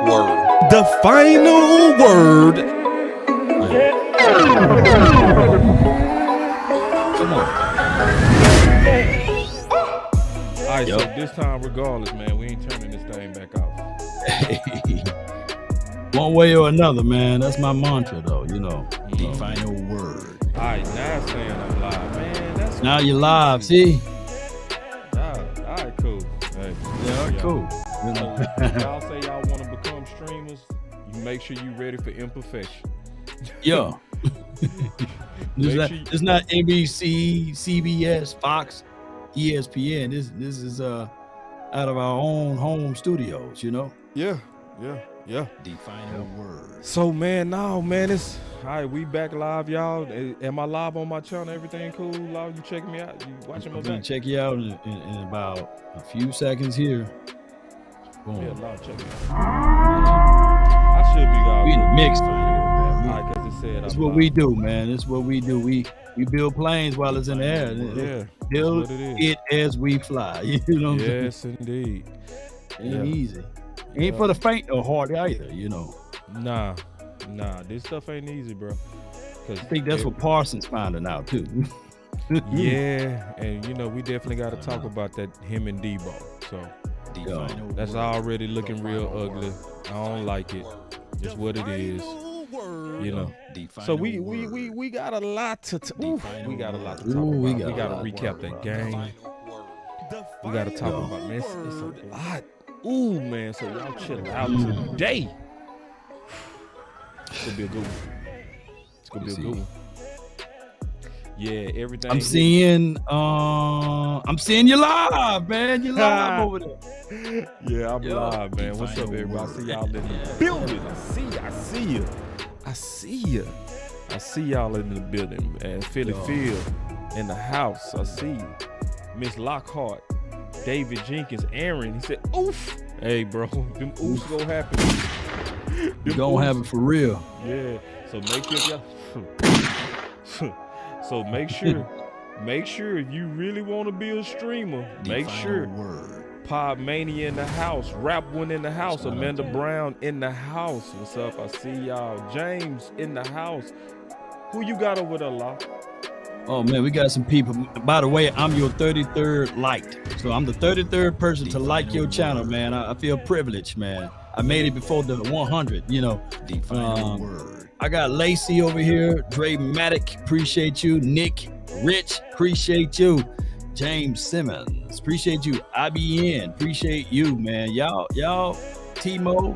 word. The final word. Come on. All right, so this time, regardless, man, we ain't turning this thing back off. One way or another, man. That's my mantra, though. The final word. All right, now it's saying I'm live, man. That's now you're live. See? All right, cool. Hey, cool. Y'all say y'all want to become streamers. You make sure you ready for imperfection. Yeah. It's not NBC, CBS, Fox, ESPN. This is out of our own home studios. Yeah. The final word. So man, it's all right. We back live, y'all. Am I live on my channel? Everything cool? Law, you checking me out? You watching my back? Check you out in about a few seconds here. Boom. Yeah, Law, check me out. I should be We in the mix, man. All right, because it said that's what we do, man. That's what we do. We build planes while it's in the air. Yeah, build it as we fly. You know what I'm saying? Yes, indeed. Ain't easy. Ain't for the faint or hard either, Nah, this stuff ain't easy, bro. I think that's what Parsons finding out too. Yeah, and we definitely got to talk about that, him and Debo. So that's already looking real ugly. I don't like it. It's what it is. So we got a lot to we got a lot to talk about. We got to recap that game. We got to talk about, man. It's a lot. Ooh, man, so y'all chill out today. It's gonna be a good one. Yeah, everything. I'm seeing you live, man. You live over there. Yeah, I'm live, man. What's up, everybody? I see y'all in the building. I see y'all in the building, man. Philly Field in the house. I see you. Miss Lockhart. David Jenkins, Aaron, he said, oof. Hey, bro, them oofs gonna happen. Them gonna happen for real. Yeah, so make sure if you really want to be a streamer, make sure Pod Mania in the house, Rap One in the house, Amanda Brown in the house. What's up? I see y'all. James in the house. Who you got over there, Law? Oh man, we got some people. By the way, I'm your 33rd liked. So I'm the 33rd person to like your channel, man. I feel privileged, man. I made it before the 100, I got Lacey over here, Dre Maddock, appreciate you. Nick, Rich, appreciate you. James Simmons, appreciate you. IBN, appreciate you, man. Y'all, Timo,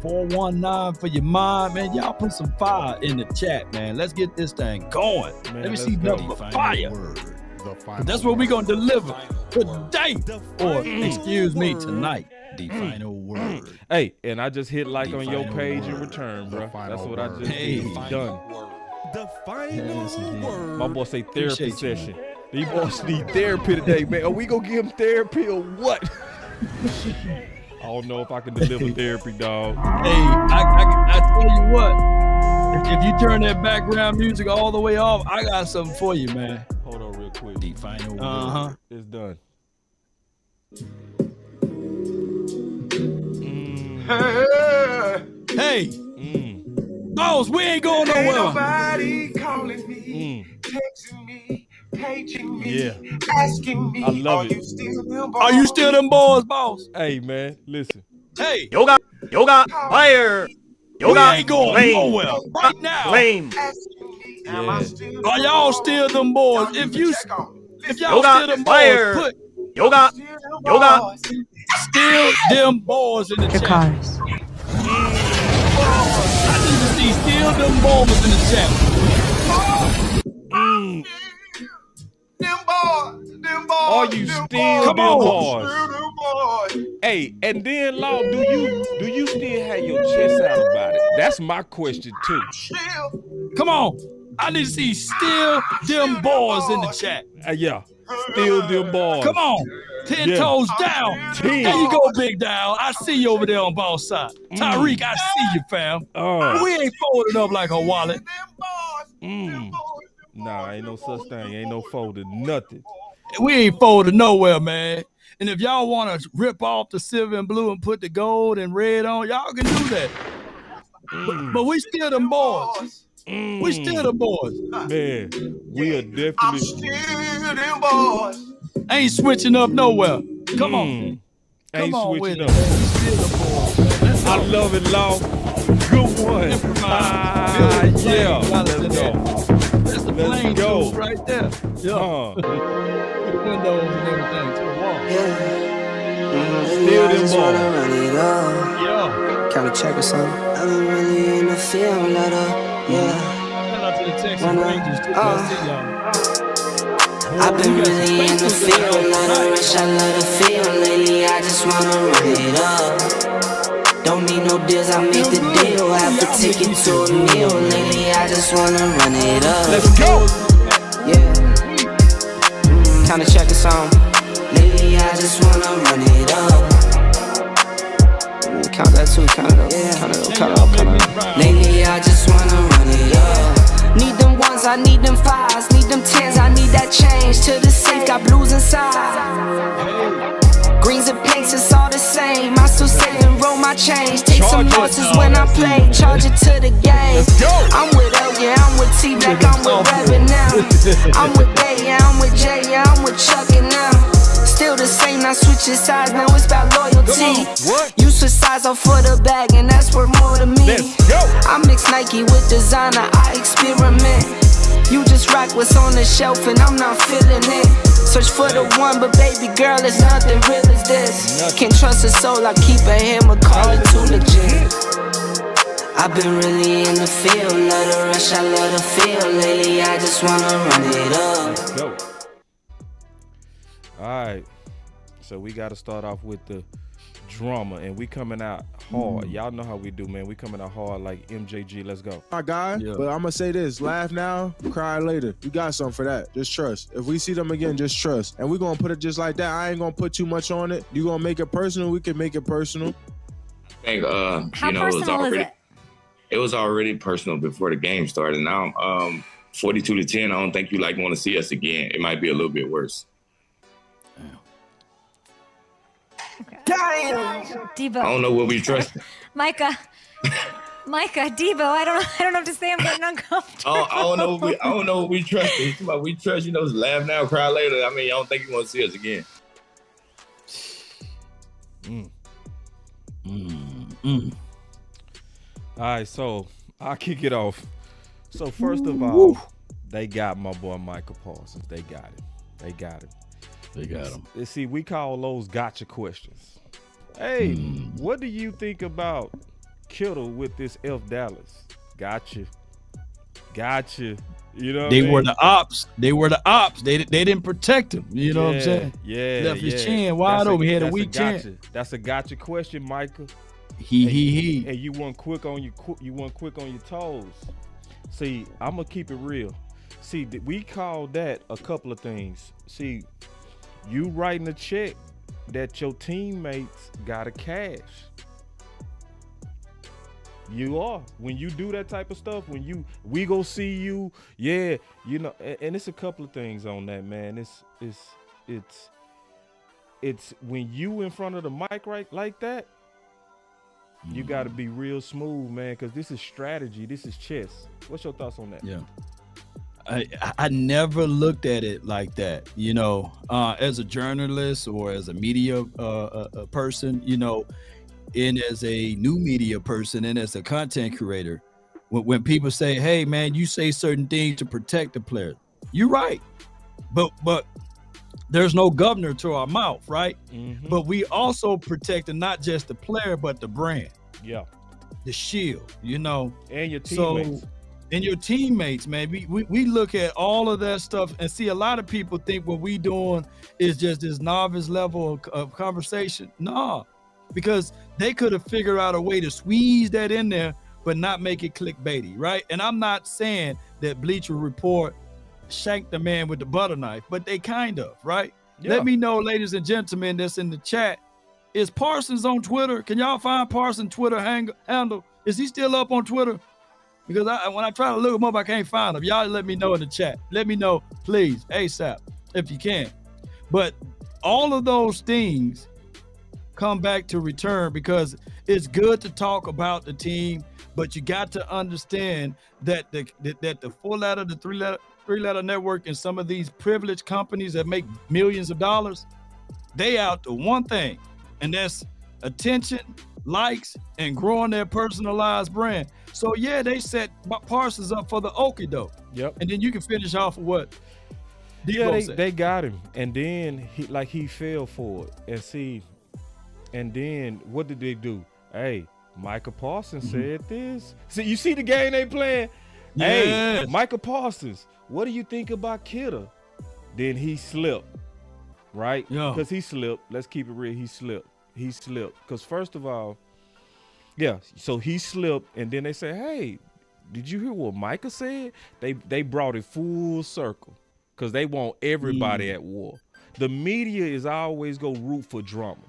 419 for your mind, man. Y'all put some fire in the chat, man. Let's get this thing going. Man, let me see nothing but fire. That's what we're gonna deliver today, or excuse me, tonight. The final word. Hey, and I just hit like on your page in return, bro. That's what I just did. Done. The final word. My boy say therapy session. These boys need therapy today, man. Are we gonna give him therapy or what? I don't know if I can deliver therapy, dog. Hey, I tell you what. If you turn that background music all the way off, I got something for you, man. Hold on real quick. The final word. It's done. Hey. Those, we ain't going nowhere. Ain't nobody calling me, texting me, paging me, asking me. I love it. Are you still them boys, boss? Hey, man, listen. Hey. Yoga, fire. Yoga, we ain't going nowhere right now. Flame. Yeah. Are y'all still them boys? If y'all still them fire. boys, put Yoga, still them boys in the chat. Cars. I need to see still them boys in the chat. Them boys. Are you still them boys? Hey, and then Law, do you still have your chest out about it? That's my question too. Come on. I need to see still them boys in the chat. Yeah. Still them boys. Come on. 10 toes down. 10. There you go, big down. I see you over there on boss side. Tyreek, I see you, fam. We ain't folding up like a wallet. Nah, ain't no such thing. Ain't no folding nothing. We ain't folded nowhere, man. And if y'all want to rip off the silver and blue and put the gold and red on, y'all can do that. But we still them boys. We still the boys. Man, we are definitely. I'm still them boys. Ain't switching up nowhere. Come on. Ain't Come on switching with up. it. We still the boys, man. Let's I go. love it, Law. Good one. Yeah. Let's go. That's the Let's plane go. tools right there. Yeah. The windows and everything to the wall. Still them boys. Yeah. Kind of check or something. I've been really in the field, let up, yeah. Shout out to the Texas Rangers too. Let's see y'all. I've been really in the field, let her rush, I love the feel. Lately, I just wanna run it up. Don't need no deals, I make the deal. Have a ticket to a meal. Lately, I just wanna run it up. Let's go. Yeah. Kinda check or something. Lately, I just wanna run it up. Count that too, count it up, count it up. Lately I just wanna run it up. Need them ones, I need them fives, need them tens, I need that change. To the safe, got blues inside. Greens and pinks, it's all the same. I still save and roll my change. Take some losses when I play, charge it to the game. I'm with L, yeah, I'm with T-Black, I'm with Reverend now. I'm with Bay, yeah, I'm with Jay, yeah, I'm with Chuck and now. Still the same, not switching sides, now it's about loyalty. You switch sides off for the bag, and that's worth more to me. I mix Nike with designer, I experiment. You just rock what's on the shelf, and I'm not feeling it. Search for the one, but baby girl, it's nothing real as this. Can't trust a soul, I keep a hammer, call it too legit. I've been really in the field, love the rush, I love the feel. Lately, I just wanna run it up. Go. All right, so we got to start off with the drama, and we coming out hard. Y'all know how we do, man. We coming out hard like MJG. Let's go. My guy, but I'm gonna say this: laugh now, cry later. You got something for that. Just trust. If we see them again, just trust. And we're gonna put it just like that. I ain't gonna put too much on it. You gonna make it personal? We can make it personal. I think How personal is it? It was already personal before the game started. Now 42-10. I don't think you want to see us again. It might be a little bit worse. Debo. I don't know what we trust. Micah, Debo. I don't know what to say. I'm getting uncomfortable. I don't know what we trust. We trust, laugh now, cry later. I mean, I don't think you want to see us again. All right, so I'll kick it off. So first of all, they got my boy Micah Parsons. They got him. They got him. See, we call those gotcha questions. Hey, what do you think about Kittle with this F Dallas? Gotcha. You know, they were the ops. They didn't protect him. You know what I'm saying? Yeah. Left his chin wide open. He had a weak chin. That's a gotcha question, Micah. He. And you weren't quick on your toes. See, I'm gonna keep it real. See, we call that a couple of things. See, you writing a check that your teammates gotta cash. You are. When you do that type of stuff, we go see you, and it's a couple of things on that, man. It's when you in front of the mic right like that, you got to be real smooth, man, because this is strategy. This is chess. What's your thoughts on that? Yeah. I never looked at it like that, as a journalist or as a media person, and as a new media person and as a content creator. When people say, hey, man, you say certain things to protect the player. You're right. But there's no governor to our mouth, right? Mm-hmm. But we also protecting not just the player, but the brand. Yeah. The shield, And your teammates. And your teammates, man. We look at all of that stuff and see a lot of people think what we doing is just this novice level of conversation. Nah, because they could have figured out a way to squeeze that in there, but not make it clickbaity, right? And I'm not saying that Bleacher Report shanked the man with the butter knife, but they kind of, right? Yeah. Let me know, ladies and gentlemen, that's in the chat. Is Parsons on Twitter? Can y'all find Parsons' Twitter handle? Is he still up on Twitter? Because when I try to look him up, I can't find him. Y'all let me know in the chat. Let me know, please, ASAP, if you can. But all of those things come back to return, because it's good to talk about the team, but you got to understand that the 4-letter, the three-letter network, and some of these privileged companies that make millions of dollars, they out to one thing, and that's attention, likes, and growing their personalized brand. So yeah, they set Parsons up for the okie doke. Yep. And then you can finish off with what Debo said. They got him, and then he fell for it. And then what did they do? Hey, Micah Parsons said this. See, you see the game they playing? Yes. Hey, Micah Parsons, what do you think about Kittle? Then he slipped, right? Yeah. Because he slipped. Let's keep it real. He slipped. Because first of all, yeah, so he slipped, and then they say, hey, did you hear what Micah said? They brought it full circle because they want everybody at war. The media is always go root for drama.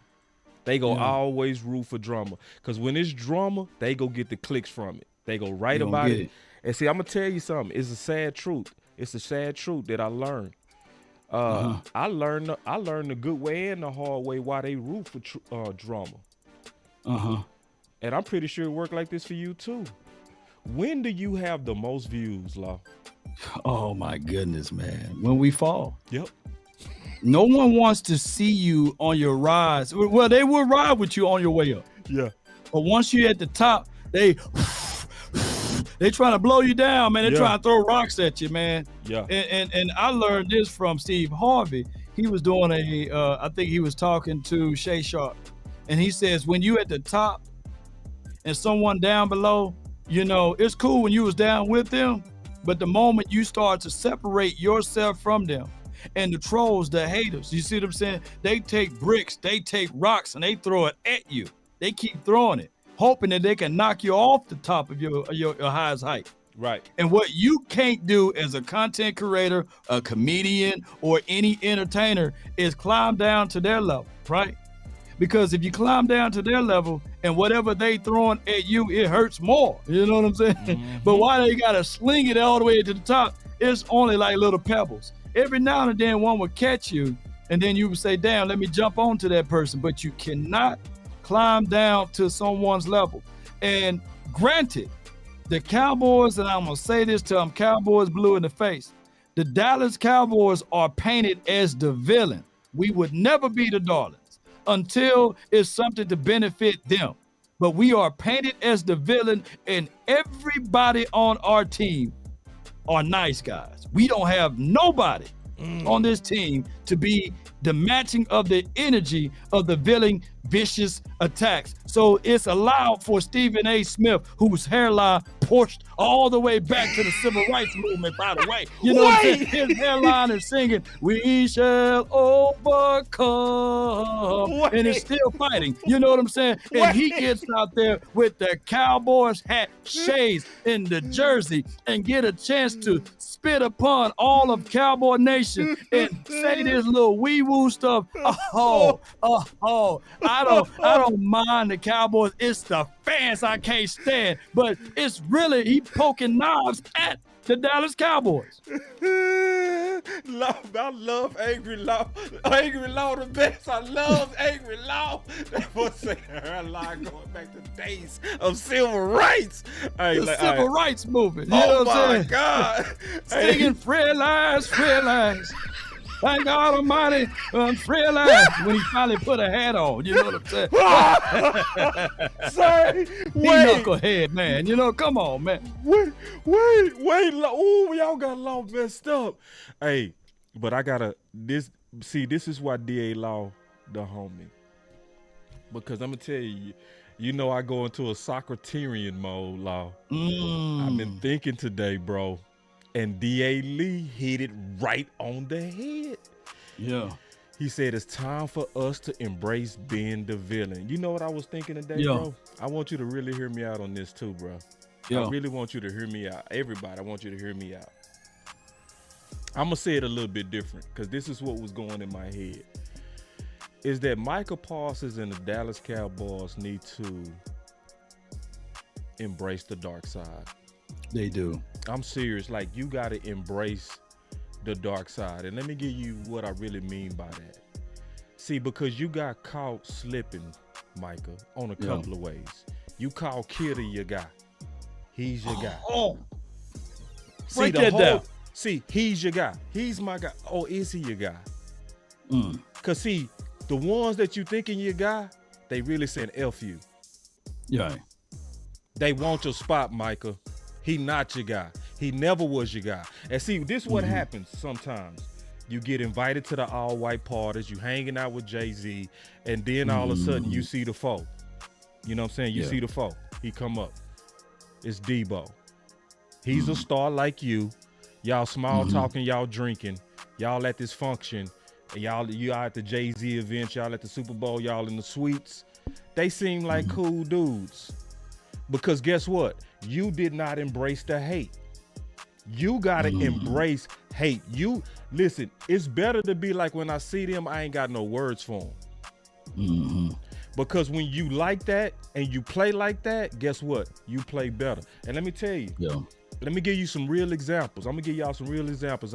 They go always root for drama, because when it's drama, they go get the clicks from it. They go write about it. And see, I'm gonna tell you something. It's a sad truth. It's a sad truth that I learned. I learned the good way and the hard way why they root for drama. And I'm pretty sure it worked like this for you too. When do you have the most views, Law? Oh my goodness, man. When we fall. Yep. No one wants to see you on your rise. Well, they will ride with you on your way up. Yeah. But once you're at the top, they trying to blow you down, man. They trying to throw rocks at you, man. Yeah. And I learned this from Steve Harvey. He was doing I think he was talking to Shay Sharp, and he says, when you at the top and someone down below, you know, it's cool when you was down with them, but the moment you start to separate yourself from them, and the trolls, the haters, you see what I'm saying? They take bricks, they take rocks, and they throw it at you. They keep throwing it, hoping that they can knock you off the top of your highest height. Right. And what you can't do as a content creator, a comedian, or any entertainer is climb down to their level, right? Because if you climb down to their level and whatever they throwing at you, it hurts more. You know what I'm saying? But why they gotta sling it all the way to the top? It's only like little pebbles. Every now and then one would catch you, and then you would say, damn, let me jump onto that person. But you cannot climb down to someone's level. And granted, the Cowboys, and I'm going to say this to them, Cowboys blue in the face, the Dallas Cowboys are painted as the villain. We would never be the darlings until it's something to benefit them. But we are painted as the villain, and everybody on our team are nice guys. We don't have nobody on this team to be the matching of the energy of the villain vicious attacks. So it's allowed for Stephen A. Smith, whose hairline pushed all the way back to the civil rights movement, by the way. You know what I'm saying? His hairline is singing, "We shall overcome." And it's still fighting. You know what I'm saying? And he gets out there with the Cowboys hat, shades, in the jersey, and get a chance to spit upon all of Cowboy Nation and say this little wee-woo stuff. I don't mind the Cowboys. It's the fans I can't stand. But it's really, he poking knives at the Dallas Cowboys. I love Angry Law. Angry Law the best. I love Angry Law. That was a hairline going back to the days of civil rights. The civil rights movement. You Oh know what I'm my saying? God. Singing free lies, free lies. Thank God Almighty, free lies. When he finally put a hat on, you know what I'm saying? Sorry, He knucklehead, man. You know, come on, man. Wait. Oh, y'all got Law messed up. Hey, but I gotta, this is why DA Law the homie. Because I'm gonna tell you, you know I go into a Socraterian mode, Law. I've been thinking today, bro. And D.A. Lee hit it right on the head. Yeah. He said it's time for us to embrace being the villain. You know what I was thinking today, bro? I want you to really hear me out on this too, bro. I really want you to hear me out. Everybody, I want you to hear me out. I'm going to say it a little bit different because this is what was going in my head. Is that Micah Parsons and the Dallas Cowboys need to embrace the dark side. They do. I'm serious. Like, you got to embrace the dark side. And let me give you what I really mean by that. See, because you got caught slipping, Micah, on a couple of ways. You call Kittle your guy. He's your guy. Oh, break that down. See, he's your guy. He's my guy. Oh, is he your guy? Because, see, the ones that you thinking your guy, they really saying F you. Yeah. They want your spot, Micah. He not your guy. He never was your guy. And see, this is what happens sometimes. You get invited to the all-white parties, you hanging out with Jay-Z, and then all of a sudden you see the foe. You know what I'm saying? You see the foe. He come up. It's Debo. He's a star like you. Y'all small talking, y'all drinking. Y'all at this function. And you at the Jay-Z event, y'all at the Super Bowl, y'all in the suites. They seem like cool dudes. Because guess what? You did not embrace the hate. You gotta embrace hate. You listen, it's better to be like, when I see them, I ain't got no words for them. Because when you like that and you play like that, guess what? You play better. And let me tell you, let me give you some real examples. I'm gonna give y'all some real examples.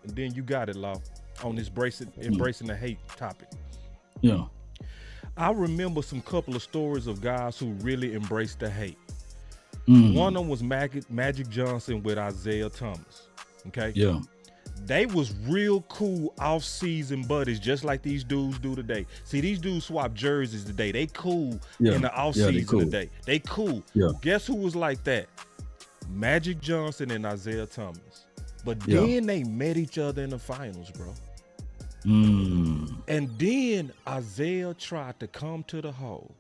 Then you got it, Law, on this embracing the hate topic. Yeah. I remember some couple of stories of guys who really embraced the hate. One of them was Magic Johnson with Isaiah Thomas. Okay. Yeah. They was real cool off-season buddies, just like these dudes do today. See, these dudes swap jerseys today. They cool in the off-season today. They cool. Yeah. Guess who was like that? Magic Johnson and Isaiah Thomas. But then they met each other in the finals, bro. And then Isaiah tried to come to the hole.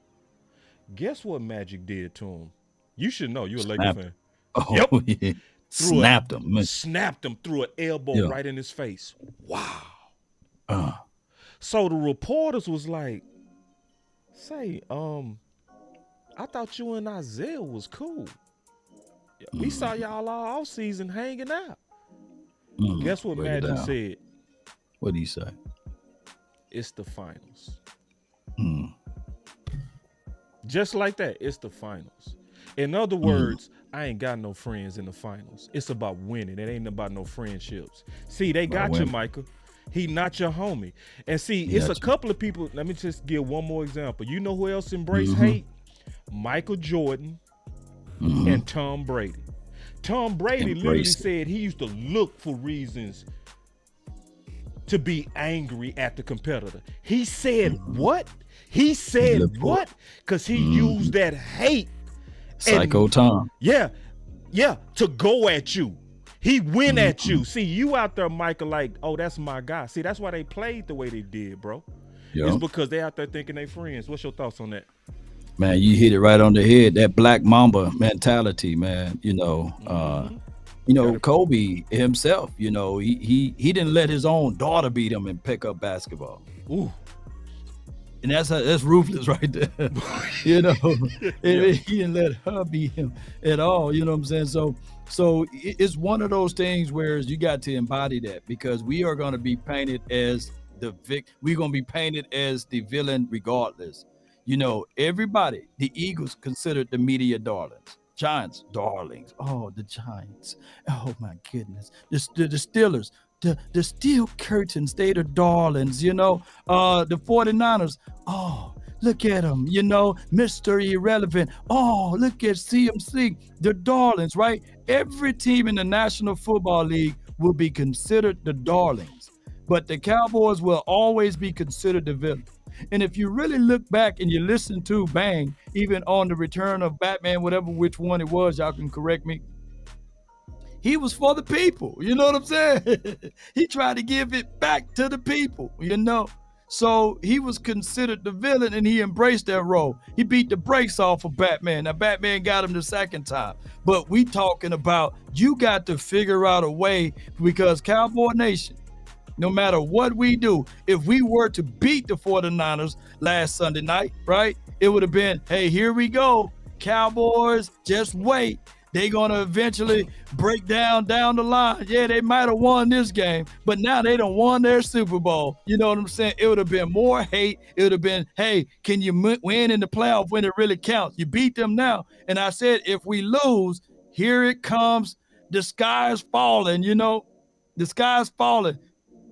Guess what Magic did to him? You should know. You're a Lakers fan. Oh, yeah. Snapped him. Snapped him through an elbow right in his face. Wow. So the reporters was like, say, I thought you and Isaiah was cool. We saw y'all all offseason hanging out. Guess what Magic said? What did he say? It's the finals. Just like that, it's the finals. In other words, I ain't got no friends in the finals. It's about winning. It ain't about no friendships. See, they got you, Micah. He not your homie. And see, it's a couple of people. Let me just give one more example. You know who else embraced hate? Michael Jordan and Tom Brady. Tom Brady literally said he used to look for reasons to be angry at the competitor. He said what? He said what? Because he used that hate. Psycho Tom. Yeah, to go at you. He went at you. See, you out there, Michael, like, oh, that's my guy. See, that's why they played the way they did, bro. It's because they out there thinking they friends. What's your thoughts on that? Man, you hit it right on the head. That Black Mamba mentality, man. You know, Kobe himself, you know, he didn't let his own daughter beat him and pick up basketball. Ooh. And that's ruthless right there. You know, he didn't let her beat him at all. You know what I'm saying? So it's one of those things where you got to embody that, because we are going to be painted as we're going to be painted as the villain regardless. You know, everybody, the Eagles considered the media darlings. Giants, darlings. Oh, the Giants. Oh, my goodness. The Steelers. The steel curtains, they the darlings, you know. The 49ers, oh, look at them, you know, Mr. Irrelevant. Oh, look at CMC, the darlings, right? Every team in the National Football League will be considered the darlings, but the Cowboys will always be considered the villain. And if you really look back and you listen to Bang, even on the Return of Batman, whatever which one it was, y'all can correct me. He was for the people, you know what I'm saying? He tried to give it back to the people, you know? So he was considered the villain, and he embraced that role. He beat the brakes off of Batman. Now, Batman got him the second time. But we talking about, you got to figure out a way, because Cowboy Nation, no matter what we do, if we were to beat the 49ers last Sunday night, right? It would have been, hey, here we go. Cowboys, just wait. They're going to eventually break down the line. Yeah, they might have won this game, but now they done won their Super Bowl. You know what I'm saying? It would have been more hate. It would have been, hey, can you win in the playoff when it really counts? You beat them now. And I said, if we lose, here it comes. The sky is falling, you know. The sky's falling.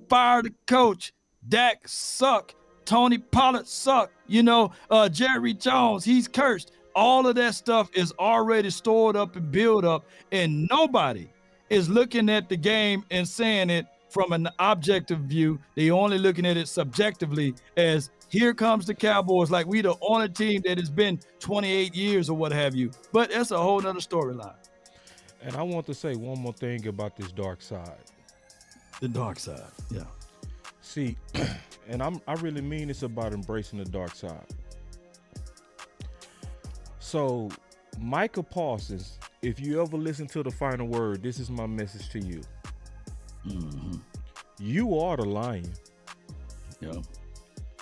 Fire the coach. Dak suck. Tony Pollard suck. Jerry Jones, he's cursed. All of that stuff is already stored up and built up, and nobody is looking at the game and saying it from an objective view. They only looking at it subjectively as here comes the Cowboys, like we the only team that has been 28 years or what have you. But that's a whole nother storyline. And I want to say one more thing about this dark side. The dark side, yeah. See, and I really mean it's about embracing the dark side. So, Micah Parsons, if you ever listen to the final word, this is my message to you. Mm-hmm. You are the lion. Yeah.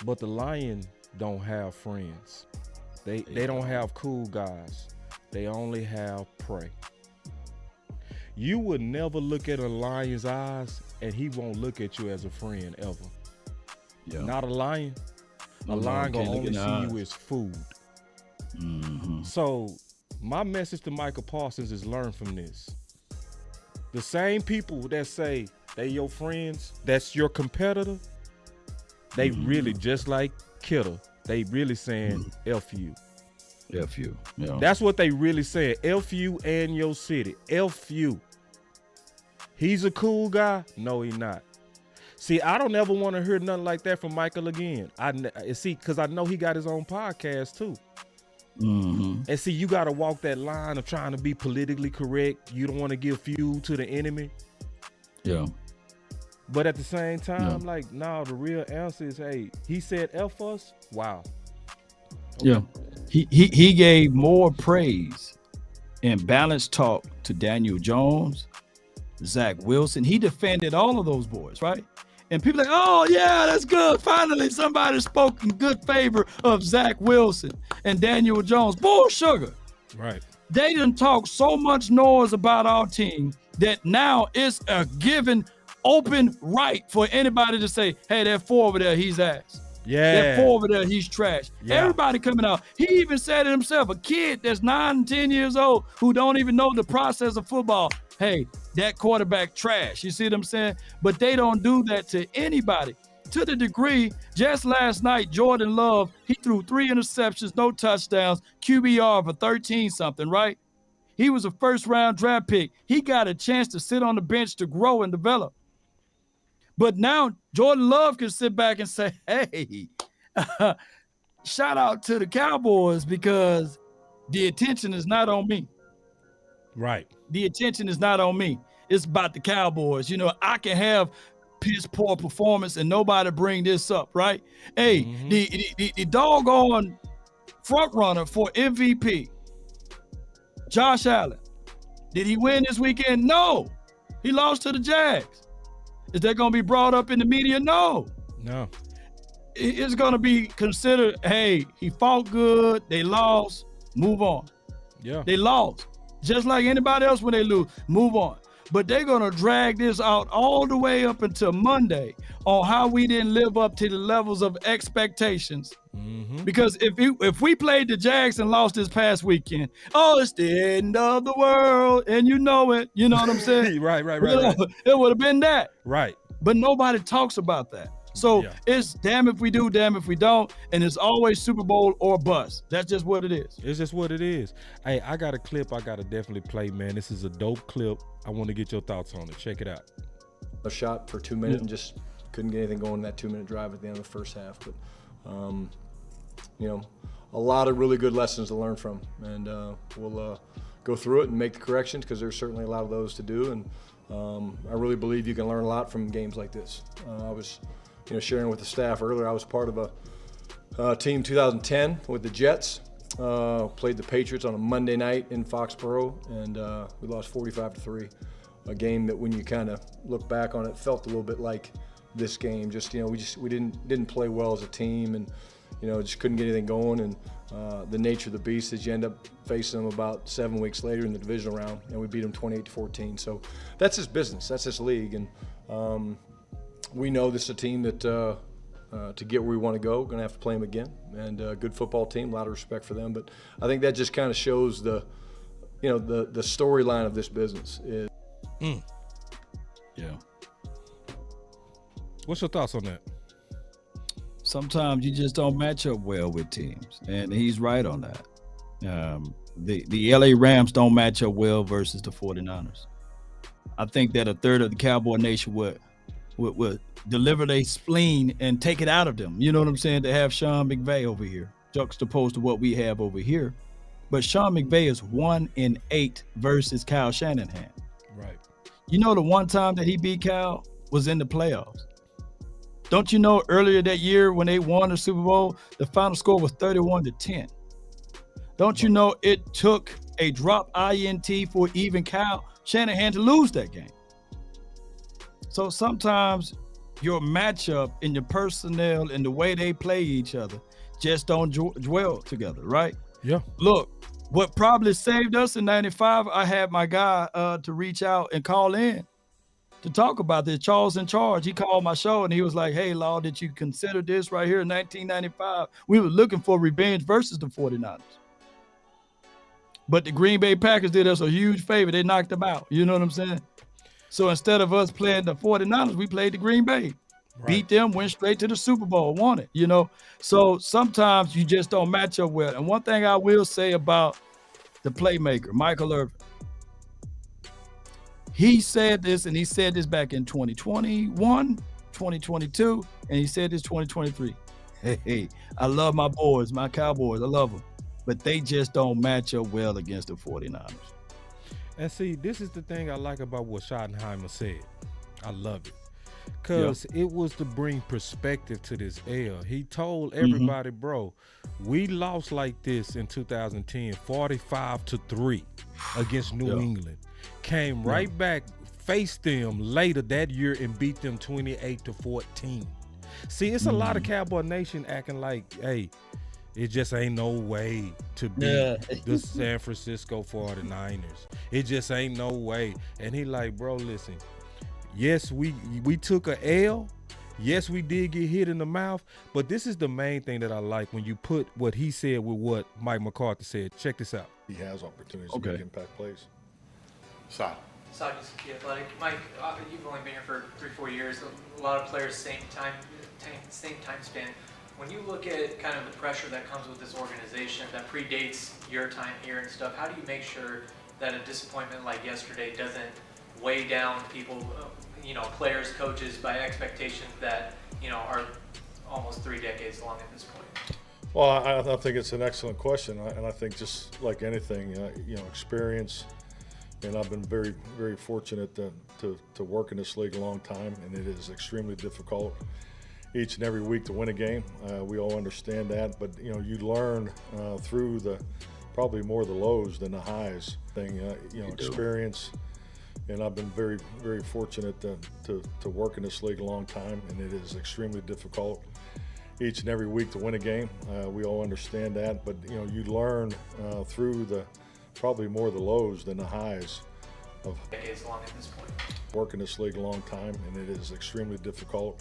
But the lion don't have friends. They don't have cool guys. They only have prey. You would never look at a lion's eyes and he won't look at you as a friend ever. Yeah. Not a lion. A lion gonna only see you as food. Mm-hmm. So my message to Micah Parsons is learn from this. The same people that say they your friends, that's your competitor, they really, just like Kittle, they really saying F you. F you. Yeah. That's what they really saying. F you and your city. F you. He's a cool guy? No, he not. See, I don't ever want to hear nothing like that from Michael again. Because I know he got his own podcast too. Mm-hmm. And see, you got to walk that line of trying to be politically correct. You don't want to give fuel to the enemy. Yeah. But at the same time, no, the real answer is, hey, he said F us? Wow. Okay. Yeah. He gave more praise and balanced talk to Daniel Jones, Zach Wilson. He defended all of those boys, right? And people like, oh, yeah, that's good. Finally, somebody spoke in good favor of Zach Wilson and Daniel Jones. Bull sugar. Right. They done talk so much noise about our team that now it's a given open right for anybody to say, hey, that 4 over there, he's ass. Yeah. That 4 over there, he's trash. Yeah. Everybody coming out. He even said it himself, a kid that's 9 and 10 years old who don't even know the process of football. Hey, that quarterback trash. You see what I'm saying? But they don't do that to anybody. To the degree, just last night, Jordan Love, he threw 3 interceptions, no touchdowns, QBR for 13-something, right? He was a first-round draft pick. He got a chance to sit on the bench to grow and develop. But now Jordan Love can sit back and say, hey, shout out to the Cowboys because the attention is not on me. Right. The attention is not on me. It's about the Cowboys. I can have piss poor performance and nobody bring this up, right? Hey, the doggone front runner for MVP, Josh Allen. Did he win this weekend? No. He lost to the Jags. Is that going to be brought up in the media? No. No. It's going to be considered, hey, he fought good. They lost. Move on. Yeah. They lost. Just like anybody else when they lose. Move on. But they're going to drag this out all the way up until Monday on how we didn't live up to the levels of expectations. Mm-hmm. Because if we played the Jags and lost this past weekend, it's the end of the world, and you know it. You know what I'm saying? Right. It would have been that. Right. But nobody talks about that. So it's damn if we do, damn if we don't, and it's always Super Bowl or bust. That's just what it is. It's just what it is. Hey, I got a clip I got to definitely play, man. This is a dope clip. I want to get your thoughts on it. Check it out. A shot for 2 minutes and just couldn't get anything going in that 2-minute drive at the end of the first half. But, a lot of really good lessons to learn from. And we'll go through it and make the corrections because there's certainly a lot of those to do. And I really believe you can learn a lot from games like this. I was sharing with the staff earlier, I was part of a team 2010 with the Jets. Played the Patriots on a Monday night in Foxborough, and we lost 45-3. A game that when you kind of look back on it, felt a little bit like this game. We didn't play well as a team, and just couldn't get anything going. And the nature of the beast is you end up facing them about 7 weeks later in the divisional round, and we beat them 28-14. So that's his business. That's his league, and we know this is a team that to get where we want to go, we're going to have to play them again. And a good football team, a lot of respect for them. But I think that just kind of shows the storyline of this business is. Yeah. What's your thoughts on that? Sometimes you just don't match up well with teams, and he's right on that. The LA Rams don't match up well versus the 49ers. I think that a third of the Cowboy Nation would deliver their spleen and take it out of them. You know what I'm saying? To have Sean McVay over here, juxtaposed to what we have over here. But Sean McVay is 1-8 versus Kyle Shanahan. Right. You know, the one time that he beat Kyle was in the playoffs. Don't you know earlier that year when they won the Super Bowl, the final score was 31-10. Don't you know it took a drop INT for even Kyle Shanahan to lose that game? So sometimes your matchup and your personnel and the way they play each other just don't dwell together, right? Yeah. Look, what probably saved us in 95, I had my guy to reach out and call in to talk about this. Charles in Charge, he called my show and he was like, hey, Law, did you consider this right here in 1995? We were looking for revenge versus the 49ers. But the Green Bay Packers did us a huge favor. They knocked them out. You know what I'm saying? So instead of us playing the 49ers, we played the Green Bay. Right. Beat them, went straight to the Super Bowl, won it, you know? So sometimes you just don't match up well. And one thing I will say about the playmaker, Michael Irvin, he said this, and he said this back in 2021, 2022, and he said this 2023. Hey, I love my boys, my Cowboys. I love them. But they just don't match up well against the 49ers. And see, this is the thing I like about what Schottenheimer said. I love it. Because it was to bring perspective to this L. He told everybody, bro, we lost like this in 2010, 45-3 against New England. Came right back, faced them later that year and beat them 28-14. See, it's a lot of Cowboy Nation acting like, hey, it just ain't no way to beat the San Francisco 49ers. It just ain't no way. And he like, bro, listen, yes, we took a L. Yes, we did get hit in the mouth. But this is the main thing that I like when you put what he said with what Mike McCarthy said. Check this out. He has opportunities to make impact plays. Saj, the Athletic. Mike, you've only been here for 3-4 years. A lot of players, same time span. When you look at kind of the pressure that comes with this organization that predates your time here and stuff, how do you make sure that a disappointment like yesterday doesn't weigh down people, players, coaches, by expectations that, are almost 3 decades long at this point? Well, I think it's an excellent question, and I think just like anything, experience. And I've been very, very fortunate to work in this league a long time, and it is extremely difficult each and every week to win a game. We all understand that, but you learn through probably more the lows than the highs. Experience. And I've been very, very fortunate to work in this league a long time, and it is extremely difficult each and every week to win a game. We all understand that, but you learn through probably more the lows than the highs of decades long at this point. Working this league a long time, and it is extremely difficult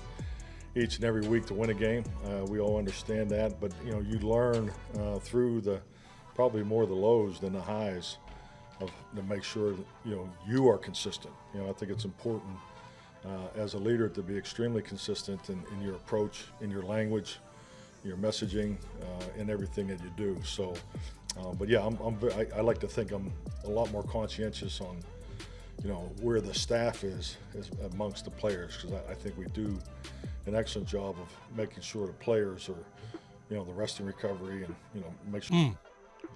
each and every week to win a game. We all understand that, but you learn through probably more the lows than the highs to make sure that you are consistent. I think it's important as a leader to be extremely consistent in your approach, in your language, your messaging, and everything that you do. So, but yeah, I like to think I'm a lot more conscientious on where the staff is amongst the players, because I think we do an excellent job of making sure the players are, the rest and recovery, and make sure.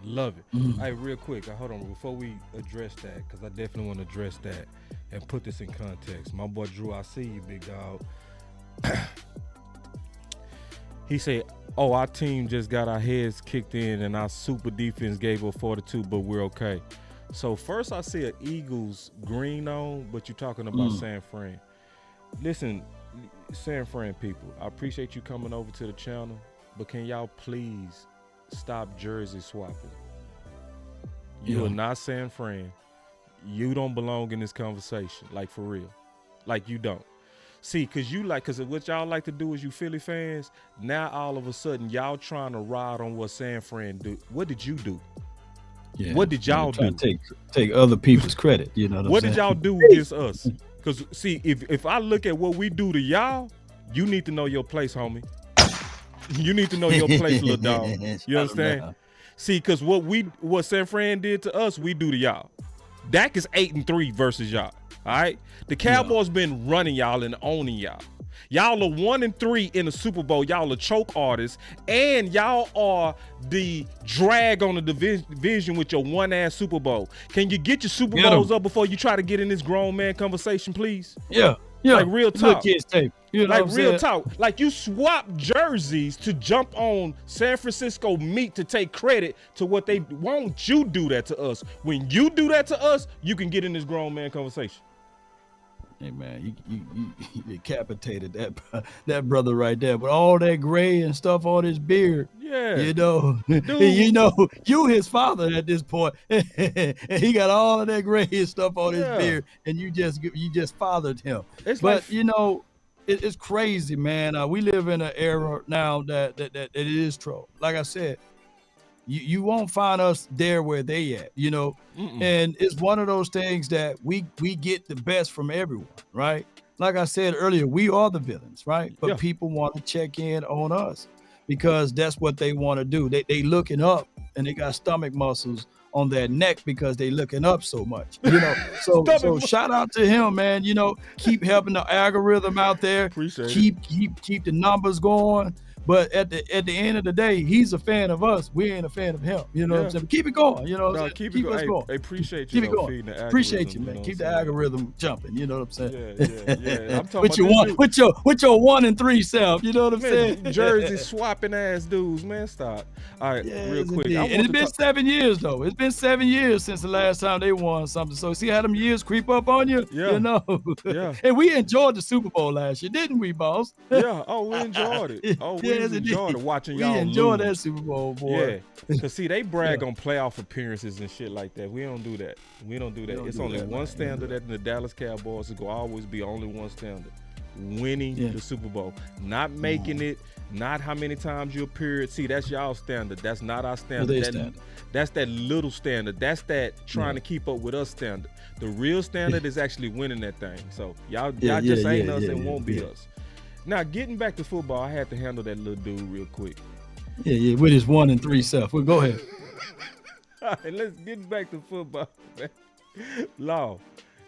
Love it. Hey, real quick, hold on before we address that, because I definitely want to address that and put this in context. My boy Drew, I see you, big dog. He said, "Oh, our team just got our heads kicked in, and our super defense gave up 42, but we're okay." So first, I see an Eagles green on, but you're talking about San Fran. Listen, San Fran people, I appreciate you coming over to the channel, but can y'all please stop jersey swapping? You are not San Fran. You don't belong in this conversation, like for real. Like you don't. See, because what y'all like to do is you Philly fans, now all of a sudden y'all trying to ride on what San Fran do. What did you do? Yeah. What did y'all do? Take other people's credit, what did y'all do against us? Because see, if I look at what we do to y'all, you need to know your place, homie. You need to know your place, little dog. You understand? See, because what San Fran did to us, we do to y'all. Dak is 8-3 versus y'all. All right? The Cowboys been running y'all and owning y'all. Y'all are 1-3 in the Super Bowl. Y'all are choke artists, and y'all are the drag on the division with your one-ass Super Bowl. Can you get your Super Bowls up before you try to get in this grown man conversation, please? Yeah. Like real talk. Kids tape. You know like real talk. Like you swap jerseys to jump on San Francisco meat to take credit to what they won't. You do that to us. When you do that to us, you can get in this grown man conversation. Hey man, you decapitated that brother right there. But all that gray and stuff on his beard. Yeah. You know, you his father at this point. And he got all of that gray and stuff on his beard, and you just fathered him. It's crazy, man. We live in an era now that it is true. Like I said, you won't find us there where they at, and it's one of those things that we get the best from everyone, right? Like I said earlier, we are the villains, right? But people want to check in on us because that's what they want to do. They looking up and they got stomach muscles on their neck because they looking up so much, So shout out to him, man. Keep helping the algorithm out there. Keep the numbers going. But at the end of the day, he's a fan of us. We ain't a fan of him. You know what I'm saying? Keep it going. Keep us going. I appreciate you. Keep it going. Appreciate you, man. Keep the algorithm jumping. You know what I'm saying? Yeah. I'm talking with your 1-3 self. You know what I'm saying? Jersey swapping ass dudes, man. Stop. All right, real quick. And it's been 7 years though. It's been 7 years since the last time they won something. So see how them years creep up on you? Yeah. Yeah. And we enjoyed the Super Bowl last year, didn't we, boss? Yeah. Oh, we enjoyed it. Oh, we enjoyed watching y'all. We enjoyed that Super Bowl, boy. Yeah, because see, they brag on playoff appearances and shit like that. We don't do that. It's only one standard at the Dallas Cowboys. It will always be only one standard: winning the Super Bowl, not making it, not how many times you appeared. See, that's y'all standard. That's not our standard. That's that little standard. That's that trying to keep up with us standard. The real standard is actually winning that thing. So y'all just ain't us and won't be us. Now, getting back to football, I had to handle that little dude real quick. Yeah, with his 1-3 self. Well, go ahead. All right, let's get back to football, man. Law,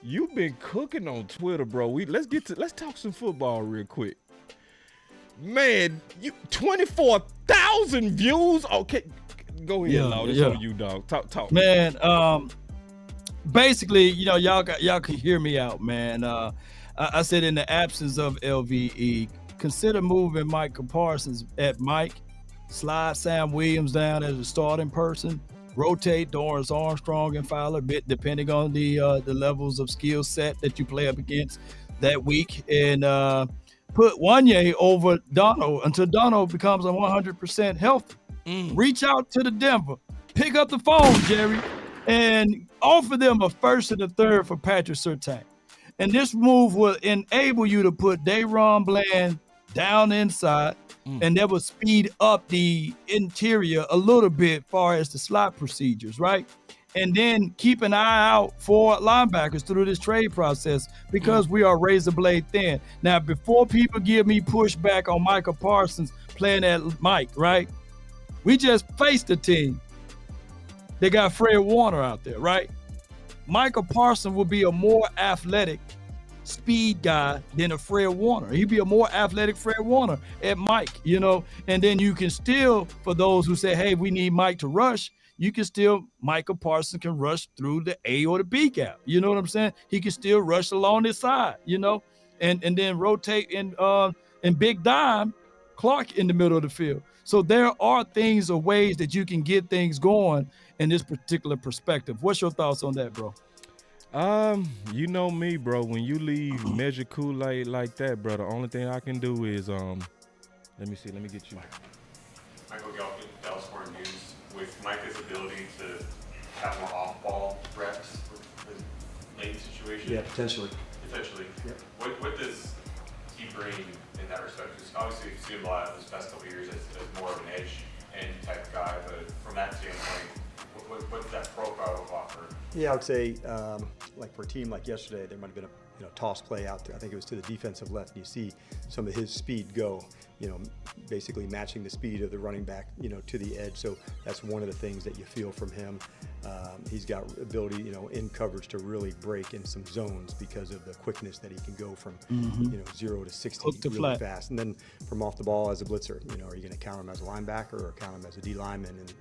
you've been cooking on Twitter, bro. Let's talk some football real quick. Man, 24,000 views. Okay, go ahead, Law. This on you, dog. Talk. Man, basically, y'all can hear me out, man. I said in the absence of LVE, consider moving Micah Parsons at Mike, slide Sam Williams down as a starting person, rotate Dorrance Armstrong and Fowler, depending on the levels of skill set that you play up against that week, and put Wanye over Dono until Dono becomes a 100% healthy. Reach out to the Denver, pick up the phone, Jerry, and offer them a first and a third for Patrick Surtain. And this move will enable you to put Dayron Bland down inside, and that will speed up the interior a little bit far as the slot procedures, right? And then keep an eye out for linebackers through this trade process because we are razor blade thin. Now, before people give me pushback on Micah Parsons playing at Mike, right? We just faced a team. They got Fred Warner out there, right? Micah Parsons will be a more athletic speed guy than a Fred Warner. He'd be a more athletic Fred Warner at Mike, and then you can still, for those who say, hey, we need Mike to rush, Micah Parsons can rush through the A or the B gap. You know what I'm saying? He can still rush along this side, and then rotate in big dime Clark in the middle of the field. So there are things or ways that you can get things going in this particular perspective. What's your thoughts on that, bro? You know me, bro. When you leave Measure Kool-Aid like that, bro, the only thing I can do is let me see. Let me get you. Michael Galpin, Dallas Cowboys News. With Micah's ability to have more off-ball reps with the late situation. Yeah, potentially. Yeah. What does he bring in that respect? Because obviously we've seen him a lot in his past couple of years as more of an edge end type guy, but from that standpoint, what's that profile of offer? Yeah, I would say, like for a team like yesterday, there might have been toss play out there. I think it was to the defensive left. And you see some of his speed go, basically matching the speed of the running back, to the edge. So that's one of the things that you feel from him. He's got ability, in coverage to really break in some zones because of the quickness that he can go from, 0 to 60 really fast. And then from off the ball as a blitzer, are you going to count him as a linebacker or count him as a D lineman? And,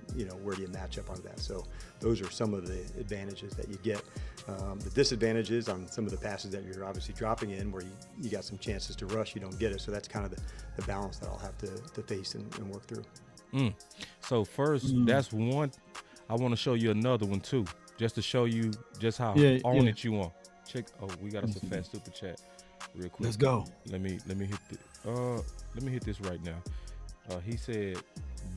where do you match up on that? So those are some of the advantages that you get. The disadvantages on some of the passes that you're obviously dropping in where you got some chances to rush, you don't get it. So that's kind of the balance that I'll have to face and work through. So first, that's one. I want to show you another one too, just to show you just how on it you are. Check. Oh, we got us a fast super chat, real quick. Let's go. Let me hit this right now. He said,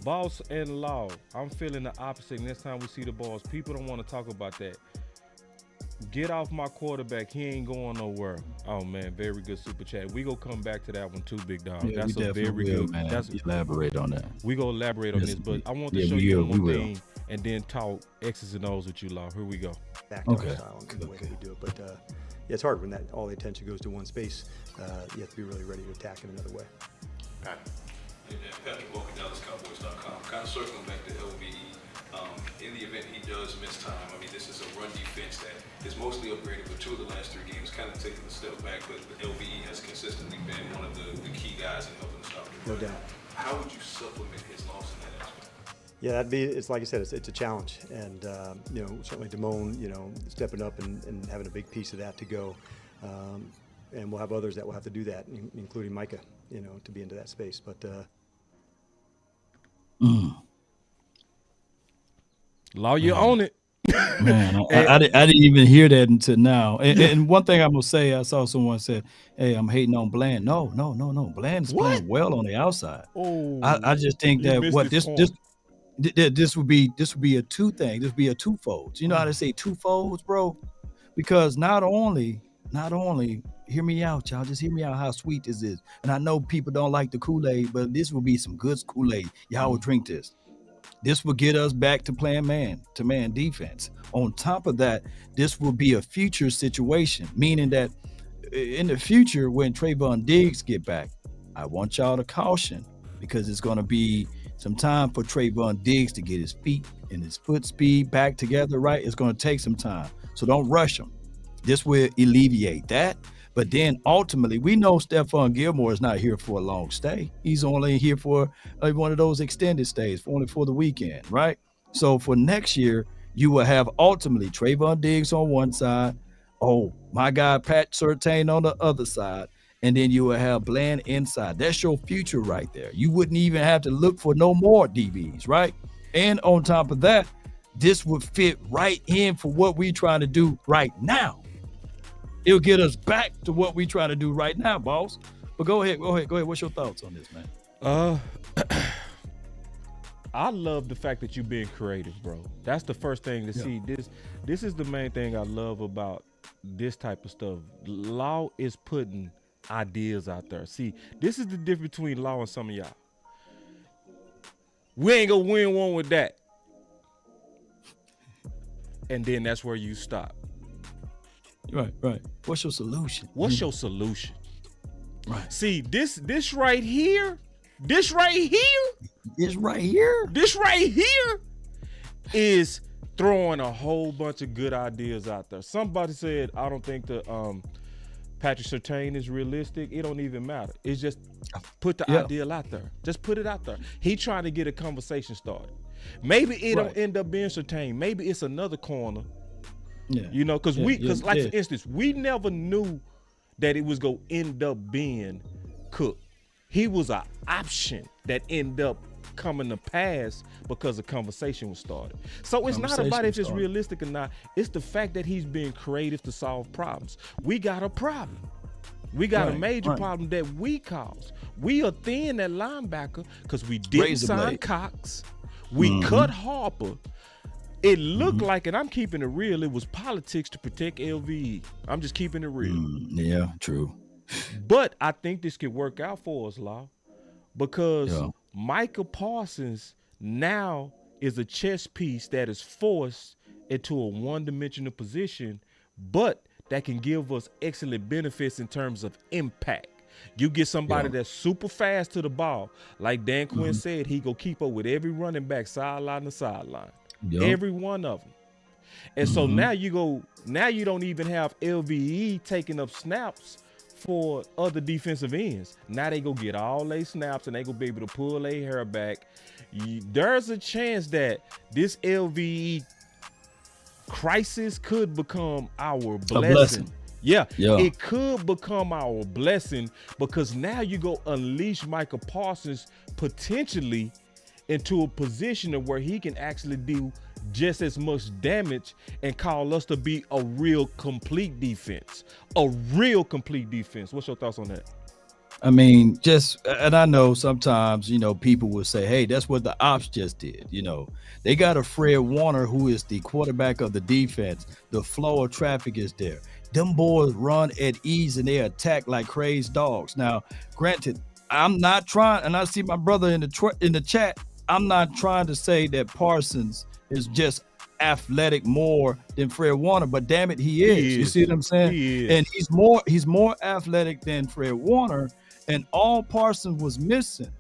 "Boss and Law, I'm feeling the opposite. Next time we see the balls, people don't want to talk about that. Get off my quarterback. He ain't going nowhere." Oh man, very good super chat. We gonna come back to that one too, big dog. Yeah, that's a very good. Man. That's elaborate on that. We gonna elaborate on this, but I want to show you one more thing, and then talk X's and O's with you, Law. Here we go. Back to our style and the way that we do it, but it's hard when all the attention goes to one space. You have to be really ready to attack in another way. Patrick Walker, DallasCowboys.com. Kind of circling back to LVE. In the event he does miss time, I mean, this is a run defense that is mostly upgraded, but 2 of the last 3 games kind of taking a step back, but LVE has consistently been one of the key guys in helping to stop the run. No doubt. How would you supplement his loss in that aspect? Yeah, it's like I said, it's a challenge. And, certainly Damone, stepping up and having a big piece of that to go. And we'll have others that will have to do that, including Micah, to be into that space. But, Law, you own it. Man, I didn't even hear that until now. And one thing I'm gonna say, I saw someone said, "Hey, I'm hating on Bland." No. Bland's playing well on the outside. Oh, I just think that this would be a two thing. This would be a twofold. You know how to say twofolds, bro? Because not only, hear me out, y'all. Just hear me out how sweet this is. And I know people don't like the Kool-Aid, but this will be some good Kool-Aid. Y'all will drink this. This will get us back to playing man-to-man defense. On top of that, this will be a future situation, meaning that in the future, when Trayvon Diggs get back, I want y'all to caution because it's going to be some time for Trayvon Diggs to get his feet and his foot speed back together, right? It's going to take some time. So don't rush him. This will alleviate that. But then ultimately, we know Stephon Gilmore is not here for a long stay. He's only here for one of those extended stays, only for the weekend, right? So for next year, you will have ultimately Trayvon Diggs on one side. Oh, my guy, Pat Surtain on the other side. And then you will have Bland inside. That's your future right there. You wouldn't even have to look for no more DBs, right? And on top of that, this would fit right in for what we're trying to do right now. It'll get us back to what we're trying to do right now, boss. But go ahead. What's your thoughts on this, man? I love the fact that you're being creative, bro. That's the first thing to see. This is the main thing I love about this type of stuff. Law is putting ideas out there. See, this is the difference between Law and some of y'all. We ain't gonna win one with that. And then that's where you stop. Right. What's your solution? What's your solution? Right. See, this right here is throwing a whole bunch of good ideas out there. Somebody said, I don't think the Patrick Surtain is realistic. It don't even matter. It's just put the ideal out there. Just put it out there. He trying to get a conversation started. Maybe it don't end up being Surtain. Maybe it's another corner. Yeah. Because for instance, we never knew that it was going to end up being Cook. He was an option that ended up coming to pass because the conversation was started. So it's not about if it's realistic or not. It's the fact that he's being creative to solve problems. We got a problem. We got a major problem that we caused. We are thin at linebacker because we didn't sign Cox. We cut Harper. It looked like, and I'm keeping it real, it was politics to protect LVE. I'm just keeping it real. Yeah, true. But I think this could work out for us, Law, because Micah Parsons now is a chess piece that is forced into a one-dimensional position, but that can give us excellent benefits in terms of impact. You get somebody that's super fast to the ball. Like Dan Quinn said, he go keep up with every running back sideline to sideline. Every one of them. And so now you don't even have LVE taking up snaps for other defensive ends. Now they go get all their snaps and they go be able to pull their hair back. There's a chance that this LVE crisis could become our blessing. Yeah, it could become our blessing because now you go unleash Micah Parsons potentially into a position of where he can actually do just as much damage and call us to be a real complete defense. A real complete defense. What's your thoughts on that? I mean, and I know sometimes, people will say, hey, that's what the ops just did. They got a Fred Warner who is the quarterback of the defense. The flow of traffic is there. Them boys run at ease and they attack like crazed dogs. Now, granted, I'm not trying, and I see my brother in the chat, I'm not trying to say that Parsons is just athletic more than Fred Warner, but damn it, he is. You see what I'm saying? And he's more athletic than Fred Warner, and all Parsons was missing,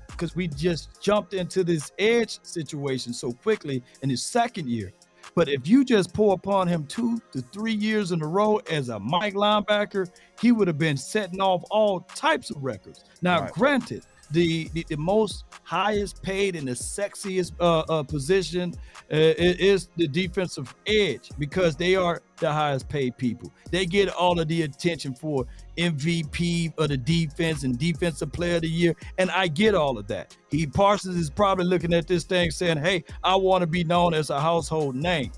because we just jumped into this edge situation so quickly in his second year. But if you just pour upon him 2 to 3 years in a row as a Mike linebacker, he would have been setting off all types of records. Now, granted, the most highest paid and the sexiest position is the defensive edge, because they are the highest paid people. They get all of the attention for MVP of the defense and defensive player of the year. And I get all of that. Parsons is probably looking at this thing saying, hey, I want to be known as a household name.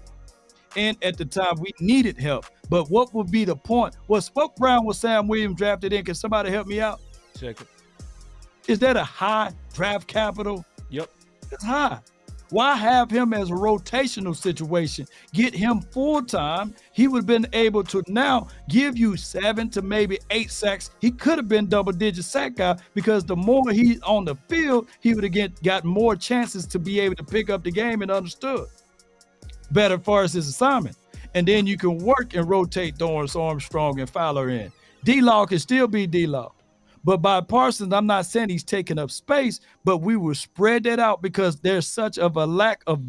And at the time we needed help. But what would be the point? What round was Sam Williams drafted in? Can somebody help me out? Check it. Is that a high draft capital? Yep. It's high. Why have him as a rotational situation? Get him full-time. He would have been able to now give you 7 to maybe 8 sacks. He could have been double-digit sack guy, because the more he's on the field, he would have got more chances to be able to pick up the game and understood better as far as his assignment. And then you can work and rotate Dorrance Armstrong and Fowler in. D-Law can still be D-Law. But by Parsons, I'm not saying he's taking up space, but we will spread that out because there's such of a lack of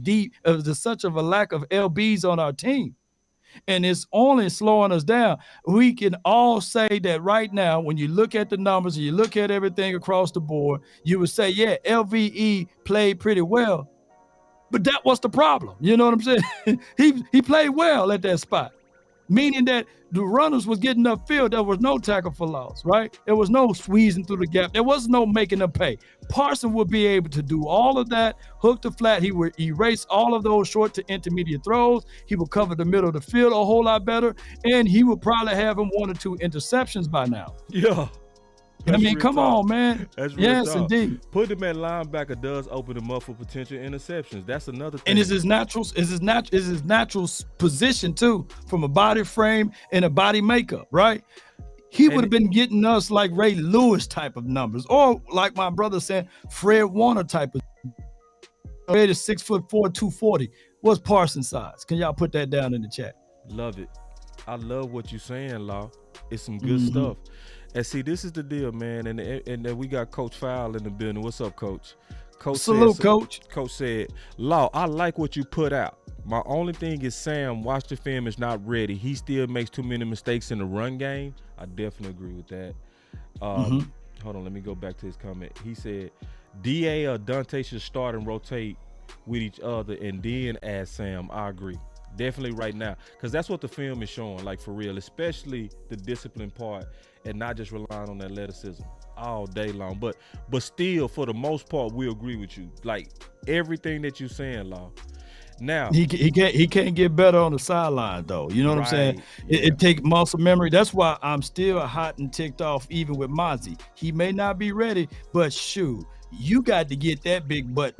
LBs on our team. And it's only slowing us down. We can all say that right now, when you look at the numbers and you look at everything across the board, you would say, yeah, LVE played pretty well. But that was the problem. You know what I'm saying? he played well at that spot, meaning that the runners was getting upfield. There was no tackle for loss, right? There was no squeezing through the gap. There was no making them pay. Parsons would be able to do all of that, hook to flat. He would erase all of those short to intermediate throws. He would cover the middle of the field a whole lot better, and he would probably have him 1 or 2 interceptions by now. Yeah. I mean, come on, man. Yes, indeed. Put him at linebacker does open him up for potential interceptions. That's another thing. And is his natural position too, from a body frame and a body makeup, right? He would have been getting us like Ray Lewis type of numbers, or like my brother said, Fred Warner type of. Ray is 6'4", 240. What's Parsons' size? Can y'all put that down in the chat? Love it. I love what you're saying, Law. It's some good stuff. And see, this is the deal, man. And then we got Coach Fowl in the building. What's up, Coach? Salute, Coach. Coach said, Law, I like what you put out. My only thing is Sam, watch the film, is not ready. He still makes too many mistakes in the run game. I definitely agree with that. Hold on, let me go back to his comment. He said, DA or Dante should start and rotate with each other and then add Sam. I agree. Definitely right now, because that's what the film is showing, like for real, especially the discipline part and not just relying on athleticism all day long. But still, for the most part, we agree with you. Like everything that you're saying, Law. Now he can't get better on the sideline though. You know what I'm saying? It takes muscle memory. That's why I'm still hot and ticked off even with Mozzie. He may not be ready, but shoot, you got to get that big butt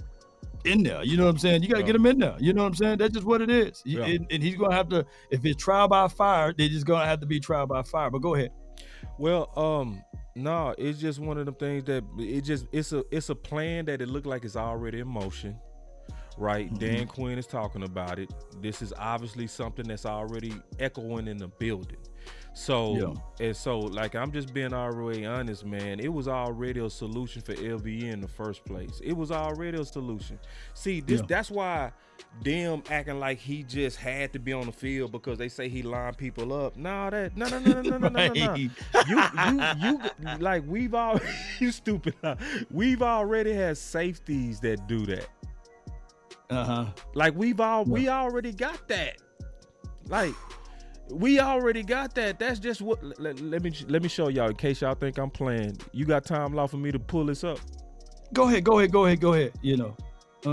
in there. You know what I'm saying? You got to get him in there. You know what I'm saying? That's just what it is. And he's going to have to, if it's trial by fire, they're just going to have to be trial by fire. But go ahead. Well, no, it's just one of them things that it's a plan that it looked like it's already in motion, right? Dan Quinn is talking about it. This is obviously something that's already echoing in the building. So and so, like, I'm just being already honest, man. It was already a solution for LVE in the first place. It was already a solution. See, that's why them acting like he just had to be on the field because they say he lined people up. No. You like we've all you stupid. We've already had safeties that do that. Like we already got that. Like we already got that. That's just what. Let me show y'all in case y'all think I'm playing. You got time left for me to pull this up? Go ahead. You know,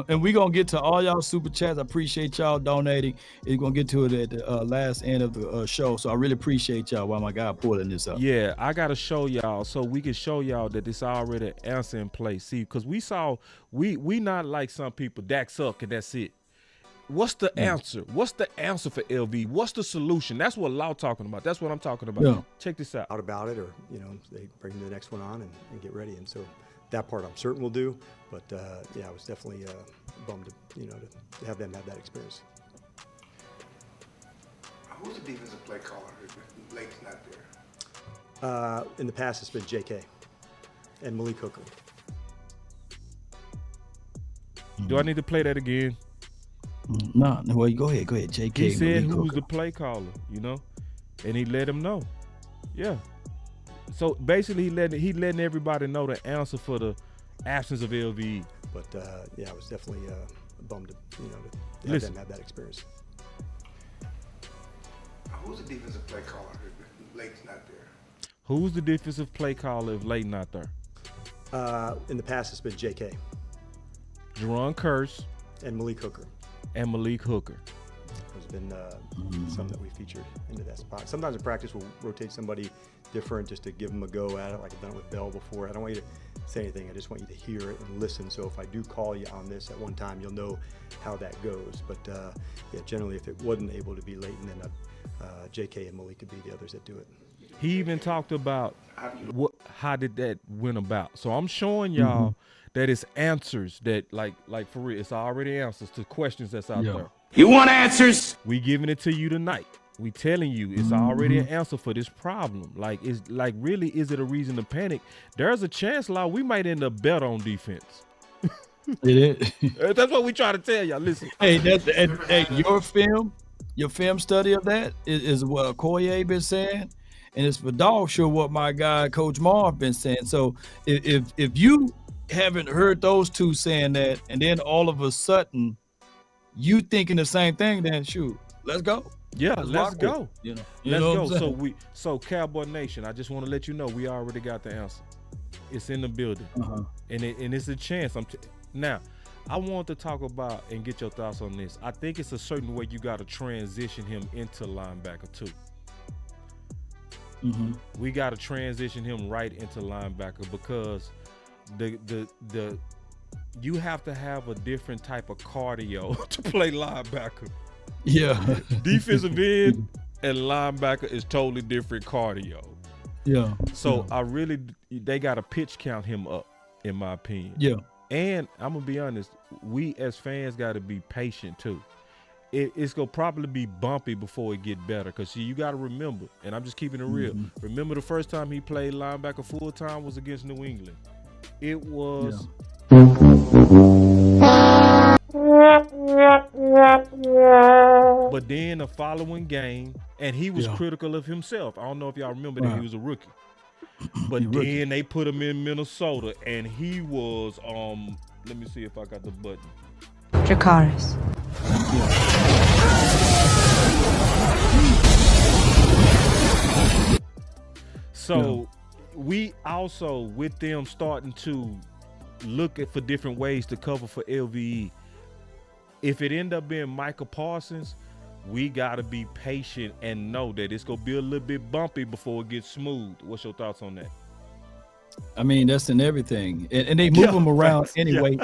and we gonna get to all y'all super chats. I appreciate y'all donating. We're gonna get to it at the last end of the show. So I really appreciate y'all while my guy pulling this up. Yeah, I gotta show y'all so we can show y'all that this already an answer in place. See, because we not like some people that suck and that's it. What's the answer? What's the answer for LV? What's the solution? That's what Law talking about. That's what I'm talking about. Yeah. Check this out. About it, or they bring the next one on and get ready. And so that part I'm certain we'll do. But I was definitely bummed to have them have that experience. Who's the defensive play caller if Lake's not there? In the past, it's been JK and Malik Hooker. Do I need to play that again? No, well, go ahead, JK. He said who's Hooker. the play caller, and he let him know. Yeah. So basically, he letting everybody know the answer for the absence of LVE. But I was definitely bummed to have them have that experience. Who's the defensive play caller if Lake's not there? Who's the defensive play caller if Lake not there? In the past, it's been JK. Jerron Curse. And Malik Hooker. There's been some that we featured into that spot. Sometimes in practice, we'll rotate somebody different just to give them a go at it, like I've done it with Bell before. I don't want you to say anything. I just want you to hear it and listen. So if I do call you on this at one time, you'll know how that goes. But generally, if it wasn't able to be Leighton, then JK and Malik could be the others that do it. He even talked about how did that went about. So I'm showing y'all that it's answers that like for real, it's already answers to questions that's out there. You want answers? We giving it to you tonight. We telling you it's already an answer for this problem. Like, it's like, really, is it a reason to panic? There's a chance, Law, we might end up better on defense. It is. That's what we try to tell y'all. Listen. Hey, your film study of that is what Koye been saying, and it's for dog sure what my guy Coach Marv been saying. So if you haven't heard those two saying that, and then all of a sudden you thinking the same thing, then shoot, let's go. Yeah, let's go. Let's go. So Cowboy Nation, I just want to let you know we already got the answer. It's in the building, and it's a chance. Now, I want to talk about and get your thoughts on this. I think it's a certain way you got to transition him into linebacker too. We got to transition him right into linebacker because the you have to have a different type of cardio to play linebacker. Yeah. Defensive end and linebacker is totally different cardio. Yeah. So they got to pitch count him up, in my opinion. Yeah. And I'm gonna be honest, we as fans got to be patient too. It's gonna probably be bumpy before it get better. Cause you got to remember, and I'm just keeping it real. Remember the first time he played linebacker full time was against New England. It was. But then the following game, and he was critical of himself. I don't know if y'all remember that he was a rookie. But then they put him in Minnesota, and he was let me see if I got the button. Dracarys. So we also, with them starting to look for different ways to cover for LVE, if it end up being Micah Parsons, we got to be patient and know that it's going to be a little bit bumpy before it gets smooth. What's your thoughts on that? I mean, that's in everything. And they move them around anyway.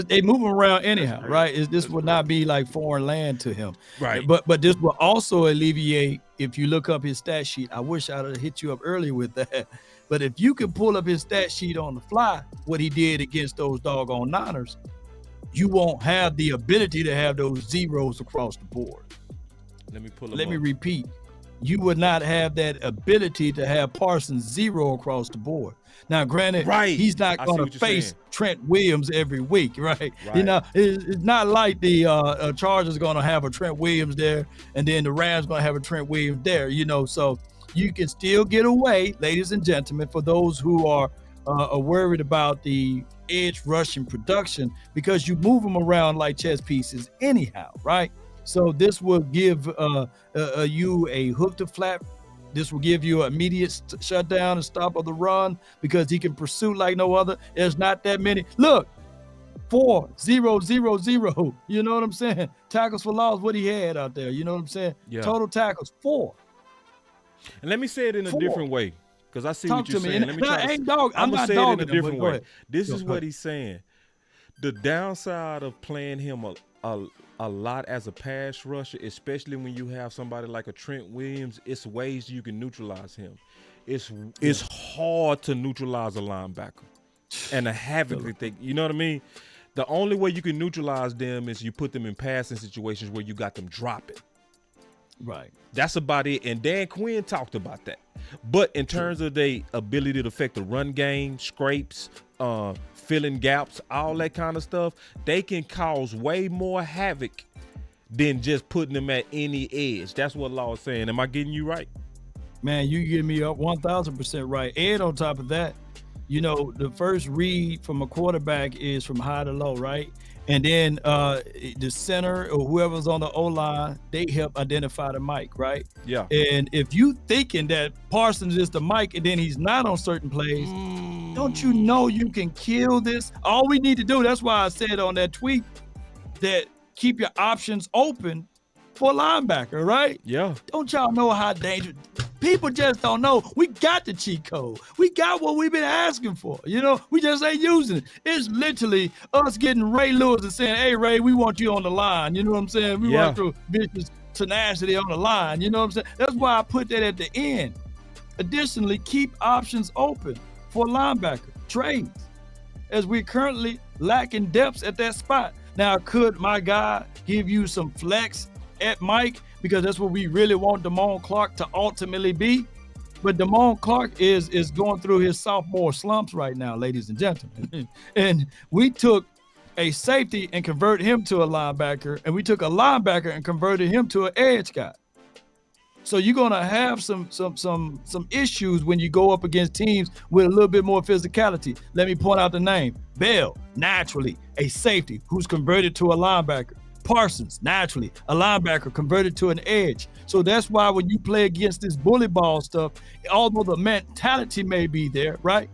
They move them around anyhow, right? This would not be like foreign land to him. Right. But this will also alleviate, if you look up his stat sheet. I wish I'd have hit you up earlier with that. But if you can pull up his stat sheet on the fly, what he did against those doggone Niners, you won't have the ability to have those zeros across the board. Let me pull them Let me repeat. you would not have that ability to have Parsons 0 across the board. Now, granted, he's not going to face Trent Williams every week, right? You know, it's not like the Chargers going to have a Trent Williams there, and then the Rams going to have a Trent Williams there, you know. So you can still get away, ladies and gentlemen, for those who are worried about the edge rushing production, because you move them around like chess pieces anyhow, right? So this will give you a hook to flat. This will give you an immediate shutdown and stop of the run, because he can pursue like no other. There's not that many. Look, 4, 0, 0, 0. You know what I'm saying? Tackles for loss, what he had out there. You know what I'm saying? Yeah. Total tackles, 4. And let me say it in a different way, because I see what you're saying. Let me I'm gonna not say it in a dogging him, different but go way. ahead. This is what he's saying. The downside of playing him a lot as a pass rusher, especially when you have somebody like a Trent Williams, it's ways you can neutralize him. It's hard to neutralize a linebacker and a havoc that they, you know what I mean? The only way you can neutralize them is you put them in passing situations where you got them dropping. Right. That's about it. And Dan Quinn talked about that. But in terms of their ability to affect the run game, scrapes, filling gaps, all that kind of stuff, they can cause way more havoc than just putting them at any edge. That's what Law is saying. Am I getting you right? Man, you give me up 1,000% right. And on top of that, you know, the first read from a quarterback is from high to low, right? And then the center or whoever's on the O-line, they help identify the Mike, right? Yeah. And if you thinking that Parsons is the Mike and then he's not on certain plays, don't you know you can kill this? All we need to do, that's why I said on that tweet that keep your options open for a linebacker, right? Yeah. Don't y'all know how dangerous? People just don't know. We got the cheat code. We got what we've been asking for. You know, we just ain't using it. It's literally us getting Ray Lewis and saying, hey, Ray, we want you on the line. You know what I'm saying? We want your business tenacity on the line. You know what I'm saying? That's why I put that at the end. Additionally, keep options open for linebacker trades, as we're currently lacking depth at that spot. Now, could my guy give you some flex at Mike, because that's what we really want Damone Clark to ultimately be? But Damone Clark is going through his sophomore slumps right now, ladies and gentlemen. And we took a safety and converted him to a linebacker, and we took a linebacker and converted him to an edge guy. So you're gonna have some issues when you go up against teams with a little bit more physicality. Let me point out the name. Bell, naturally a safety who's converted to a linebacker. Parsons, naturally a linebacker converted to an edge. So that's why when you play against this bully ball stuff, although the mentality may be there, right?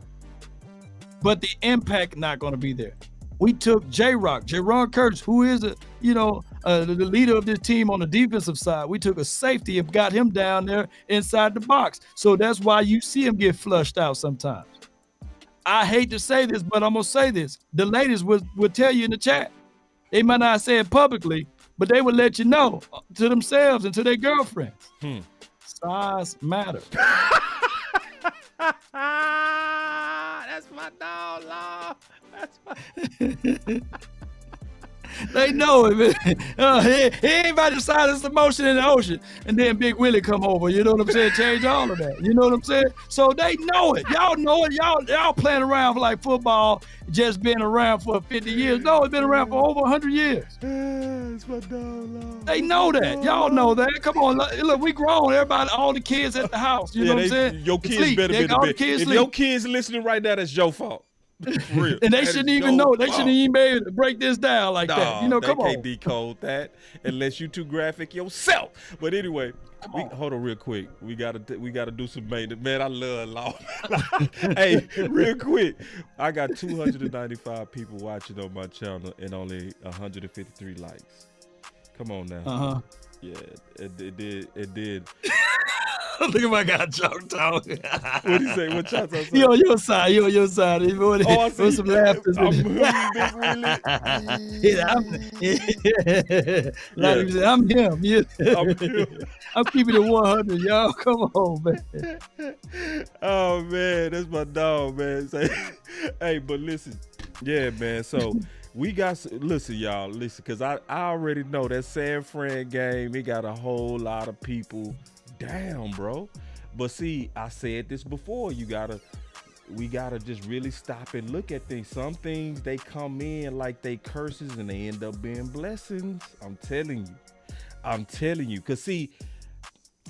But the impact not going to be there. We took Jaron Curtis, who is the leader of this team on the defensive side. We took a safety and got him down there inside the box. So that's why you see him get flushed out sometimes. I hate to say this, but I'm gonna say this. The ladies would tell you in the chat. They might not say it publicly, but they would let you know to themselves and to their girlfriends. Size matters. That's my dog, Law. That's my... They know it, man. He ain't about to silence the motion in the ocean and then Big Willie come over, you know what I'm saying? Change all of that, you know what I'm saying? So they know it. Y'all know it. Y'all playing around for like football, just been around for 50 years. No, it's been around for over 100 years. That's my dog. They know that. Y'all know that. Come on, look, we grown. Everybody, all the kids at the house, you know what I'm saying? Your kids better be the best. If your kids listening right now, that's your fault. Real. And they shouldn't even know. They shouldn't even be able to break this down like that. You know, come on. They can't decode that unless you too graphic yourself. But anyway, hold on real quick. We gotta do some maintenance. Man, I love Law. Hey, real quick. I got 295 people watching on my channel and only 153 likes. Come on now. Yeah, it did. Look at my guy, Chalk Talk. What'd he say? What Chalk Talk say? You on your side. You on your side. I see. Some laughter. I'm him. Yeah. I'm keeping it 100, y'all. Come on, man. Oh, man. That's my dog, man. Hey, but listen. Yeah, man. So we got, listen, y'all, because I already know that San Fran game, it got a whole lot of people down, bro. But see, I said this before. We gotta just really stop and look at things. Some things they come in like they curses and they end up being blessings. I'm telling you. Cause see,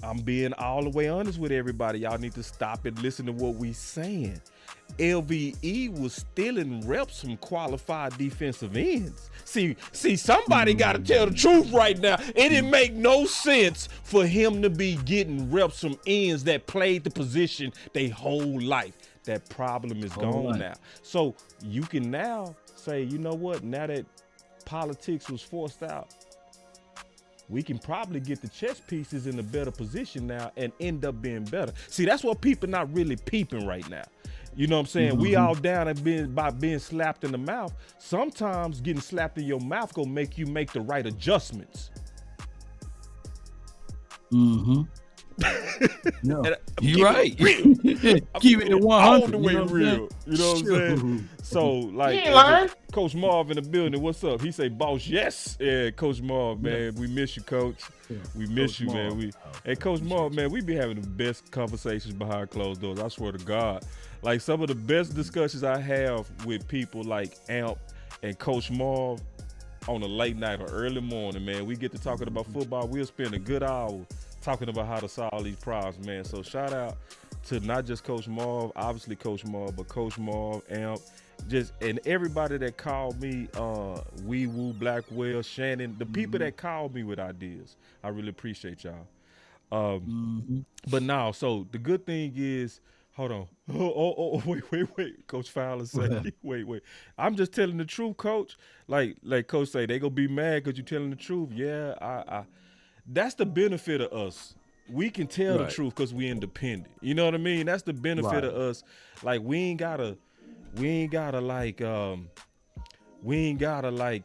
I'm being all the way honest with everybody. Y'all need to stop and listen to what we saying. LVE was stealing reps from qualified defensive ends. See, somebody got to tell the truth right now. It didn't make no sense for him to be getting reps from ends that played the position their whole life. That problem is gone now. So you can now say, you know what? Now that politics was forced out, we can probably get the chess pieces in a better position now and end up being better. See, that's what people not really peeping right now. You know what I'm saying? We all down and by being slapped in the mouth. Sometimes getting slapped in your mouth gonna make you make the right adjustments. No, you're right. Keep it at 100. All the way real. You know what I'm saying? So, like, Coach Marv in the building. What's up? He say, boss, yes. Yeah, Coach Marv, man. We miss you, Coach. We miss you, man. Hey, Coach Marv, man, we be having the best conversations behind closed doors. I swear to God. Like, some of the best discussions I have with people like Amp and Coach Marv on a late night or early morning, man. We get to talking about football. We'll spend a good hour talking about how to solve these problems, man. So shout out to not just Coach Marv, obviously Coach Marv, but Coach Marv, Amp, and everybody that called me, Wee Woo, Blackwell, Shannon, the people that called me with ideas. I really appreciate y'all. But now, so the good thing is, hold on. Wait. Coach Fowler said, wait. I'm just telling the truth, Coach. Like Coach say, they gonna be mad because you telling the truth. Yeah, I that's the benefit of us. We can tell the truth because we independent. You know what I mean? That's the benefit of us. Like we ain't gotta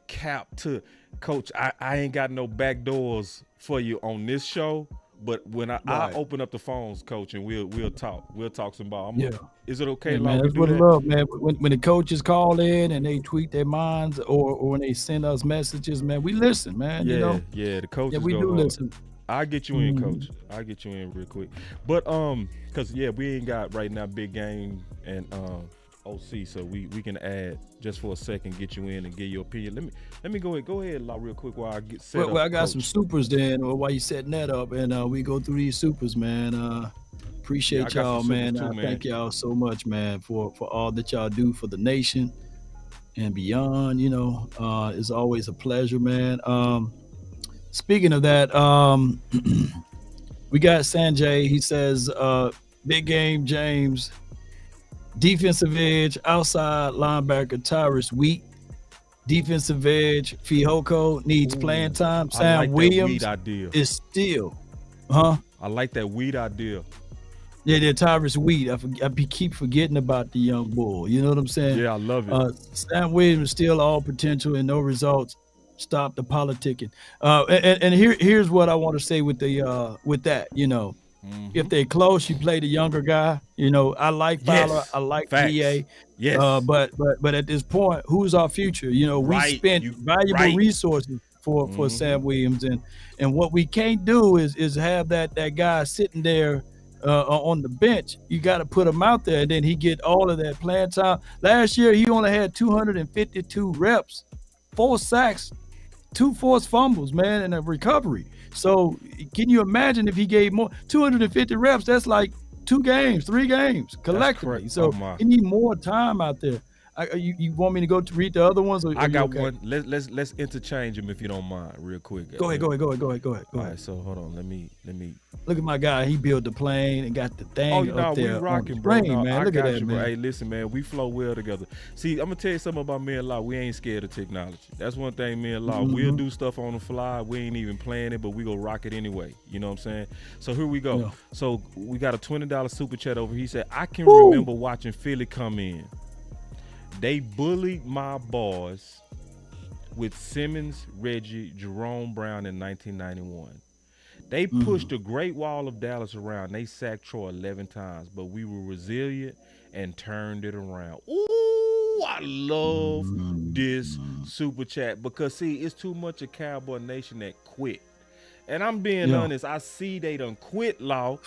cap to Coach. I ain't got no back doors for you on this show. But when I open up the phones, Coach, and we'll talk. We'll talk some ball. Is it okay? Man, that's what I love, man. When the coaches call in and they tweet their minds, or when they send us messages, man, we listen, man. Yeah, you know? The coaches. We do listen. I'll get you in, Coach. I'll get you in real quick. But because we ain't got right now big game and OC, so we can add just for a second, get you in and get your opinion. Let me go ahead real quick while I get set up. Well, I got Coach. some supers then, while you setting that up, and we go through these supers, man. Appreciate y'all, man. I thank y'all so much, man, for all that y'all do for the nation and beyond. You know, it's always a pleasure, man. Speaking of that, we got Sanjay. He says, big game, James. Defensive edge, outside linebacker, Tyrus Wheat. Defensive edge, Fihoko needs playing time. Sam like Williams that Wheat idea. is still, I like that Wheat idea. Yeah, Tyrus Wheat. I keep forgetting about the young bull. You know what I'm saying? Yeah, I love it. Sam Williams is still all potential and no results. Stop the politicking. And here's what I want to say with that. You know, if they're close, you play the younger guy. You know, I like Fowler. I like VA. Yes. But at this point, who's our future? You know, we spent valuable resources for Sam Williams, and what we can't do is have that guy sitting there on the bench. You got to put him out there, and then he get all of that playing time. Last year, he only had 252 reps, 4 sacks, 2 forced fumbles, man, and a recovery. So can you imagine if he gave more 250 reps? That's like 2 games, 3 games collectively. So you need more time out there. You want me to go to read the other ones? Or I got one. Let's interchange them if you don't mind, real quick. Go ahead. All right, so hold on. Let me. Look at my guy. He built the plane and got the thing up there. We rocking, bro. Man. Look at that, man. Hey, listen, man. We flow well together. See, I'm gonna tell you something about me and Law. We ain't scared of technology. That's one thing. Me and Law, we'll do stuff on the fly. We ain't even playing it, but we go rock it anyway. You know what I'm saying? So here we go. Yeah. So we got a $20 super chat over. He said, I can remember watching Philly come in. They bullied my boys with Simmons, Reggie, Jerome Brown in 1991. They pushed the Great Wall of Dallas around. They sacked Troy 11 times, but we were resilient and turned it around. Ooh, I love this super chat because, see, it's too much of Cowboy Nation that quit. And I'm being honest, I see they done quit, Law.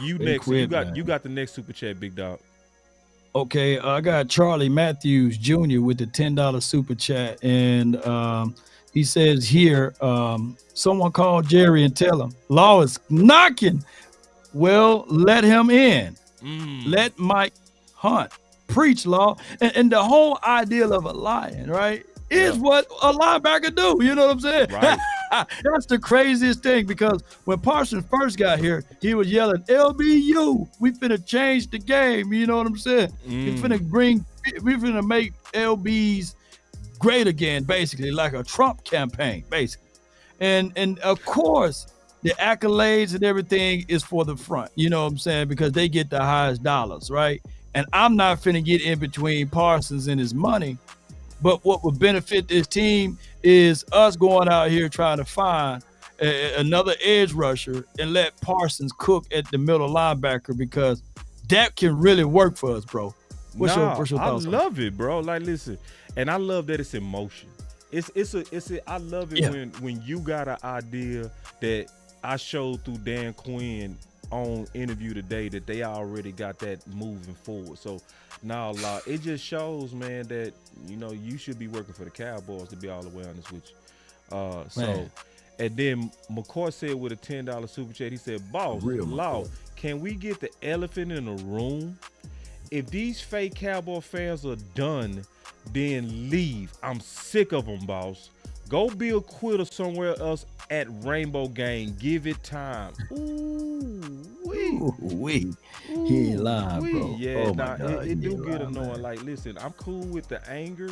You They next. quit, You got the next super chat, big dog. Okay, I got Charlie Matthews Jr. with the $10 super chat, and he says here, someone call Jerry and tell him Law is knocking. Well, let him in. Let Mike Hunt preach, Law. And the whole idea of a lion, right, is what a linebacker do. You know what I'm saying? Right. That's the craziest thing, because when Parsons first got here, he was yelling, LBU, we finna change the game. You know what I'm saying? We finna make LBs great again, basically, like a Trump campaign, basically. And of course, the accolades and everything is for the front, you know what I'm saying? Because they get the highest dollars, right? And I'm not finna get in between Parsons and his money. But what would benefit this team is us going out here trying to find another edge rusher and let Parsons cook at the middle linebacker, because that can really work for us, bro. What's your thoughts? I love it, bro. Like, listen, and I love that it's in motion. I love it when you got an idea that I showed through Dan Quinn on interview today that they already got that moving forward. So now it just shows, man, that you should be working for the Cowboys, to be all the way honest with you. So and then McCoy said with a $10 super chat, he said, boss, Law, can we get the elephant in the room? If these fake Cowboy fans are done, then leave. I'm sick of them, boss. Go be a quitter somewhere else at Rainbow Game. Give it time. He ain't lying, bro. Yeah, God, it do get annoying. Man. Like, listen, I'm cool with the anger,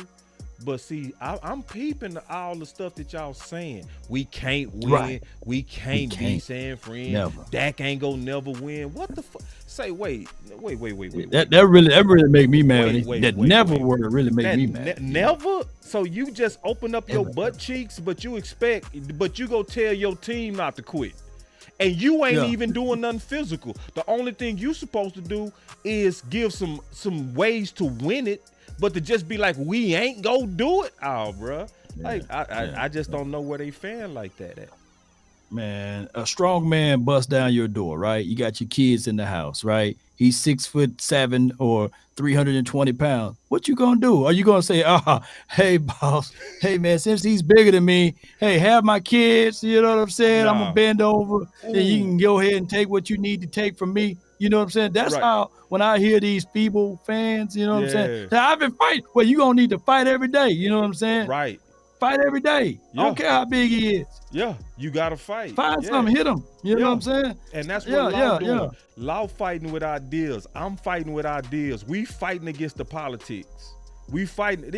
but see, I'm peeping all the stuff that y'all saying. We can't win. Right. We can't be San Fran. Never. Dak ain't gonna never win. What the fuck? Say, wait. That really make me mad. That never word really make me mad. Never? So you just open up your butt cheeks, but you go tell your team not to quit. And you ain't even doing nothing physical. The only thing you supposed to do is give some ways to win it, but to just be like, we ain't go do it. Oh, bro. I just don't know where they fan like that at. Man, a strong man busts down your door, right? You got your kids in the house, right? He's 6'7" or 320 pounds. What you gonna do? Are you gonna say, hey boss, hey man, since he's bigger than me, hey, have my kids, you know what I'm saying? I'm gonna bend over and you can go ahead and take what you need to take from me. You know what I'm saying? That's how, when I hear these feeble fans, you know what I'm saying? I've been fighting. Well, you gonna need to fight every day. You know what I'm saying? Right. Fight every day. I don't care how big he is. Yeah, you gotta fight. Find something, hit him. You know what I'm saying? And that's what Law doing. Law fighting with ideas. I'm fighting with ideas. We fighting against the politics. We fighting,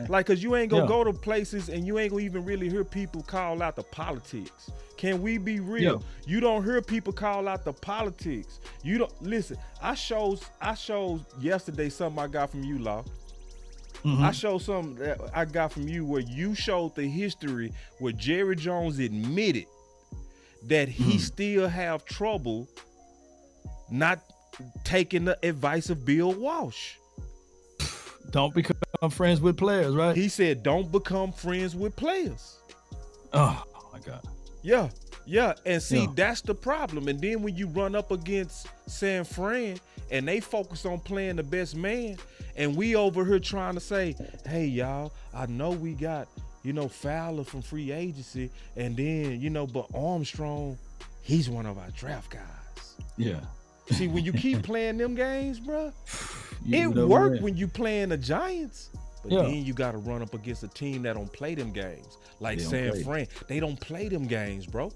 like, cause you ain't gonna go to places and you ain't gonna even really hear people call out the politics. Can we be real? You don't hear people call out the politics. You don't listen. I showed yesterday something I got from you, Law. I showed something that I got from you where you showed the history where Jerry Jones admitted that he still have trouble not taking the advice of Bill Walsh. Don't become friends with players, right? He said, don't become friends with players. Oh my God. Yeah. And see, that's the problem. And then when you run up against San Fran and they focus on playing the best man, and we over here trying to say, hey, y'all, I know we got, Fowler from free agency, and then, but Armstrong, he's one of our draft guys. Yeah. See, when you keep playing them games, bro, it worked when you playing the Giants. But then you got to run up against a team that don't play them games. Like San Fran, they don't play them games, bro.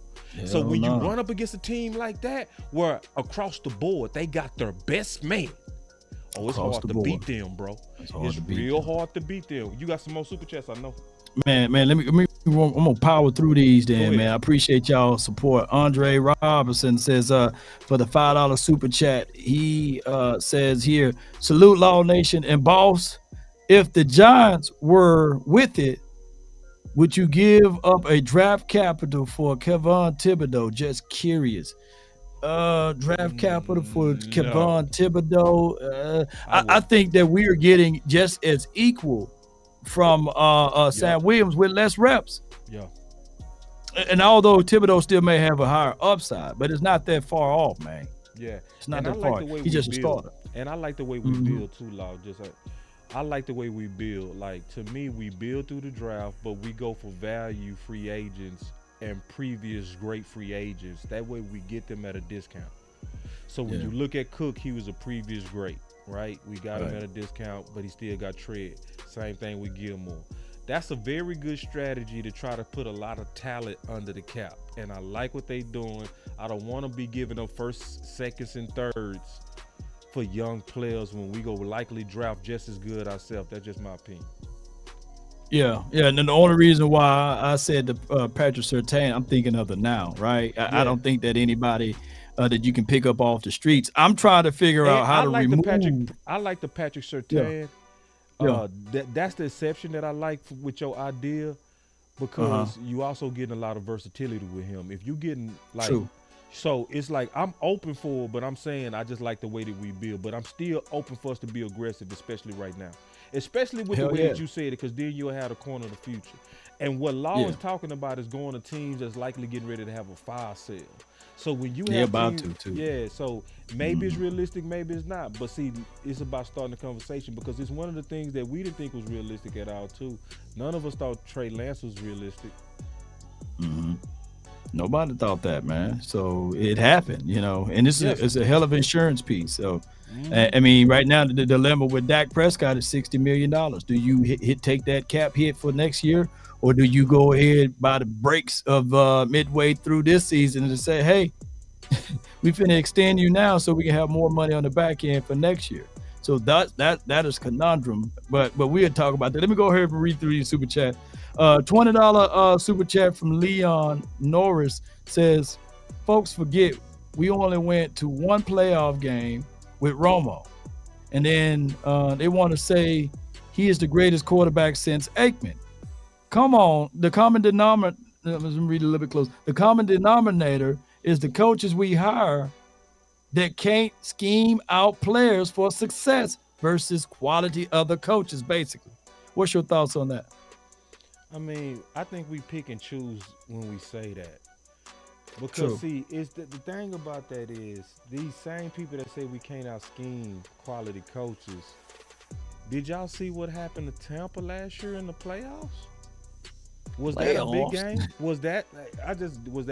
So when you run up against a team like that, where across the board, they got their best man. Oh, it's hard to beat them, bro. It's real hard to beat them. You got some more super chats, I know. Man, I'm gonna power through these then, man. I appreciate y'all support. Andre Robinson says for the $5 super chat, he says here, salute Law Nation and boss. If the Giants were with it, would you give up a draft capital for Kevon Thibodeau? Just curious. Draft capital for Kevon Thibodeau. I think that we are getting just as equal from Sam Williams with less reps. Yeah. And although Thibodeau still may have a higher upside, but it's not that far off, man. Yeah, it's not and that I like far. the way He's we just a build. starter. And I like the way we build too, Law. Just like I like the way we build. Like, to me, we build through the draft, but we go for value free agents and previous great free agents. That way we get them at a discount. So when you look at Cook, he was a previous great, right? We got him at a discount, but he still got tread. Same thing with Gilmore. That's a very good strategy to try to put a lot of talent under the cap. And I like what they doing. I don't want to be giving them first, seconds, and thirds for young players when we go likely draft just as good ourselves. That's just my opinion. Yeah. And then the only reason why I said the Patrick Surtain, I'm thinking of the now, right? I don't think that anybody that you can pick up off the streets. I'm trying to figure out how to remove. I like the Patrick Surtain. That's the exception that I like with your idea, because you also getting a lot of versatility with him. If you getting like, so it's like I'm open for it, but I'm saying I just like the way that we build. But I'm still open for us to be aggressive, especially right now, especially with the way that you said it, because then you'll have the corner of the future. And what Law is talking about is going to teams that's likely getting ready to have a fire sale. So when you have about teams, to too. Yeah, so maybe it's realistic, maybe it's not. But see, it's about starting the conversation, because it's one of the things that we didn't think was realistic at all too. None of us thought Trey Lance was realistic. Nobody thought that, man. So it happened, and it's a hell of an insurance piece. So I mean, right now the dilemma with Dak Prescott is $60 million. Do you take that cap hit for next year? Or do you go ahead by the breaks of midway through this season and say, hey, we finna extend you now so we can have more money on the back end for next year? So that is conundrum. But we'll talk about that. Let me go ahead and read through your super chat. $20 super chat from Leon Norris says, folks forget we only went to one playoff game with Romo. And then they want to say he is the greatest quarterback since Aikman. Come on, the common denominator, let's read a little bit close. The common denominator is the coaches we hire that can't scheme out players for success versus quality other coaches, basically. What's your thoughts on that? I mean, I think we pick and choose when we say that. Because, see, it's the thing about that is these same people that say we can't out-scheme quality coaches. Did y'all see what happened to Tampa last year in the playoffs? Was that a big game? Was that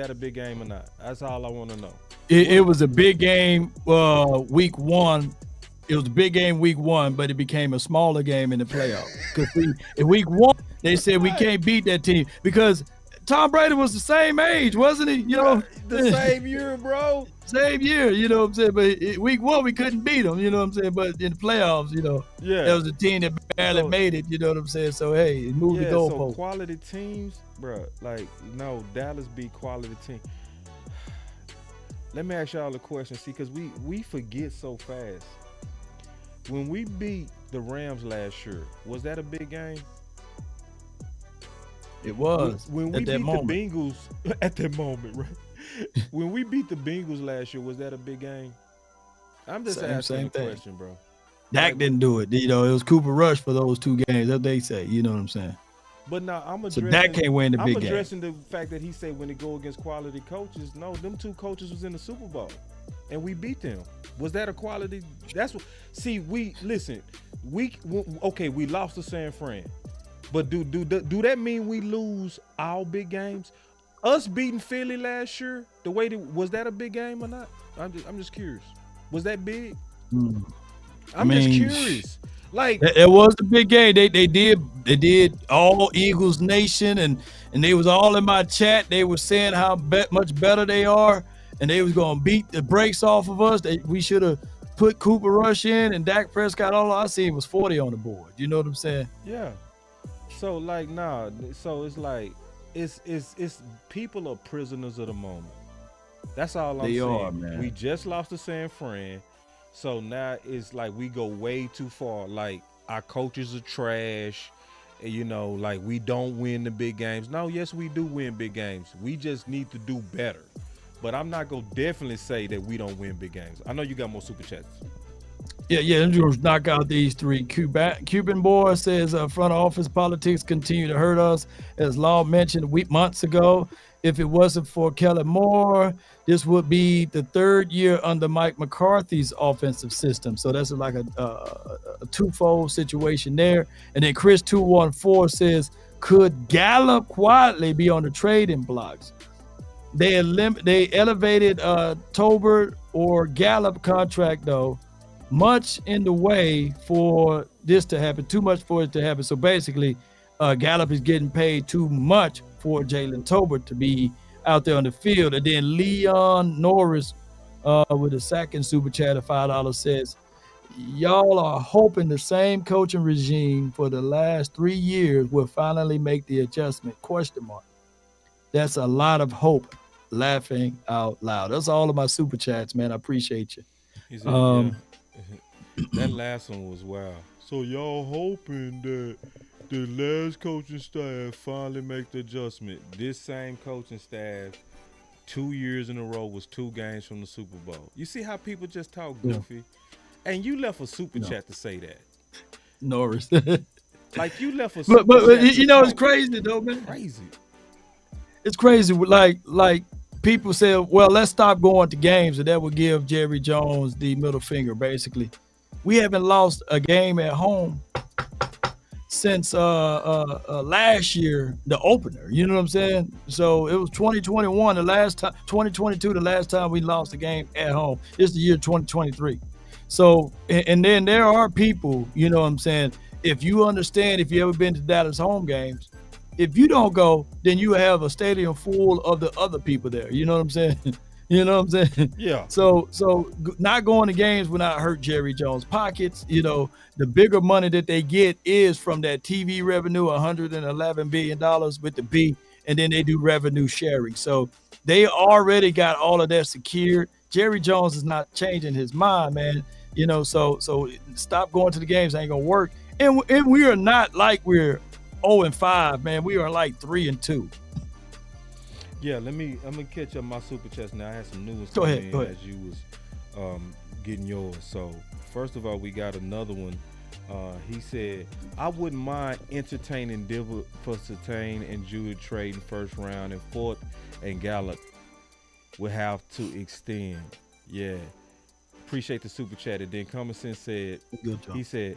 a big game or not? That's all I want to know. It was a big game week one. It was a big game week one, but it became a smaller game in the playoffs. Because in week one, they said we can't beat that team because Tom Brady was the same age, wasn't he? The same year, bro. Same year, you know what I'm saying? But week one, we couldn't beat them, you know what I'm saying? But in the playoffs, that was a team that barely made it, you know what I'm saying? So, hey, it moved the goalpost. So quality teams, bro, no, Dallas beat quality team. Let me ask y'all a question, see, because we forget so fast. When we beat the Rams last year, was that a big game? It was. When we beat the Bengals at that moment, right? When we beat the Bengals last year, was that a big game? I'm just asking a question, bro. Dak didn't do it. It was Cooper Rush for those two games. That's what they say. You know what I'm saying? But now so Dak can't win the big game. I'm addressing the fact that he said when it go against quality coaches, no, them two coaches was in the Super Bowl, and we beat them. Was that a quality? That's what. See, we lost to San Fran. But do that mean we lose our big games? Us beating Philly last year, was that a big game or not? I'm just curious. Was that big? I'm just curious. Like it was a big game. They did all Eagles Nation and they was all in my chat. They were saying how much better they are, and they was gonna beat the brakes off of us. We should have put Cooper Rush in and Dak Prescott. All I seen was 40 on the board. You know what I'm saying? Yeah. So so it's like it's people are prisoners of the moment. That's all I'm saying. They are, man. We just lost to San Fran, so now it's like we go way too far. Like our coaches are trash, like we don't win the big games. No, yes, we do win big games. We just need to do better. But I'm not gonna definitely say that we don't win big games. I know you got more super chats. Yeah. Them Juniors knock out these three. Cuban boy says front office politics continue to hurt us. As Law mentioned months ago, if it wasn't for Kellen Moore, this would be the third year under Mike McCarthy's offensive system. So that's like a twofold situation there. And then Chris 214 says, could Gallup quietly be on the trading blocks? They elevated Tolbert or Gallup contract though, much in the way for this to happen, too much for it to happen. So basically, Gallup is getting paid too much for Jalen Tolbert to be out there on the field. And then Leon Norris with a second super chat of $5 says, y'all are hoping the same coaching regime for the last 3 years will finally make the adjustment, ? That's a lot of hope, laughing out loud. That's all of my super chats, man. I appreciate you. He said, that last one was wild. So y'all hoping that the last coaching staff finally make the adjustment. This same coaching staff 2 years in a row was 2 games from the Super Bowl. You see how people just talk goofy? Yeah. And you left a super chat to say that. Norris. Like you left a super but chat you know, it's crazy though, man. Crazy. It's crazy. Like people say, well, let's stop going to games, and that would give Jerry Jones the middle finger, basically. We haven't lost a game at home since last year, the opener. You know what I'm saying? So it was 2021, the last time, 2022, the last time we lost a game at home. It's the year 2023. So, and then there are people, you know what I'm saying? If you understand, if you ever been to Dallas home games, if you don't go, then you have a stadium full of the other people there. You know what I'm saying? You know what I'm saying? Yeah. So not going to games will not hurt Jerry Jones' pockets. You know, the bigger money that they get is from that TV revenue, $111 billion with the B, and then they do revenue sharing. So they already got all of that secured. Jerry Jones is not changing his mind, man. You know, so stop going to the games. Ain't gonna work. And we are not like we're 0-5, man. We are like 3-2. Yeah, I'm gonna catch up my super chats now. I had some new ones go ahead. as you was getting yours. So first of all, we got another one. He said, I wouldn't mind entertaining Dibble for Sertain and Judah trading first round and fourth, and Gallup will have to extend. Yeah. Appreciate the super chat. And then Common Sense said, good job. He said,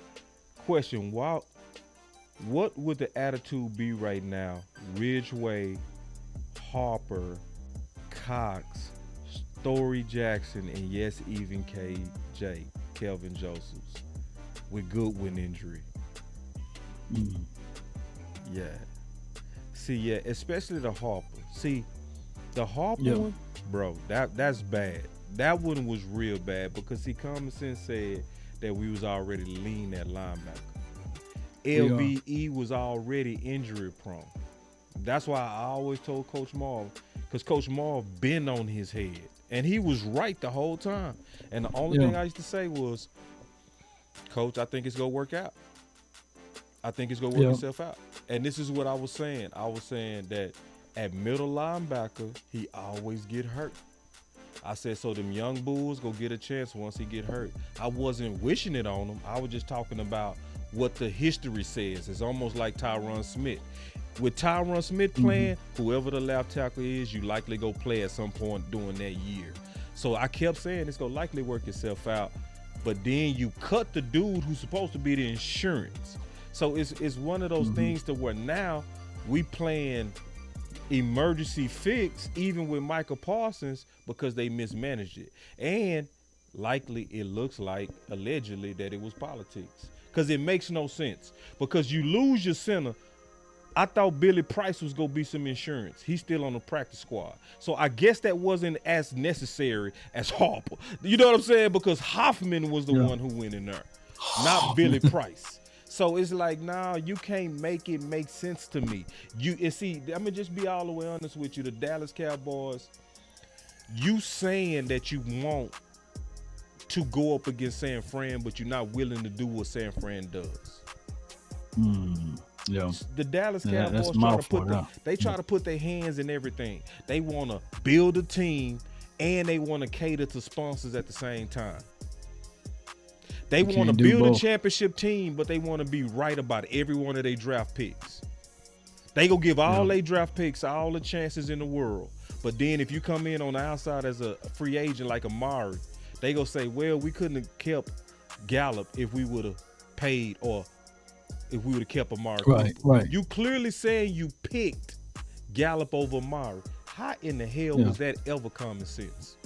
question, what would the attitude be right now? Ridgeway, Harper, Cox, Story Jackson, and yes, even KJ, Kelvin Josephs, with Goodwin injury. Mm-hmm. Yeah. See, yeah, especially the Harper. See, the Harper one, bro, that's bad. That one was real bad because Common Sense said that we was already lean at linebacker. LVE was already injury prone. That's why I always told Coach Marv, because Coach Marv been on his head, and he was right the whole time. And the only thing I used to say was, Coach, I think it's gonna work out. I think it's gonna work itself out. And this is what I was saying. I was saying that at middle linebacker, he always get hurt. I said, so them young bulls go get a chance once he get hurt. I wasn't wishing it on him. I was just talking about what the history says. It's almost like Tyron Smith. With Tyron Smith playing, whoever the left tackle is, you likely go play at some point during that year. So I kept saying it's gonna likely work itself out. But then you cut the dude who's supposed to be the insurance. So it's one of those things to where now we playing emergency fix even with Micah Parsons because they mismanaged it. And likely it looks like allegedly that it was politics, because it makes no sense. Because you lose your center. I thought Billy Price was going to be some insurance. He's still on the practice squad. So I guess that wasn't as necessary as Harper. You know what I'm saying? Because Hoffman was the one who went in there, not Billy Price. So it's like, nah, you can't make it make sense to me. See, I'm going to just be all the way honest with you. The Dallas Cowboys, you saying that you want to go up against San Fran, but you're not willing to do what San Fran does. Yeah. The Dallas Cowboys try to put their hands in everything. They want to build a team and they want to cater to sponsors at the same time. They You want to can't do build a both. championship team, but they want to be right about every one of their draft picks. They gonna give all their draft picks all the chances in the world. But then if you come in on the outside as a free agent like Amari, they gonna say, well, we couldn't have kept Gallup if we would have paid or if we would have kept Amari Cooper. Right. You clearly saying you picked Gallup over Amari. How in the hell was that ever common sense?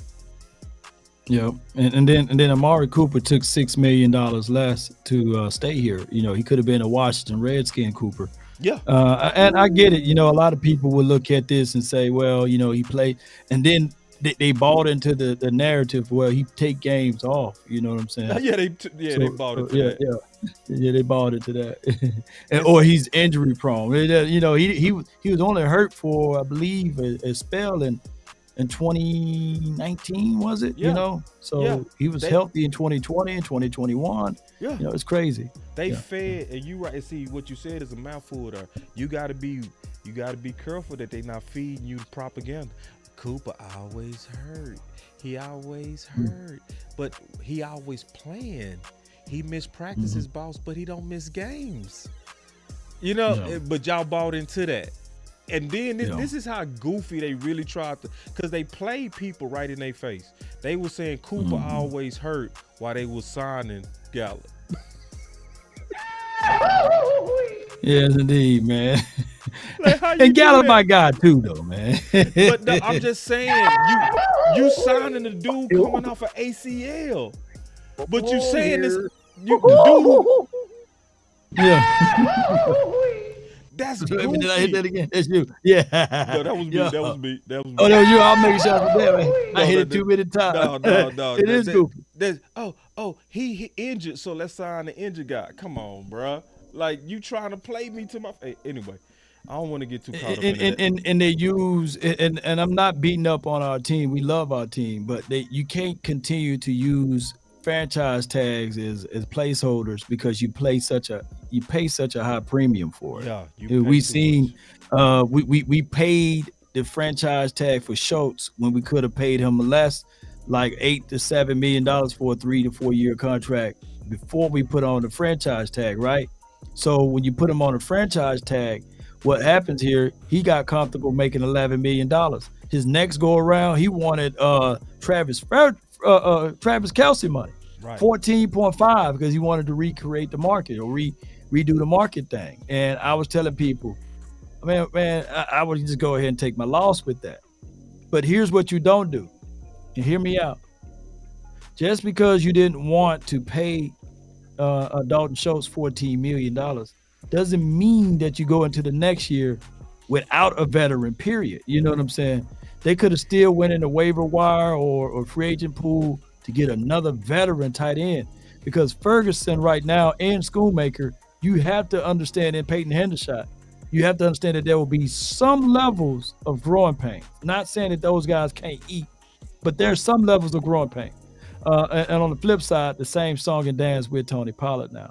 Yeah, and then Amari Cooper took $6 million less to stay here. You know, he could have been a Washington Redskin Cooper. Yeah. And I get it. You know, a lot of people will look at this and say, well, you know, he played, and then they bought into the narrative. Well, he take games off. You know what I'm saying? Yeah, they bought it to that. Yeah, they bought it to that. Or he's injury prone. You know, he was only hurt for, I believe, a spell in 2019, was it? Yeah. You know, so he was healthy in 2020 and 2021. Yeah, you know, it's crazy. They fed, and you right. And see, what you said is a mouthful there. You gotta be careful that they not feeding you propaganda. Cooper always hurt. He always hurt, but he always playing. He missed practices, boss, but he don't miss games. You know, but y'all bought into that. And then this is how goofy they really tried to, because they played people right in their face. They were saying Cooper always hurt while they was signing Gallup. Yes, indeed, man. Like, and Gallup my guy too, though, man. But no, I'm just saying, you signing the dude coming off of ACL, but you saying this, you dude. Yeah. That's Did goofy. I hit that again? That's you. Yeah. No, that was me. That was me. That was me. Oh, no, you. I'll make sure I that, man. I No, hit it too many times. No. It is goofy. He injured, so let's sign the injured guy. Come on, bruh. Like, you trying to play me to my face. Anyway, I don't want to get too caught up in that. And they use, and I'm not beating up on our team. We love our team, but you can't continue to use franchise tags as placeholders because you pay such a high premium for it. Yeah, we seen we paid the franchise tag for Schultz when we could have paid him less, like $8 to $7 million for a 3 to 4 year contract before we put on the franchise tag, right? So when you put him on a franchise tag, what happens here? He got comfortable making $11 million. His next go around, he wanted Travis Kelce money, right. 14.5 because he wanted to recreate the market or redo the market thing. And I was telling people, man, I would just go ahead and take my loss with that. But here's what you don't do, and hear me out. Just because you didn't want to pay Dalton Schultz $14 million doesn't mean that you go into the next year without a veteran, period. You know what I'm saying? They could have still went in the waiver wire or free agent pool to get another veteran tight end, because Ferguson right now and Schoonmaker, you have to understand, in Peyton Hendershot, you have to understand that there will be some levels of growing pain. Not saying that those guys can't eat, but there's some levels of growing pain. And on the flip side, the same song and dance with Tony Pollard now.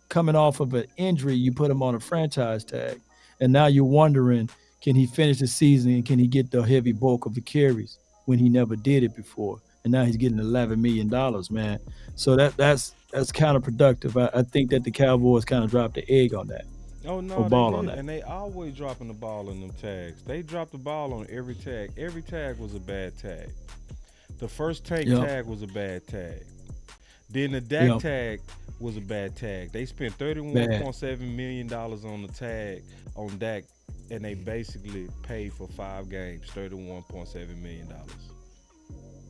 Coming off of an injury, you put him on a franchise tag, and now you're wondering, can he finish the season and can he get the heavy bulk of the carries when he never did it before? And now he's getting $11 million, man. So that's counterproductive. I think that the Cowboys kind of dropped the egg on that. Oh no, or ball on that. And they always dropping the ball on them tags. They dropped the ball on every tag. Every tag was a bad tag. The first tag was a bad tag. Then the Dak tag was a bad tag. They spent $31.7 million on the tag on Dak, and they basically paid for 5 games, $31.7 million.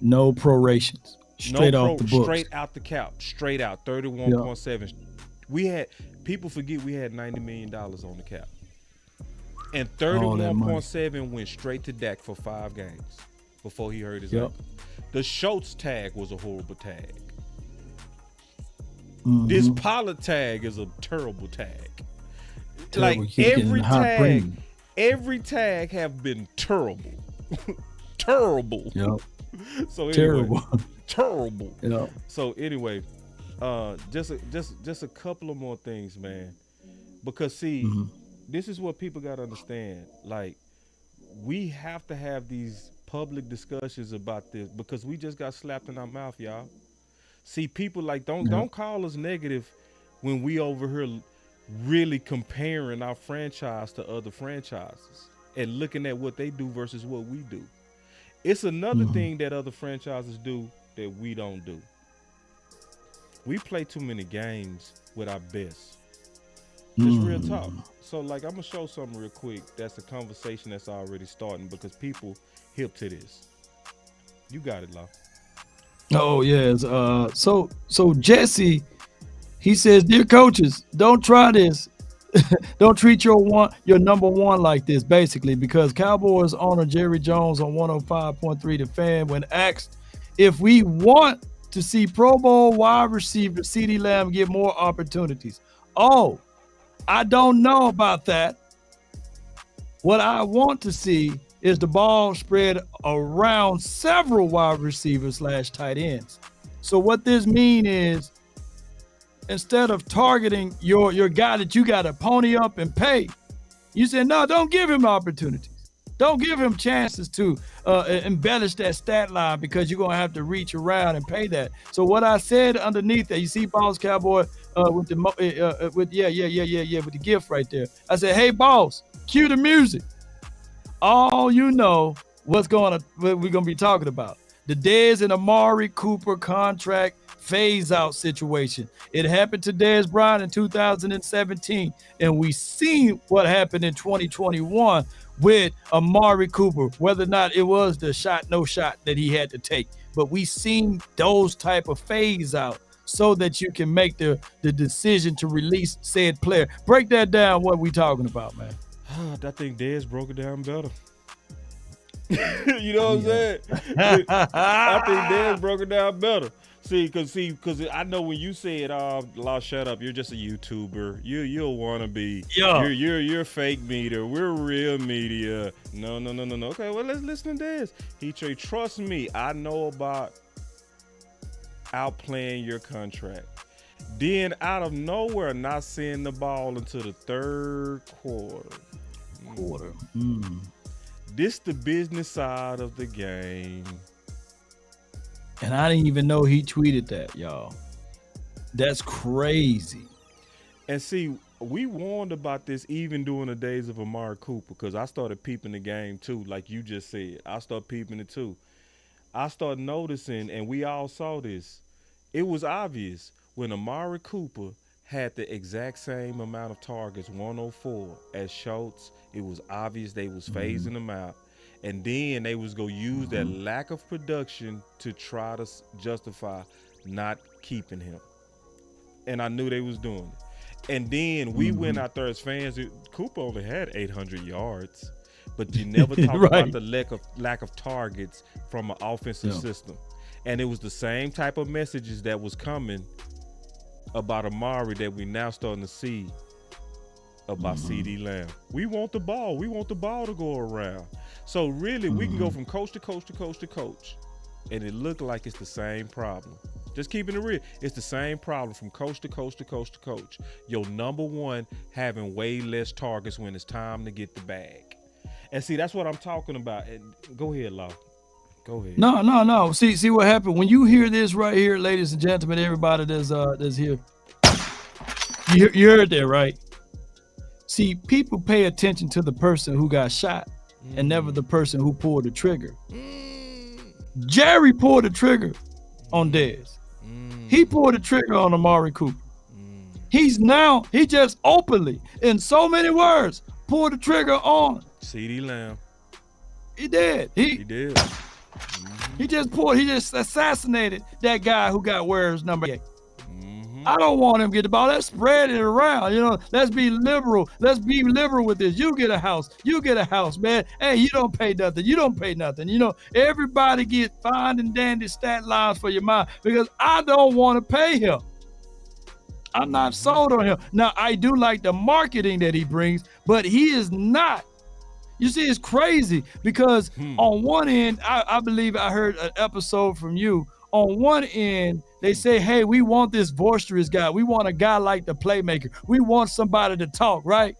No prorations. Straight off the books. Straight out the cap. Straight out, 31.7. We had, people forget we had $90 million on the cap. And 31.7 went straight to Dak for 5 games before he hurt his ankle. The Schultz tag was a horrible tag. This Pollard tag is a terrible tag. Like every tag have been terrible. Terrible. Yep. So anyway, terrible. Yep. So anyway, just a couple of more things, man. Because see, this is what people gotta understand. Like, we have to have these public discussions about this because we just got slapped in our mouth, y'all. See, people like don't call us negative when we over here really comparing our franchise to other franchises and looking at what they do versus what we do. It's another thing that other franchises do that we don't do. We play too many games with our best. Just real talk. So, like, I'm going to show something real quick. That's a conversation that's already starting because people hip to this. You got it, Law. Oh, yes. So Jesse, he says, dear coaches, don't try this. Don't treat your number one like this, basically, because Cowboys owner Jerry Jones on 105.3 The Fan, when asked if we want to see Pro Bowl wide receiver CeeDee Lamb get more opportunities. Oh, I don't know about that. What I want to see is the ball spread around several wide receivers / tight ends. So what this means is, instead of targeting your guy that you got to pony up and pay, you say, no, don't give him opportunities. Don't give him chances to embellish that stat line because you're going to have to reach around and pay that. So what I said underneath that, you see Boss Cowboy with the gift right there. I said, hey, boss, cue the music. All you know what we're going to be talking about. The Dez and Amari Cooper contract phase-out situation. It happened to Dez Bryant in 2017, and we seen what happened in 2021 with Amari Cooper, whether or not it was the no shot that he had to take. But we seen those type of phase-out so that you can make the decision to release said player. Break that down, what we talking about, man. I think Dez broke it down better. You know what I'm saying? I think Dez broke it down better. Because I know when you said, "Law, shut up," you're just a YouTuber. You'll want to be. Yeah. You're fake media. We're real media. No. Okay, well, let's listen to this. He trust me. I know about outplaying your contract. Then out of nowhere, not seeing the ball until the third quarter. This the business side of the game. And I didn't even know he tweeted that, y'all. That's crazy. And see, we warned about this even during the days of Amari Cooper, because I started peeping the game too, like you just said. I started peeping it too. I started noticing, and we all saw this. It was obvious when Amari Cooper had the exact same amount of targets, 104, as Schultz. It was obvious they was phasing him out. And then they was going to use that lack of production to try to justify not keeping him. And I knew they was doing it. And then we went out there as fans. Cooper only had 800 yards. But you never talk about the lack of targets from an offensive system. And it was the same type of messages that was coming about Amari that we now starting to see about CeeDee Lamb. We want the ball. We want the ball to go around. So really, we can go from coach to coach to coach to coach, and it looked like it's the same problem. Just keeping it real. It's the same problem from coach to coach to coach to coach. Your number one having way less targets when it's time to get the bag. And see, that's what I'm talking about. And go ahead, Law. Go ahead. No. See what happened when you hear this right here, ladies and gentlemen, everybody that's here. You heard that, right? See, people pay attention to the person who got shot and never the person who pulled the trigger. Jerry pulled the trigger on Dez. He pulled the trigger on Amari Cooper. He just openly, in so many words, pulled the trigger on CeeDee Lamb. He did. He did. He just assassinated that guy who got Ware's number 8. I don't want him to get the ball. Let's spread it around. Let's be liberal. Let's be liberal with this. You get a house. You get a house, man. Hey, you don't pay nothing. You don't pay nothing. Everybody get fine and dandy stat lines for your mind because I don't want to pay him. I'm not sold on him. Now, I do like the marketing that he brings, but he is not. You see, it's crazy because on one end, I believe I heard an episode from you. On one end, they say, hey, we want this boisterous guy. We want a guy like the playmaker. We want somebody to talk, right?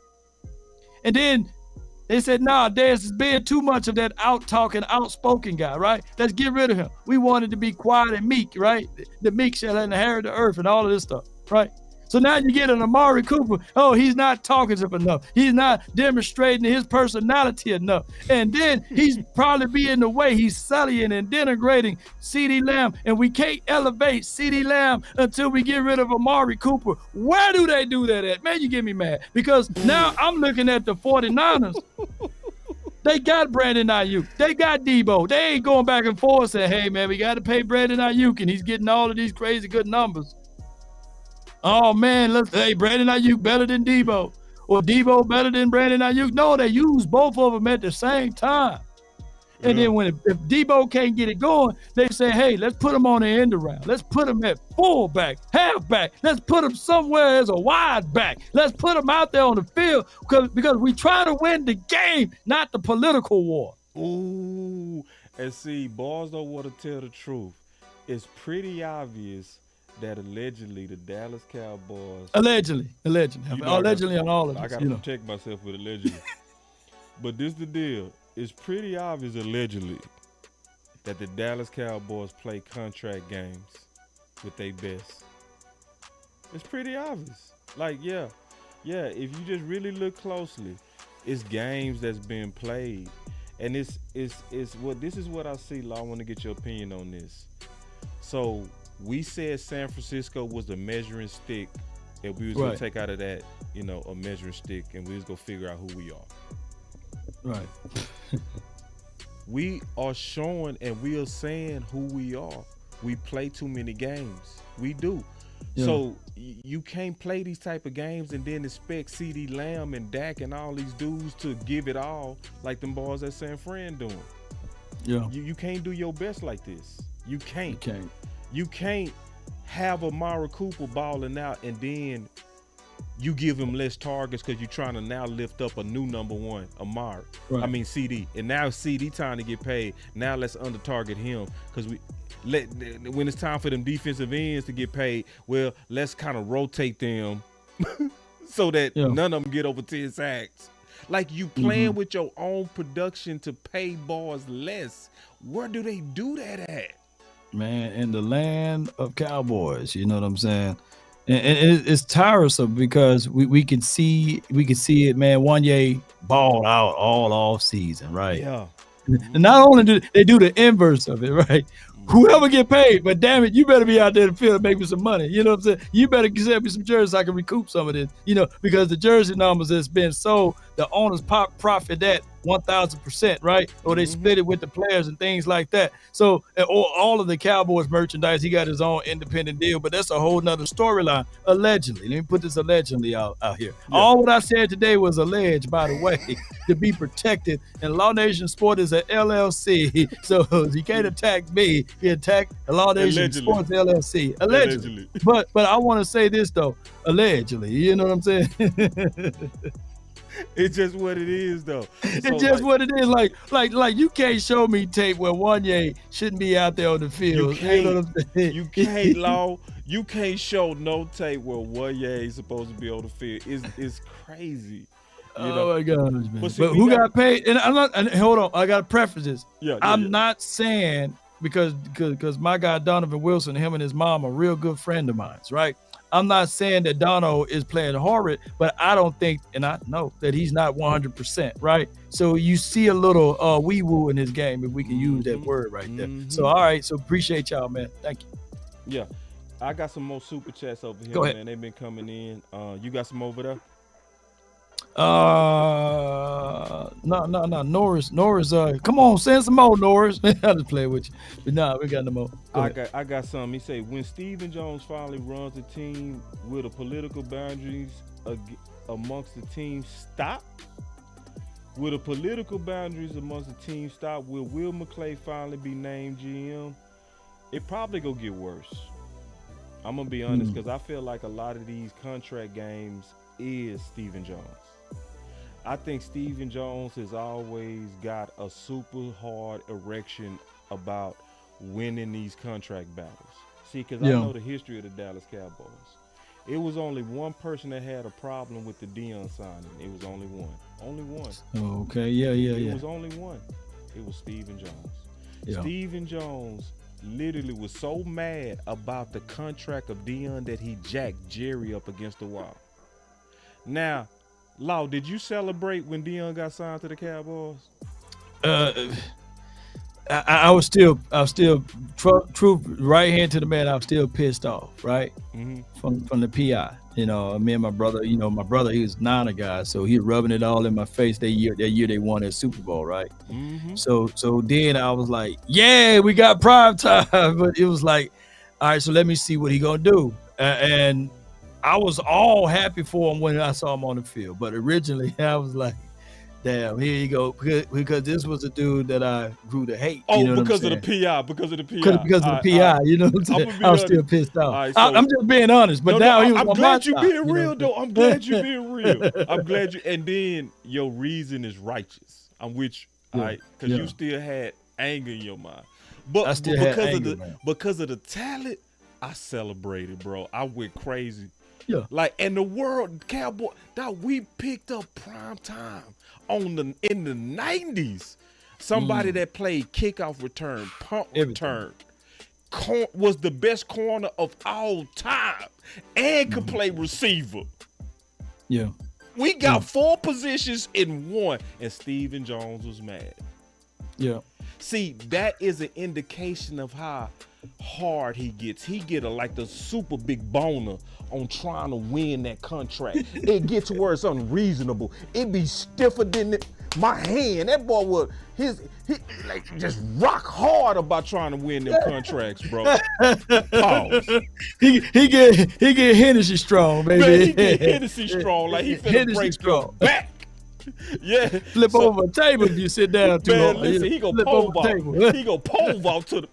And then They said, nah, Dez is being too much of that out-talking, outspoken guy, right? Let's get rid of him. We wanted to be quiet and meek, right? The meek shall inherit the earth and all of this stuff, right? So now you get an Amari Cooper. Oh, he's not talkative enough. He's not demonstrating his personality enough. And then he's probably be in the way. He's sullying and denigrating CeeDee Lamb. And we can't elevate CeeDee Lamb until we get rid of Amari Cooper. Where do they do that at? Man, you get me mad. Because now I'm looking at the 49ers. They got Brandon Ayuk. They got Debo. They ain't going back and forth saying, hey, man, we got to pay Brandon Ayuk, and he's getting all of these crazy good numbers. Oh, man, Brandon Ayuk better than Debo. Or Debo better than Brandon Ayuk. No, they use both of them at the same time. And then if Debo can't get it going, they say, hey, let's put him on the end around. Let's put him at fullback, halfback. Let's put him somewhere as a wide back. Let's put him out there on the field because we try to win the game, not the political war. Ooh, and see, boys don't want to tell the truth. It's pretty obvious that allegedly the Dallas Cowboys. Allegedly on all of this. I got to protect myself with allegedly. But this the deal. It's pretty obvious allegedly that the Dallas Cowboys play contract games with their best. It's pretty obvious. Like, yeah, if you just really look closely, it's games that's been played. And this is what I see, Law. I want to get your opinion on this. So we said San Francisco was the measuring stick, and we was gonna take out of that, a measuring stick, and we was gonna figure out who we are. Right. We are showing and we are saying who we are. We play too many games. We do. Yeah. So you can't play these type of games and then expect CeeDee Lamb and Dak and all these dudes to give it all like them boys at San Fran doing. Yeah. You can't do your best like this. You can't. You can't have Amari Cooper balling out and then you give him less targets because you're trying to now lift up a new number one, Amari. Right. I mean CD, and now CD trying to get paid. Now let's under target him because when it's time for them defensive ends to get paid. Well, let's kind of rotate them so that none of them get over 10 sacks. Like you playing with your own production to pay boys less. Where do they do that at? Man, in the land of Cowboys, you know what I'm saying? And it's tiresome because we can see it, man. Wanye balled out all off season, right? Yeah. And not only do they do the inverse of it, right? Whoever get paid, but damn it, you better be out there to field and make me some money. You know what I'm saying? You better send me some jerseys so I can recoup some of this, because the jersey numbers has been sold, the owners profit that 1,000%, right? Or they split it with the players and things like that. So, or all of the Cowboys merchandise, he got his own independent deal, but that's a whole nother storyline. Allegedly, let me put this allegedly out here. Yeah. All what I said today was alleged, by the way, to be protected. And Law Nation Sport is an LLC, so you can't attack me. You attack Law Nation Sports LLC. Allegedly. But I want to say this though, allegedly. You know what I'm saying? It's just what it is, though. It's just what it is. Like you can't show me tape where Wanye shouldn't be out there on the field. You know what I'm saying? You can't, Law. You can't show no tape where Wanye is supposed to be on the field. It's crazy. My gosh, man. But who got paid? And I'm not. And hold on, I got to preface this. I'm not saying because my guy Donovan Wilson, him and his mom are real good friend of mine, right? I'm not saying that Dono is playing horrid, but I don't think, and I know that he's not 100%, right? So you see a little wee-woo in his game, if we can use that word right there. So, all right, so appreciate y'all, man. Thank you. Yeah, I got some more super chats over here, Go ahead. man. They've been coming in. You got some over there? No. Norris. Come on, send some more, Norris. I just play with you. But nah, we got no more. I got some. He say, when Stephen Jones finally runs the team, will the political boundaries amongst the team stop? Will the political boundaries amongst the team stop? Will McClay finally be named GM? It probably gonna get worse. I'm gonna be honest, because I feel like a lot of these contract games is Stephen Jones. I think Stephen Jones has always got a super hard erection about winning these contract battles. See, because I know the history of the Dallas Cowboys. It was only one person that had a problem with the Deion signing. It was only one. Only one. Oh, okay. Yeah. It was only one. It was Stephen Jones. Yeah. Stephen Jones literally was so mad about the contract of Deion that he jacked Jerry up against the wall. Now, Law, did you celebrate when Deion got signed to the Cowboys? I was still true right hand to the man. I was still pissed off, right? From the PI. You know, me and my brother. You know, my brother, he was Niner guy, so he was rubbing it all in my face that year they won that Super Bowl, right? So then I was like, yeah, we got prime time, but it was like, all right, so let me see what he gonna do, and I was all happy for him when I saw him on the field, but originally I was like, damn, here you go, because this was a dude that I grew to hate. Oh, you know because of the PI, Because of the PI, you know what I'm saying? I was still pissed off. Right, so, I'm just being honest, but now he was I'm on glad my you side, being real, though. I'm glad you being real. I'm glad you, and then your reason is righteous. I'm with you, all right? Because you still had anger in your mind. But I still because had of anger, the because of the talent, I celebrated, bro. I went crazy. Yeah. Like, and the world, Cowboy, that we picked up prime time in the 90s. Somebody that played kickoff return, punt return, was the best corner of all time, and could play receiver. Yeah. We got 4 positions in one, and Stephen Jones was mad. Yeah. See, that is an indication of how hard he gets. He get like the super big boner on trying to win that contract. It gets where it's unreasonable. It be stiffer than my hand. That boy would he like just rock hard about trying to win them contracts, bro. Pause. He get Hennessy strong, baby. Man, he get Hennessy strong, like he finna break your back. Yeah, flip over a table if you sit down too long. Listen, he go pole vault. He go pole vault to the.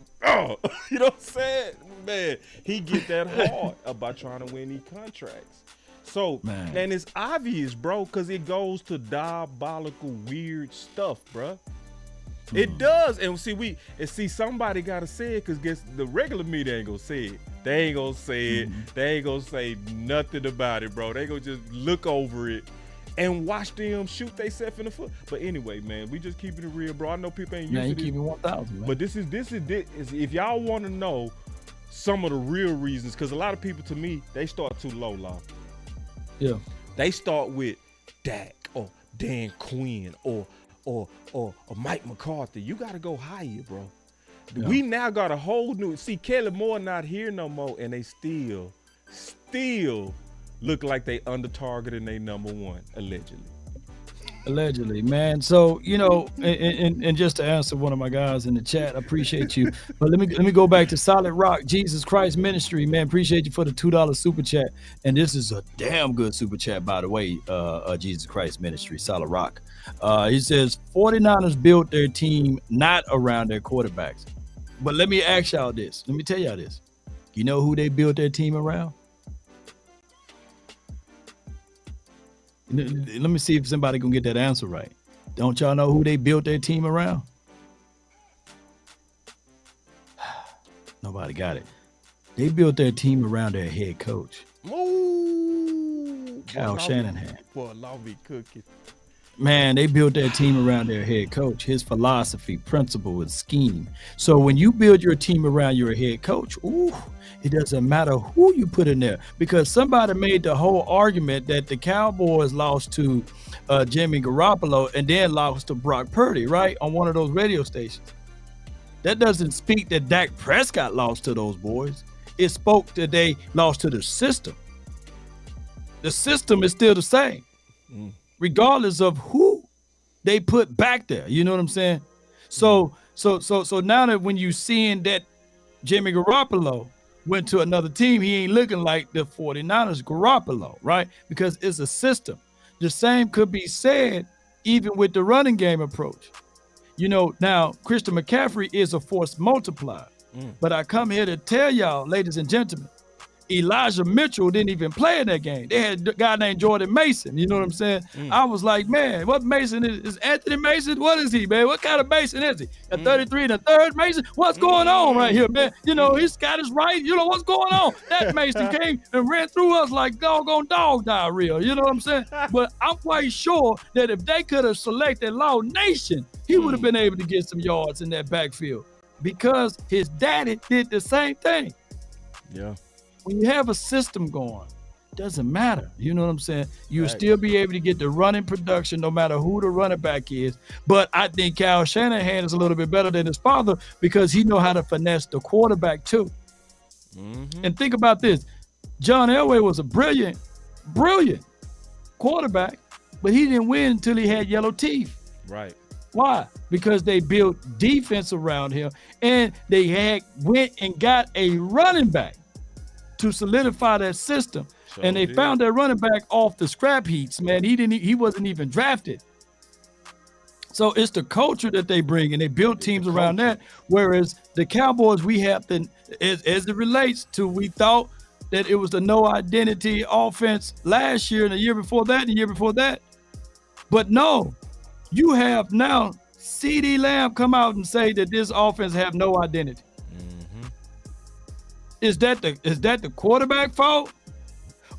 You know what I'm saying, man? He get that hard about trying to win these contracts. So, and it's obvious, bro, because it goes to diabolical, weird stuff, bro. It does, and see somebody gotta say it, because guess the regular media ain't gonna say it. They ain't gonna say it. They ain't gonna say nothing about it, bro. They gonna just look over it and watch them shoot theyself in the foot. But anyway, man, we just keeping it real, bro. I know people ain't used to this. Keep it 1,000, man. But this is if y'all want to know some of the real reasons, because a lot of people, to me, they start too low, Law. Yeah. They start with Dak or Dan Quinn or Mike McCarthy. You got to go higher, bro. Yeah. We now got a whole new. See, Kelly Moore not here no more, and they still look like they under target and they number one, allegedly, man. So, you know, and just to answer one of my guys in the chat, I appreciate you. But let me go back to Solid Rock Jesus Christ Ministry, man. Appreciate you for the $2 super chat. And this is a damn good super chat, by the way, Jesus Christ Ministry, Solid Rock. He says 49ers built their team not around their quarterbacks. But let me ask y'all this. Let me tell y'all this. You know who they built their team around? Let me see if somebody can get that answer right. Don't y'all know who they built their team around? Nobody got it. They built their team around their head coach. Ooh, Kyle Shanahan. Boy, Law be cooking. Man, they built their team around their head coach, his philosophy, principle, and scheme. So when you build your team around your head coach, it doesn't matter who you put in there, because somebody made the whole argument that the Cowboys lost to Jimmy Garoppolo and then lost to Brock Purdy, right, on one of those radio stations. That doesn't speak that Dak Prescott lost to those boys. It spoke that they lost to the system. The system is still the same. Regardless of who they put back there. You know what I'm saying? So now that when you seeing that Jimmy Garoppolo went to another team, he ain't looking like the 49ers Garoppolo, right? Because it's a system. The same could be said even with the running game approach. You know, now Christian McCaffrey is a force multiplier. But I come here to tell y'all, ladies and gentlemen, Elijah Mitchell didn't even play in that game. They had a guy named Jordan Mason. You know what I'm saying? I was like, man, what Mason is Anthony Mason? What is he, man? What kind of Mason is he? A 33 and a third Mason? What's going on right here, man? You know, he's got his right. You know, what's going on? That Mason came and ran through us like doggone dog diarrhea. You know what I'm saying? But I'm quite sure that if they could have selected Law Nation, he would have been able to get some yards in that backfield because his daddy did the same thing. Yeah. When you have a system going, doesn't matter. You know what I'm saying? You'll still be able to get the running production no matter who the running back is. But I think Kyle Shanahan is a little bit better than his father because he know how to finesse the quarterback too. And think about this. John Elway was a brilliant quarterback, but he didn't win until he had yellow teeth. Right. Why? Because they built defense around him and they went and got a running back to solidify that system. And they found that running back off the scrap heaps, man. He wasn't even drafted. So it's the culture that they bring, and they build teams around that. Whereas the Cowboys, we have to, as it relates to, we thought that it was the no identity offense last year and the year before that and the year before that. But no, you have now CeeDee Lamb come out and say that this offense have no identity. Is that the quarterback fault?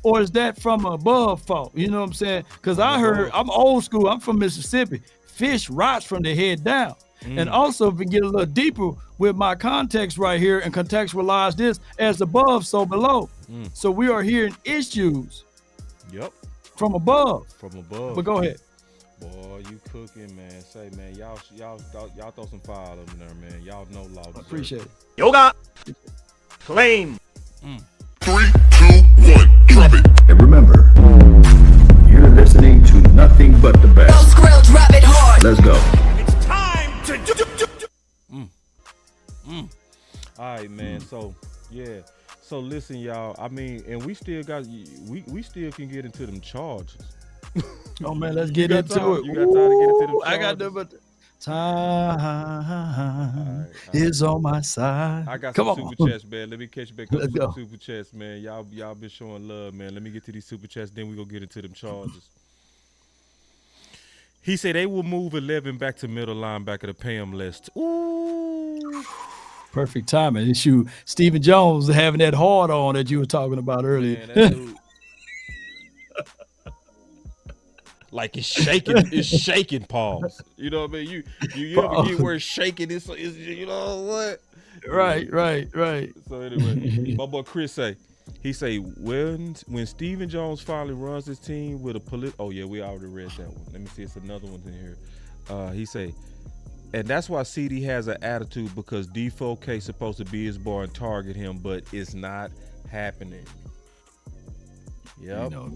Or is that from above fault? You know what I'm saying? Because I heard, I'm old school, I'm from Mississippi. Fish rots from the head down. And also, if we get a little deeper with my context right here and contextualize this as above, so below. So we are hearing issues from above. From above. But go ahead. Boy, you cooking, man. Say, man, y'all throw some fire up in there, man. Y'all know law. I appreciate it. Yoga. Claim. 3, 2, 1, drop it. And remember, you're listening to nothing but the best. Drop it hard. Let's go. It's time to All right, man. So, yeah. So, listen, y'all. I mean, and we still can get into them charges. Oh, man, let's get into it. You got time to get into them charges? I got them, but time is on my side. I got Come some on. super chats, man. Let me catch you back up Let's with some go. super chats, man. Y'all been showing love, man. Let me get to these super chats, then we go get into them charges. He said they will move 11 back to middle linebacker to pay him less. Ooh. Perfect timing. Shoot, Stephen Jones having that hard on that you were talking about earlier. Man, that dude. Like it's shaking, pause. You know what I mean? You ever get where it's shaking? It's you know what? Right. So anyway, my boy Chris he say when Stephen Jones finally runs his team with a oh yeah, we already read that one. Let me see, it's another one in here. He say, and that's why CD has an attitude because D4K supposed to be his boy and target him, but it's not happening. Yep. You know,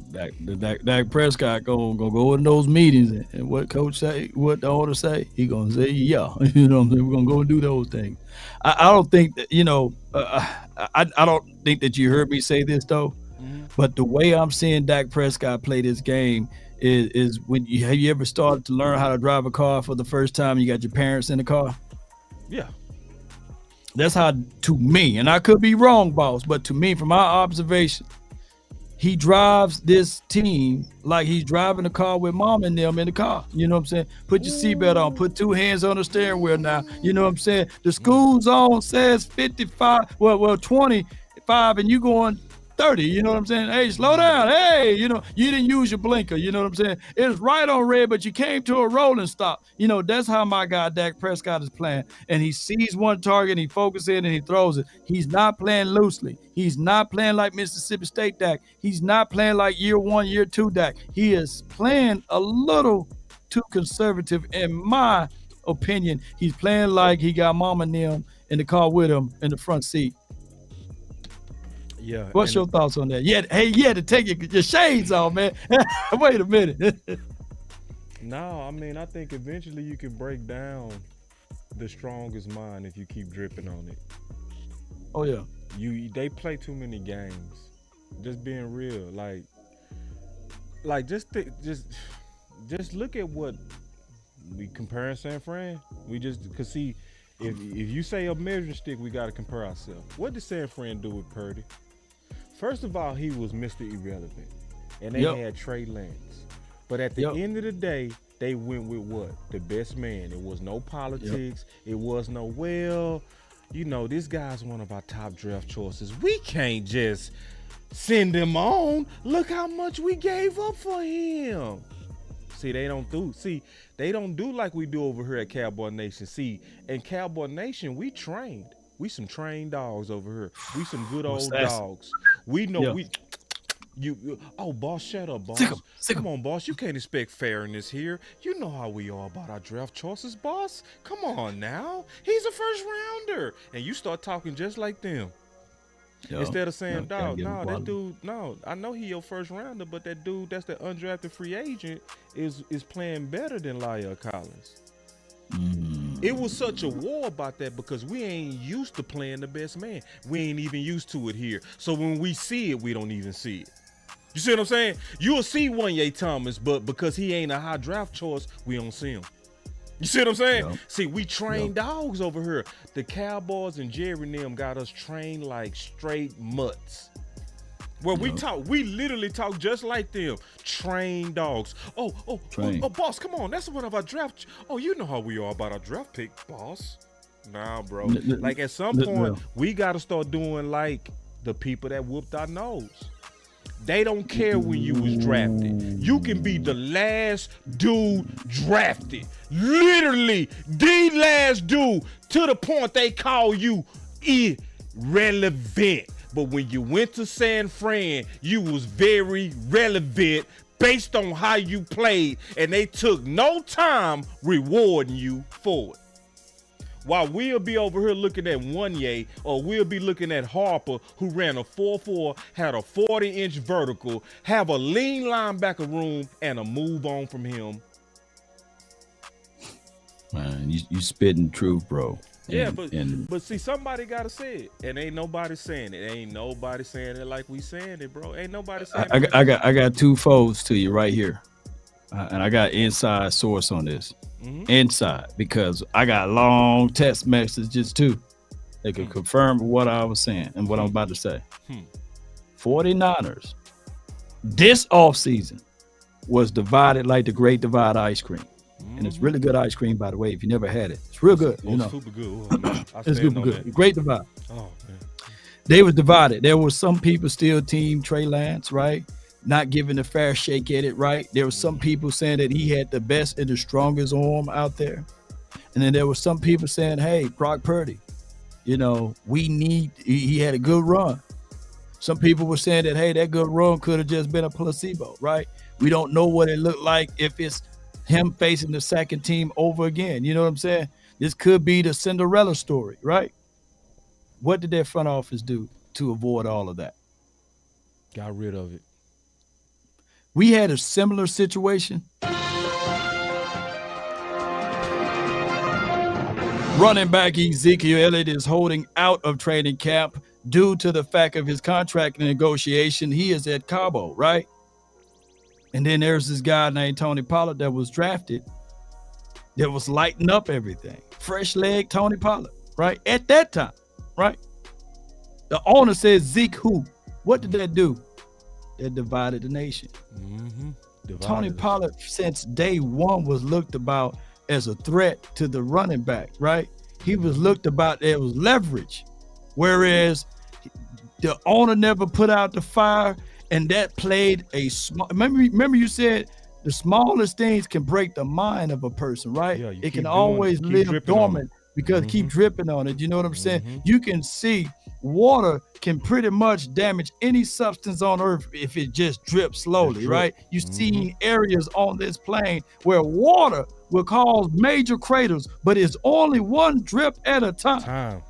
Dak Prescott gonna go in those meetings and what coach say, what the owner say, he gonna say, yeah, you know what I'm saying? We're gonna go and do those things. I don't think that, you know, I don't think that you heard me say this though, but the way I'm seeing Dak Prescott play this game is when have you ever started to learn how to drive a car for the first time? You got your parents in the car. Yeah. That's how, to me, and I could be wrong, boss, but to me, from my observation, he drives this team like he's driving a car with mom and them in the car. You know what I'm saying? Put your seatbelt on. Put 2 hands on the steering wheel now. You know what I'm saying? The school zone says 55, well 25, and you going 30. You know what I'm saying? Hey, slow down. Hey, you know, you didn't use your blinker. You know what I'm saying? It was right on red, but you came to a rolling stop. You know, that's how my guy Dak Prescott is playing. And he sees one target, and he focuses in, and he throws it. He's not playing loosely. He's not playing like Mississippi State Dak. He's not playing like year 1, year 2 Dak. He is playing a little too conservative, in my opinion. He's playing like he got mama and them in the car with him in the front seat. Yeah. What's your thoughts on that? Yeah, hey, you had to take your shades off, man. Wait a minute. No, I mean, I think eventually you can break down the strongest mind if you keep dripping on it. Oh yeah. They play too many games. Just being real, like just look at what we compare in San Fran. We just cause see if you say a measuring stick, we got to compare ourselves. What did San Fran do with Purdy? First of all, he was Mr. Irrelevant, and they had Trey Lance. But at the end of the day, they went with what? The best man. It was no politics. It was no, well, you know, this guy's one of our top draft choices. We can't just send him on. Look how much we gave up for him. See, they don't do like we do over here at Cowboy Nation. See, in Cowboy Nation, we trained. We some trained dogs over here. We some good old dogs. We know oh, boss, shut up, boss. Come on, boss. You can't expect fairness here. You know how we are about our draft choices, boss. Come on now. He's a first rounder. And you start talking just like them. Instead of saying, dog, no, that dude, no, I know he your first rounder, but that dude, that's the undrafted free agent, is playing better than La'el Collins. It was such a war about that because we ain't used to playing the best man. We ain't even used to it here. So when we see it, we don't even see it. You see what I'm saying? You'll see Wanye Thomas, but because he ain't a high draft choice, we don't see him. You see what I'm saying? See, we train dogs over here. The Cowboys and Jerry and them got us trained like straight mutts. Where we literally talk just like them. Trained dogs. Oh, boss, come on. That's one of our draft. Oh, you know how we are about our draft pick, boss. Nah, bro. Like at some point, we got to start doing like the people that whooped our nose. They don't care when you was drafted. You can be the last dude drafted. Literally the last dude to the point they call you irrelevant. But when you went to San Fran, you was very relevant based on how you played, and they took no time rewarding you for it. While we'll be over here looking at Wanye, or we'll be looking at Harper, who ran a 4.4, had a 40-inch vertical, have a lean linebacker room, and a move on from him. Man, you spitting truth, bro. Yeah, but see, somebody gotta say it, and ain't nobody saying it. Ain't nobody saying it like we saying it, bro. Ain't nobody saying it. I got two folds to you right here, and I got inside source on this. Inside, because I got long text messages too. They could confirm what I was saying and what I'm about to say. 49ers this offseason was divided like the Great Divide ice cream. And it's really good ice cream, by the way. If you never had it, it's real good. You know, super good. Oh, man. It's super good. That. Great Divide. Oh man, they was divided. There were some people still team Trey Lance, right? Not giving a fair shake at it, right? There were some people saying that he had the best and the strongest arm out there. And then there were some people saying, hey, Brock Purdy, you know, he had a good run. Some people were saying that, hey, that good run could have just been a placebo, right? We don't know what it looked like if it's him facing the second team over again. You know what I'm saying? This could be the Cinderella story, right? What did their front office do to avoid all of that? Got rid of it. We had a similar situation. Running back Ezekiel Elliott is holding out of training camp due to the fact of his contract negotiation. He is at Cowboy, right? And then there's this guy named Tony Pollard that was drafted that was lighting up everything. Fresh leg Tony Pollard, right? At that time, right? The owner says, Zeke who? What did that do? That divided the nation. Tony Pollard, since day one, was looked about as a threat to the running back, right? He was looked about as leverage, whereas the owner never put out the fire, and that played a small. Remember you said the smallest things can break the mind of a person, right? Yeah, it can always live dormant because keep dripping on it. You know what I'm saying? You can see water can pretty much damage any substance on earth if it just drips slowly, right? You've seen areas on this plane where water will cause major craters, but it's only one drip at a time.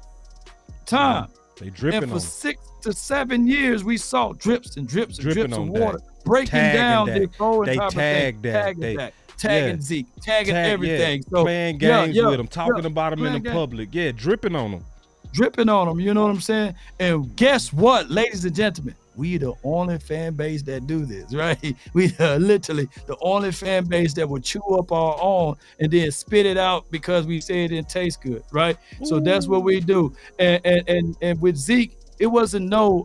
They dripping and for on 6 to 7 years, we saw drips and drips and drips of water that. breaking down this whole They entire tagged thing. that. Tagging Zeke, tagging everything. So playing games with them, talking about them in the public. Yeah, dripping on them. Dripping on them, you know what I'm saying? And guess what, ladies and gentlemen? We the only fan base that do this, right? We are literally the only fan base that will chew up our own and then spit it out because we say it didn't taste good, right? So that's what we do. And with Zeke, it wasn't no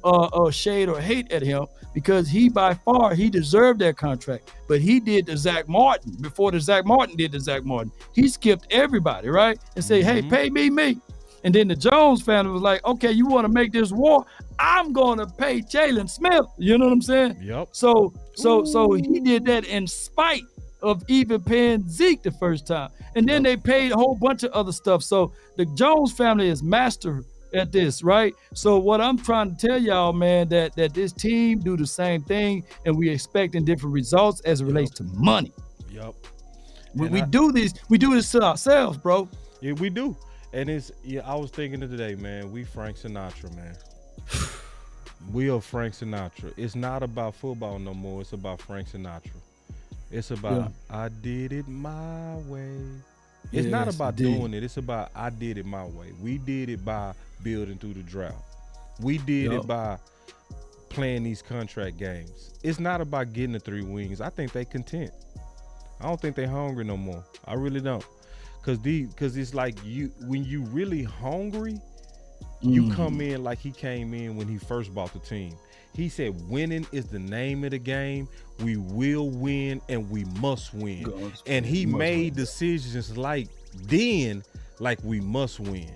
shade or hate at him, because he by far he deserved that contract. But he did the Zach Martin before the Zach Martin did the Zach Martin. He skipped everybody, right? And say, hey, pay me. And then the Jones family was like, okay, you want to make this war? I'm gonna pay Jalen Smith. You know what I'm saying? Yep. So he did that in spite of even paying Zeke the first time. And then they paid a whole bunch of other stuff. So the Jones family is master at this, right? So what I'm trying to tell y'all, man, that this team do the same thing, and we expecting different results as it relates to money. Yep. We do this to ourselves, bro. Yeah, we do. And I was thinking today, man, we Frank Sinatra, man. We are Frank Sinatra. It's not about football no more. It's about Frank Sinatra. It's about I did it my way. It's not about doing it. It's about I did it my way. We did it by building through the drought. We did it by playing these contract games. It's not about getting the 3 wings. I think they content. I don't think they hungry no more. I really don't. Cause it's like when you really hungry, you come in like he came in when he first bought the team. He said, winning is the name of the game. We will win and we must win. And he made decisions like we must win.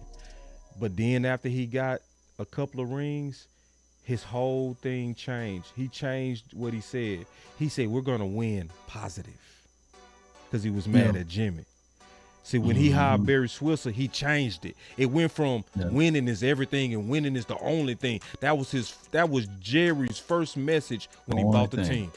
But then after he got a couple of rings, his whole thing changed. He changed what he said. He said, we're going to win positive. Because he was mad at Jimmy. See, when he hired Barry Switzer, he changed it. It went from winning is everything and winning is the only thing. That was Jerry's first message when he bought the team.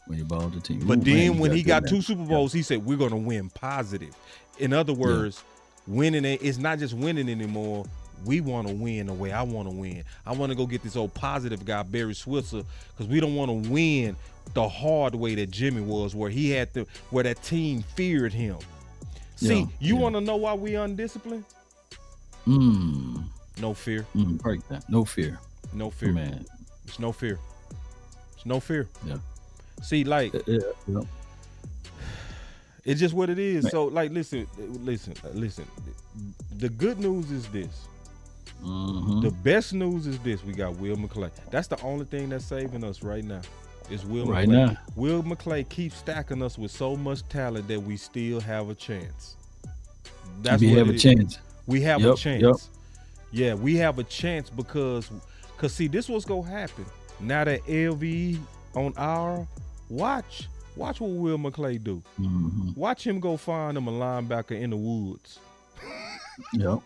When he bought the team. But then when he got 2 Super Bowls, he said, we're going to win positive. In other words, winning is not just winning anymore. We want to win the way I want to win. I want to go get this old positive guy, Barry Switzer, because we don't want to win the hard way that Jimmy was, where that team feared him. See, you want to know why we undisciplined? No fear. Break that. No fear. No fear. Man. It's no fear. It's no fear. Yeah. See, like, it's just what it is. Man. So, like, listen. The good news is this. The best news is this. We got Will McClay. That's the only thing that's saving us right now. Is Will McClay. Now. Will McClay keeps stacking us with so much talent that we still have a chance. That's we have a chance. We have a chance. Yeah, we have a chance because see, this what's gonna happen. Now that LVE on our watch what Will McClay do. Watch him go find him a linebacker in the woods. Yep.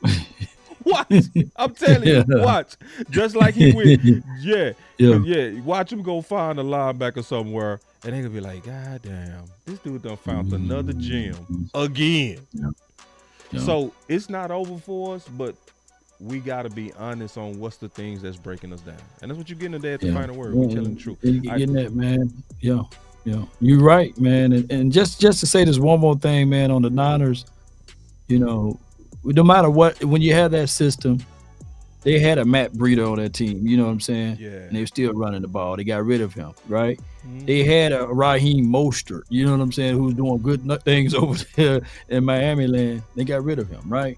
Watch. I'm telling you, watch. Just like he will. Yeah. Watch him go find a linebacker somewhere, and they gonna be like, God damn, this dude done found another gem again. So it's not over for us, but we gotta be honest on what's the things that's breaking us down. And that's what you're getting today at the final word. We're telling the truth. You're getting that, man. Yeah. You're right, man. And just to say this one more thing, man, on the Niners, no matter what, when you have that system, they had a Matt Breida on that team, you know what I'm saying? Yeah. And they were still running the ball. They got rid of him, right? They had a Raheem Mostert, you know what I'm saying, who's doing good things over there in Miami land. They got rid of him, right?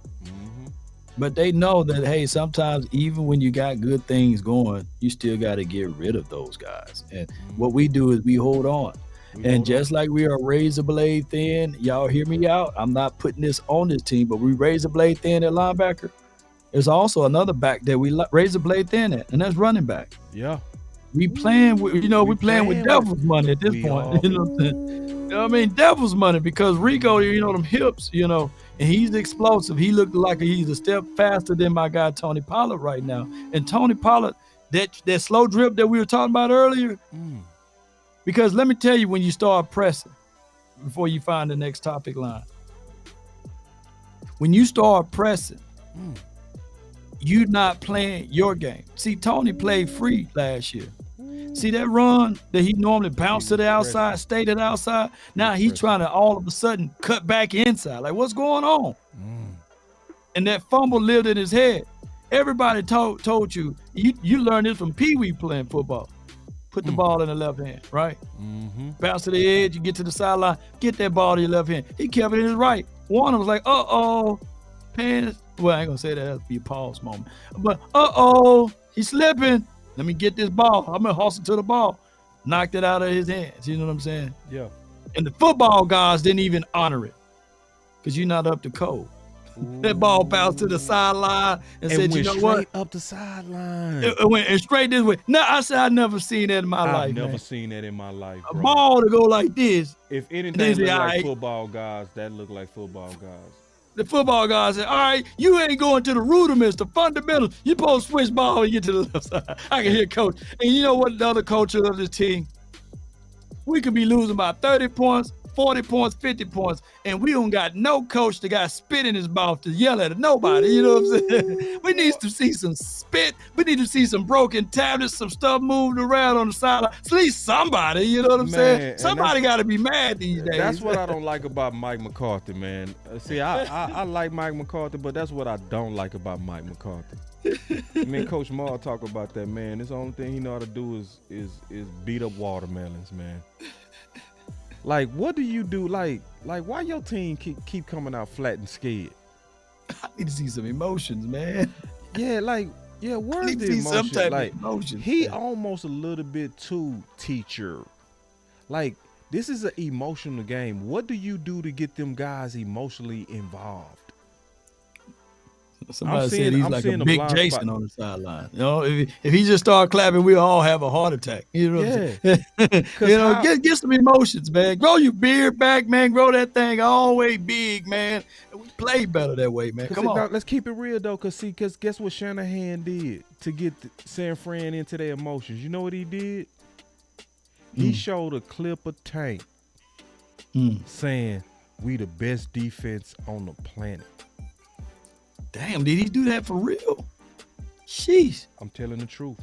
But they know that, hey, sometimes even when you got good things going, you still got to get rid of those guys. And what we do is we hold on. And just like we are razor blade thin, y'all hear me out. I'm not putting this on this team, but we razor blade thin at linebacker. There's also another back that we razor blade thin at, and that's running back. Yeah. We playing with, we playing with devil's money at this point. You know what I'm saying? You know what I mean? Devil's money, because Rico, them hips, and he's explosive. He looked like he's a step faster than my guy Tony Pollard right now. And Tony Pollard, that slow drip that we were talking about earlier. Because let me tell you, when you start pressing, before you find the next topic line, when you start pressing, you're not playing your game. See, Tony played free last year. See that run that he normally bounced to the outside, stayed at the outside? Now he's trying to all of a sudden cut back inside. Like, what's going on? And that fumble lived in his head. Everybody told you learned this from Pee Wee playing football. Put the ball in the left hand, right? Bounce to the edge, you get to the sideline, get that ball to your left hand. He kept it in his right. Warner was like, pants. Well, I ain't gonna say that. That'll be a pause moment. But He's slipping. Let me get this ball. I'm going to hustle to the ball. Knocked it out of his hands. You know what I'm saying? Yeah. And the football guys didn't even honor it because you're not up to code. That ball bounced to the sideline and said, you know what? Up the sideline. It went and straight this way. No, I said I never seen that in my life. I've never man. seen that in my life, A bro. ball to go like this. If anything look like right. football guys, that look like football guys. The football guy said, all right, you ain't going to the rudiments, the fundamentals. You supposed to switch ball and get to the left side. I can hear coach. And you know what the other coaches of this team? We could be losing by 30 points, 40 points, 50 points, and we don't got no coach that got spit in his mouth to yell at nobody. You know what I'm saying? We need to see some spit. We need to see some broken tablets, some stuff moved around on the sideline. At least somebody, you know what I'm saying? Somebody got to be mad these days. That's what I don't like about Mike McCarthy, man. See, I like Mike McCarthy, but that's what I don't like about Mike McCarthy. I mean, Coach Maul talk about that, man. This only thing he know how to do is beat up watermelons, man. Like, what do you do? Like why your team keep coming out flat and scared? I need to see some emotions, man. Yeah, where's the emotion? Like, emotions, he man. almost a little bit too teacher. Like, this is an emotional game. What do you do to get them guys emotionally involved? Somebody said he's like a big Jason on the sideline. You know, if he just start clapping, we all have a heart attack. You know what I'm saying? You know, get some emotions, man. Grow your beard back, man. Grow that thing all the way big, man. We play better that way, man. Come on. Now, let's keep it real, though, because guess what Shanahan did to get San Fran into their emotions? You know what he did? He showed a clip of Tank saying, we the best defense on the planet. Damn, did he do that for real? Sheesh. I'm telling the truth.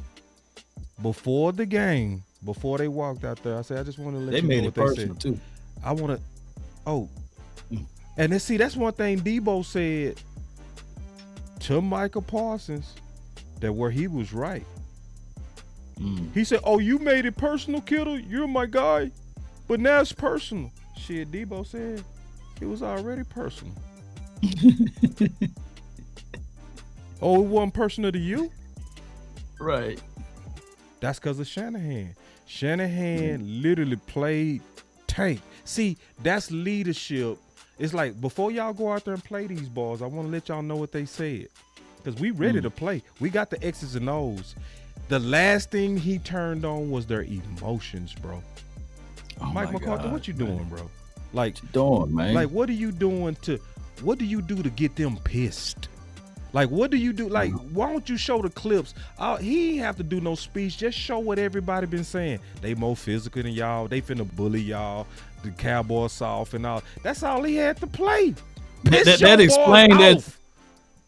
Before the game, before they walked out there, I said, I just want to let you know what they said. Too. I want to, and then see, that's one thing Debo said to Micah Parsons, that where he was right. He said, oh, you made it personal, Kittle. You're my guy. But now it's personal. Shit, Debo said it was already personal. Oh, it wasn't personal to you? Right. That's because of Shanahan. Shanahan literally played Tank. See, that's leadership. It's like, before y'all go out there and play these balls, I want to let y'all know what they said. Because we ready to play. We got the X's and O's. The last thing he turned on was their emotions, bro. Oh Mike McCarthy, what you doing, bro? Like, what you doing, man? Like, what do you do to get them pissed? Like, what do you do? Like, why don't you show the clips? He ain't have to do no speech. Just show what everybody been saying. They more physical than y'all. They finna bully y'all. The Cowboys soft and all. That's all he had to play. That explained that.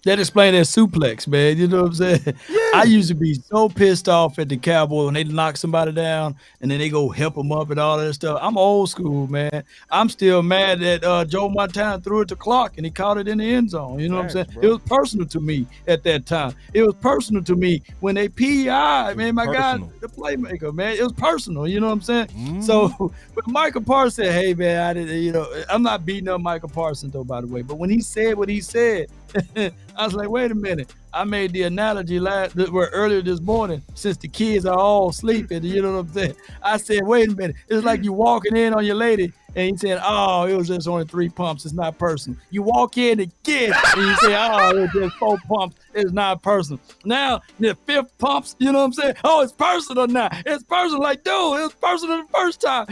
That explained that suplex, man. You know what I'm saying? Yeah. I used to be so pissed off at the Cowboys when they knock somebody down and then they go help them up and all that stuff. I'm old school, man. I'm still mad that Joe Montana threw it to Clark and he caught it in the end zone. You know what I'm saying? Bro. It was personal to me at that time. It was personal to me when they PI, man, my guy, the playmaker, man. It was personal. You know what I'm saying? So when Micah Parsons said, hey, man, I'm not beating up Micah Parsons, though, by the way. But when he said what he said, I was like, wait a minute. I made the analogy earlier this morning, since the kids are all sleeping, you know what I'm saying? I said, wait a minute. It's like you walking in on your lady and you said, oh, it was just only 3 pumps. It's not personal. You walk in again and you say, oh, it was just 4 pumps. It's not personal. Now, the 5th pumps, you know what I'm saying? Oh, it's personal now. It's personal. Like, dude, it was personal the first time.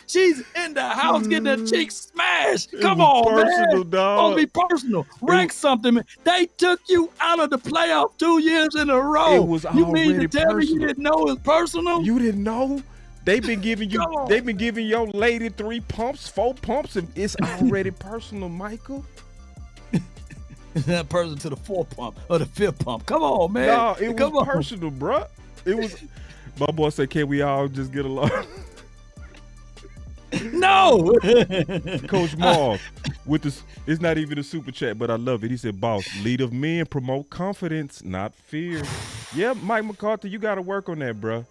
She's in the house getting her cheek smashed. Come on, man. Don't be personal. Wreck something, man. They took you out of the playoff 2 years in a row. It was you mean to tell personal. me you didn't know it was personal? You didn't know? They've been giving your lady 3 pumps, 4 pumps, and it's already personal, Michael. It's not personal to the 4th pump or the 5th pump. Come on, man. No, it was personal, bro. It was. My boy said, "Can we all just get along?" No. Coach Maul with this. It's not even a super chat, but I love it. He said, "Boss, lead of men, promote confidence, not fear." Yeah, Mike McCarthy, you got to work on that, bro.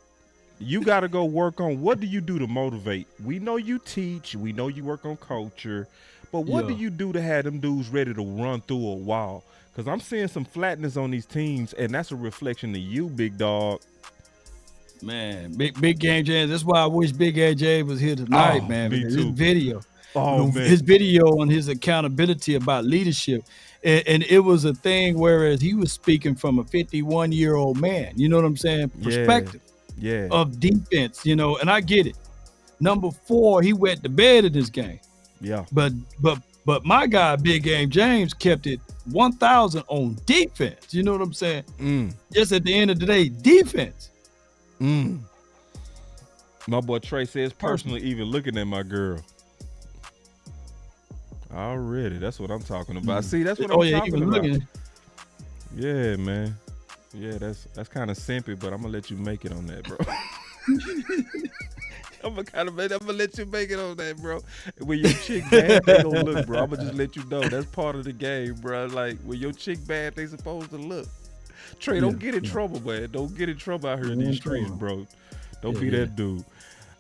You got to go work on what do you do to motivate. We know you teach. We know you work on culture. But what do Yeah. you do to have them dudes ready to run through a wall? Because I'm seeing some flatness on these teams, and that's a reflection of you, big dog. Man, big game James. That's why I wish Big AJ was here tonight, Oh, man. me Because too. his video, Oh, man. his video on his accountability about leadership, and it was a thing. Whereas he was speaking from a 51-year-old man. You know what I'm saying? Perspective Yeah. of defense. You know, and I get it. Number 4, he went to bed in this game. Yeah. But my guy, Big Game James, kept it 1,000 on defense. You know what I'm saying? Just at the end of the day, defense. My boy Trey says personally, even looking at my girl. Already, that's what I'm talking about. See, that's what I'm talking about. Yeah, man. Yeah, that's kind of simpy, but I'm gonna let you make it on that, bro. I'm gonna let you make it on that, bro. When your chick bad, they gonna look, bro. I'm gonna just let you know that's part of the game, bro. Like when your chick bad, they supposed to look. Trey, don't get in trouble, man. Don't get in trouble out here in these streets, bro. Don't be that dude.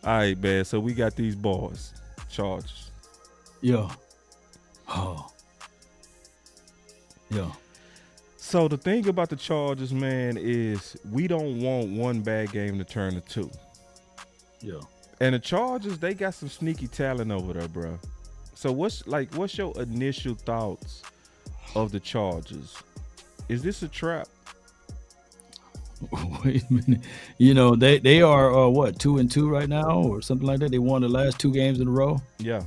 All right, man. So we got these boys, Chargers. Yeah. Oh. Yeah. So the thing about the Chargers, man, is we don't want one bad game to turn to 2. Yeah. And the Chargers, they got some sneaky talent over there, bro. So what's your initial thoughts of the Chargers? Is this a trap? Wait a minute. You know, they are what, 2-2 right now or something like that. They won the last 2 games in a row. Yeah.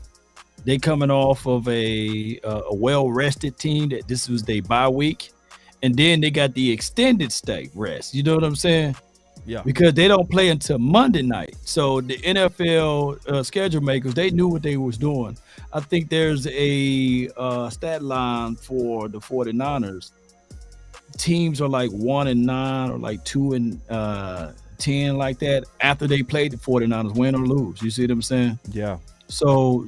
They coming off of a well-rested team that this was their bye week. And then they got the extended stay rest. You know what I'm saying? Yeah. Because they don't play until Monday night. So the NFL schedule makers, they knew what they was doing. I think there's a stat line for the 49ers. Teams are like 1-9 or like 2-10 like that after they played the 49ers, win or lose. You see what I'm saying? Yeah. So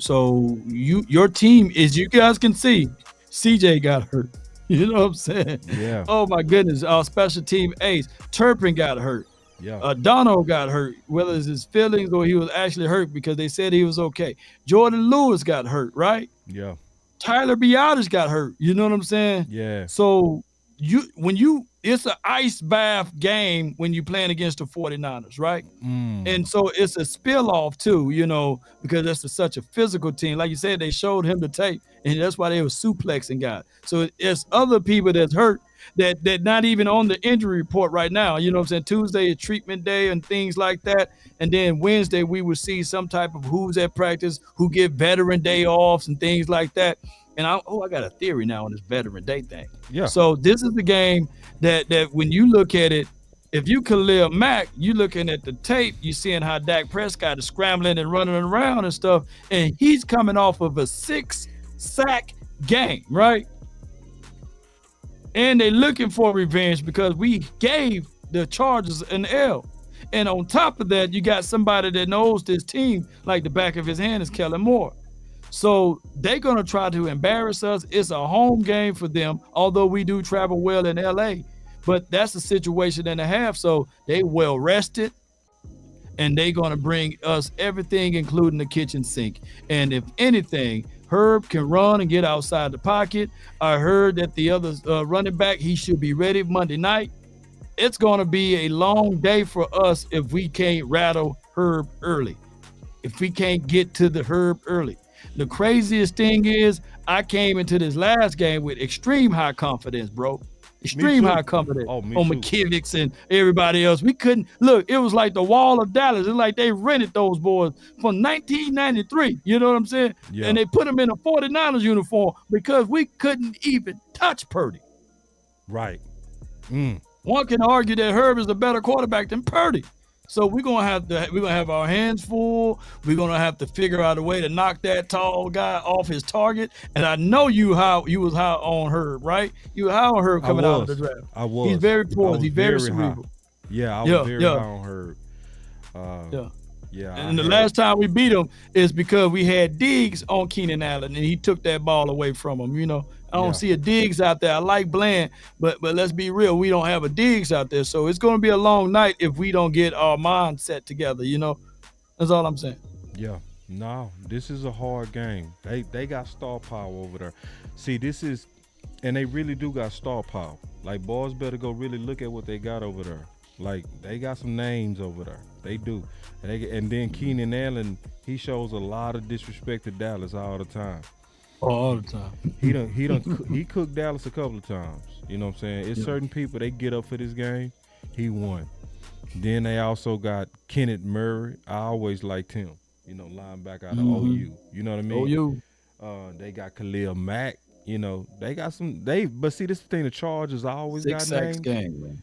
your team, as you guys can see, CJ got hurt. You know what I'm saying? Yeah. Oh my goodness. Our special team ace, Turpin got hurt. Yeah. Dono got hurt, whether it's his feelings or he was actually hurt because they said he was okay. Jordan Lewis got hurt, right? Yeah. Tyler Biotis got hurt. You know what I'm saying? Yeah. So it's an ice bath game when you're playing against the 49ers, right? And so it's a spill off too, you know, because that's such a physical team. Like you said, they showed him the tape, and that's why they were suplexing guys. So it's other people that's hurt that not even on the injury report right now. You know what I'm saying? Tuesday is treatment day and things like that. And then Wednesday we will see some type of who's at practice, who get veteran day offs and things like that. And I got a theory now on this veteran day thing. Yeah. So this is the game that when you look at it, if you Khalil Mack, you looking at the tape, you seeing how Dak Prescott is scrambling and running around and stuff, and he's coming off of a 6-sack game, right? And they're looking for revenge because we gave the Chargers an L. And on top of that, you got somebody that knows this team like the back of his hand is Kellen Moore. So they're going to try to embarrass us. It's a home game for them, although we do travel well in L.A., but that's a situation and a half. So they well rested, and they're going to bring us everything, including the kitchen sink. And if anything, Herb can run and get outside the pocket. I heard that the other running back, he should be ready Monday night. It's going to be a long day for us if we can't rattle Herb early, if we can't get to the Herb early. The craziest thing is I came into this last game with extreme high confidence, bro. Extreme high confidence on McKivicks and everybody else. We couldn't look. It was like the wall of Dallas. It's like they rented those boys from 1993. You know what I'm saying? Yeah. And they put them in a 49ers uniform because we couldn't even touch Purdy. Right. One can argue that Herb is a better quarterback than Purdy. So we're gonna have our hands full. We're gonna have to figure out a way to knock that tall guy off his target. And I know you was high on Herb, right? You were high on Herb coming out of the draft. I was. He's very poised. He's very high. cerebral. Yeah, I was very high on Herb. Yeah. And the last time we beat him is because we had Diggs on Keenan Allen, and he took that ball away from him. You know, I don't see a Diggs out there. I like Bland, but let's be real, we don't have a Diggs out there. So it's going to be a long night if we don't get our mind set together. You know, that's all I'm saying. Yeah. No, this is a hard game. They got star power over there. See, and they really do got star power. Like, boys better go really look at what they got over there. Like, they got some names over there. They do. And then Keenan Allen, he shows a lot of disrespect to Dallas all the time. All the time. He cooked Dallas a couple of times. You know what I'm saying? It's certain people, they get up for this game. He won. Then they also got Kenneth Murray. I always liked him. You know, linebacker out of OU. You know what I mean? OU. They got Khalil Mack. You know, they got some. But see, this is the thing. The Chargers always 6 got sacks names. game, man.